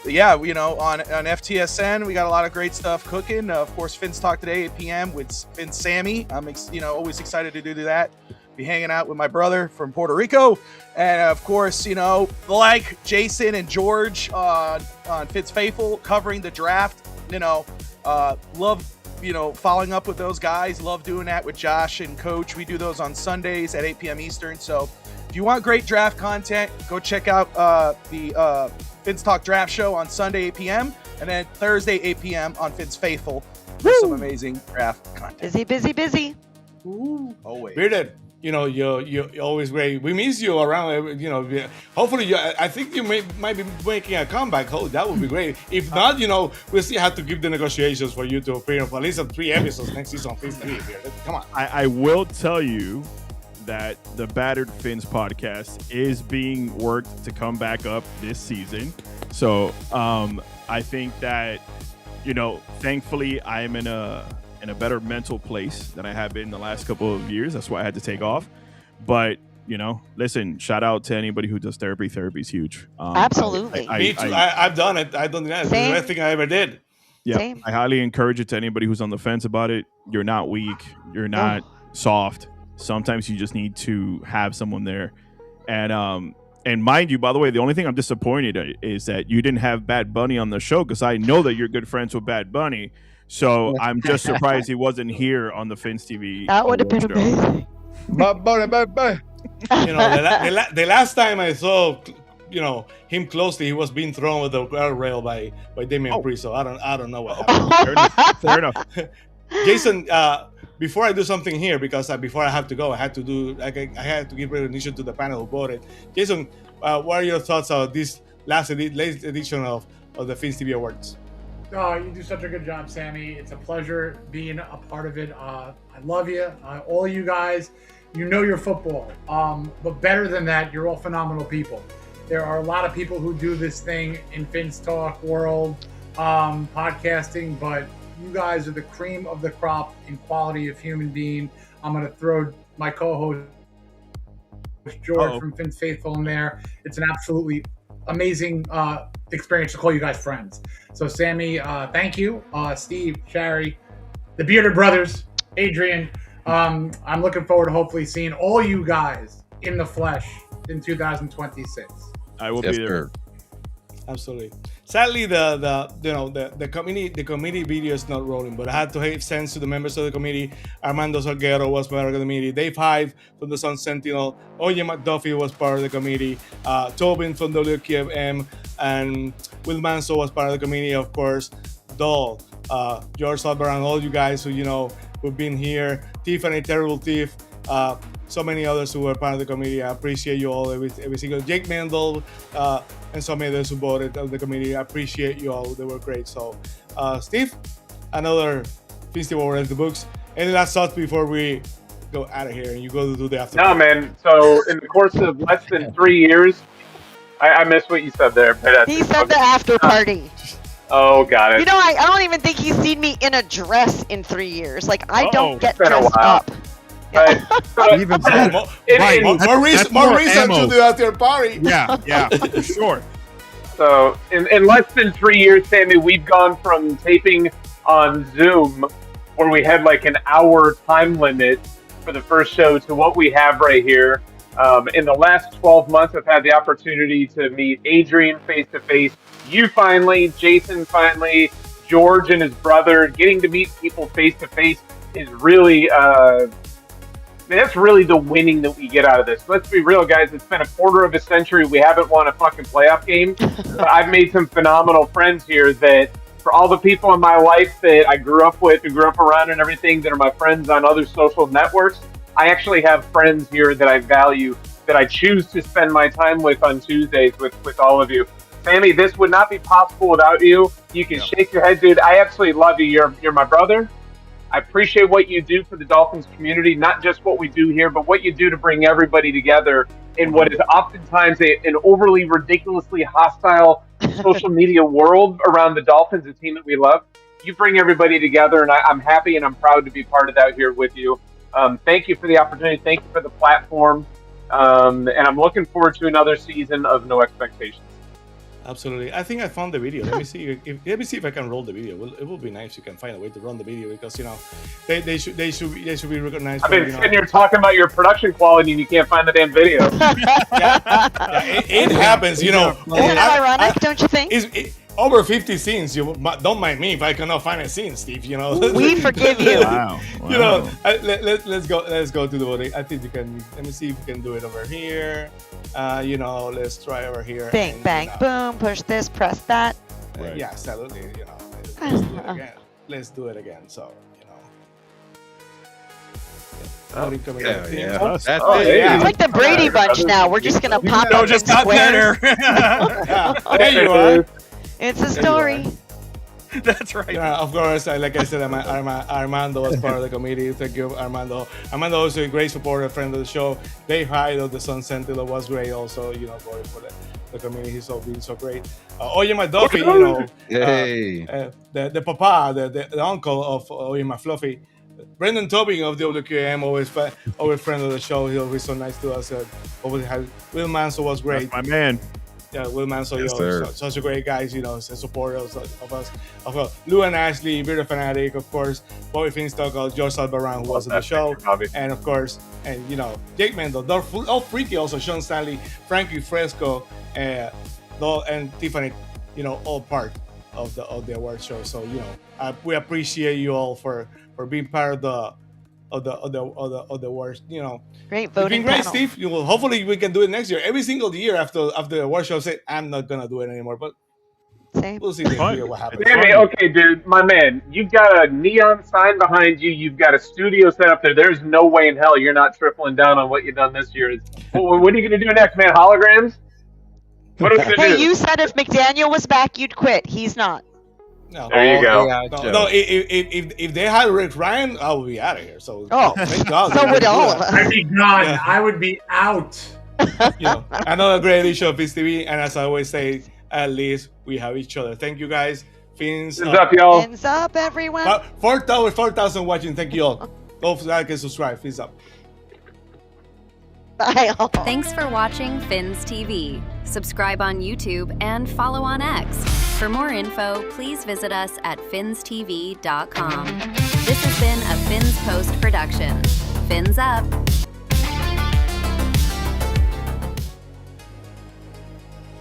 Yeah, you know, on FTSN, we got a lot of great stuff cooking. Of course, Fins Talk today, 8 p.m. with Fin Sammy. I'm always excited to do that. Be hanging out with my brother from Puerto Rico, and of course, you know, like Jason and George on Fitz Faithful covering the draft. You know, love, you know, following up with those guys. Love doing that with Josh and Coach. We do those on Sundays at 8 p.m. Eastern. So if you want great draft content, go check out the Fins Talk Draft Show on Sunday 8 p.m. and then Thursday 8 p.m. on Fitz Faithful for some amazing draft content. Busy. Ooh, always. Bearded. You know, you're always great. We miss you around. You know, hopefully, I think you might be making a comeback. Oh, that would be great. If not, you know, we'll still have to keep the negotiations for you to appear for at least 3 episodes next season on Fins TV. Come on. I will tell you that the Battered Fins podcast is being worked to come back up this season. So I think that, you know, thankfully I'm in a better mental place than I have been the last couple of years. That's why I had to take off. But, you know, listen, shout out to anybody who does therapy. Therapy is huge. Absolutely. Me too. I've done it. I've done that. It's the best thing I ever did. Yeah. Same. I highly encourage it to anybody who's on the fence about it. You're not weak. You're not soft. Sometimes you just need to have someone there. And mind you, by the way, the only thing I'm disappointed at is that you didn't have Bad Bunny on the show, because I know that you're good friends with Bad Bunny. So I'm just surprised he wasn't here on the Fins TV. That would have been amazing. Bad Bunny. You know, the last time I saw, you know, him closely, he was being thrown with the guardrail by Damian Priest. So I don't know what happened. Fair enough. Jason, before I do something here, because before I have to go, I had to give recognition to the panel who voted. Jason, what are your thoughts on this latest edition of the Fins TV Awards? Oh, you do such a good job, Sammy. It's a pleasure being a part of it. I love you, all you guys. You know your football, but better than that, you're all phenomenal people. There are a lot of people who do this thing in Fins Talk world, podcasting, but you guys are the cream of the crop in quality of human being. I'm going to throw my co-host George from Fins Faithful in there. It's an absolutely amazing experience to call you guys friends. So Sammy, thank you. Steve, Sherry, the Bearded Brothers, Adrian. I'm looking forward to hopefully seeing all you guys in the flesh in 2026. I will be there. Absolutely. Sadly, the committee video is not rolling, but I had to have sense to the members of the committee. Armando Salguero was part of the committee. Dave Hive from the Sun Sentinel. Oye McDuffie was part of the committee. Tobin from WQFM and Will Manso was part of the committee, of course. Dole, George Salber, and all you guys who've been here. Tiffany, Terrible Tiff. So many others who were part of the committee. I appreciate you all, every single Jake Mendel, and so many others who voted on the committee. I appreciate you all. They were great. So, Steve, another festival read the books. Any last thoughts before we go out of here and you go to do the after? No, man. So in the course of less than 3 years, I missed what you said there. But he said the after party. Oh, got it. You know, I don't even think he's seen me in a dress in 3 years. Like, I don't get dressed up. Right. Even more reason to do after party. Yeah, for sure. So in less than 3 years, Sammy, we've gone from taping on Zoom, where we had like an hour time limit for the first show, to what we have right here. In the last 12 months, I've had the opportunity to meet Adrian face to face. You finally, Jason finally, George and his brother. Getting to meet people face to face is really. That's really the winning that we get out of this. Let's be real, guys. It's been a quarter of a century. We haven't won a fucking playoff game. But I've made some phenomenal friends here that, for all the people in my life that I grew up with and grew up around and everything, that are my friends on other social networks, I actually have friends here that I value, that I choose to spend my time with on Tuesdays with all of you. Sammy, this would not be possible without you. You can shake your head, dude. I absolutely love you. You're my brother. I appreciate what you do for the Dolphins community, not just what we do here, but what you do to bring everybody together in what is oftentimes an overly ridiculously hostile social media world around the Dolphins, a team that we love. You bring everybody together, and I'm happy and I'm proud to be part of that here with you. Thank you for the opportunity. Thank you for the platform. And I'm looking forward to another season of No Expectations. Absolutely. I think I found the video. Let me see if I can roll the video. It will be nice if you can find a way to run the video, because they should be recognized. I've been sitting here talking about your production quality and you can't find the damn video. It happens. Isn't it ironic? Don't you think? Over 50 scenes. You don't mind me if I cannot find a scene, Steve. We forgive you. Wow. Let's go to the voting. I think you can. Let me see if you can do it over here. Let's try over here. Bang, bang, boom. Push this, press that. Right. Yeah, absolutely. Let's do it again. So, That's it. It's like the Brady Bunch now. We're just gonna pop up just in got squares. better. There you are. It's a story. That's right. Of course, like I said, Armando was part of the committee. Thank you, Armando. Armando was a great supporter, friend of the show. Dave Hyde of the Sun Sentinel was great also, voting for the committee. He's been so great. Oye McDuffie, the papa, the uncle of Oye McFluffy. Brendan Tobin of the WQM, always friend of the show. He's always so nice to us. Will Manso was great. That's my man. Yeah, Will Manso, such a great guy, a supporter of us. Lou and Ashley, Beer Phinatic, of course, Bobby Finstock, George Albaran, who was on the show, and of course, Jake Mendel, all freaky also, Sean Stanley, Frankie Fresco, and Tiffany, all part of the award show. So, we appreciate you all for being part of the awards. Great voting. It's been great, panel. Steve. Hopefully we can do it next year. Every single year after the award show, say I'm not gonna do it anymore, but Same. we'll see next year what happens. Sammy, okay, dude, my man, you've got a neon sign behind you. You've got a studio set up there. There's no way in hell you're not tripling down on what you've done this year. What are you gonna do next, man? Holograms? What are we gonna do? Hey, you said if McDaniel was back, you'd quit. He's not. No. There you go. No, if they had Rick Ryan, I would be out of here. So thank God. So would all of us. I'd be gone. Yeah. I would be out. Another great edition of Fins TV, and as I always say, at least we have each other. Thank you guys. Fins up, y'all. Fins up, everyone. 4,000 watching. Thank you all. Don't like and subscribe. Fins up. Bye all. Thanks for watching Fins TV. Subscribe on YouTube and follow on X. For more info, please visit us at finstv.com. This has been a Fins Post production. Fins up.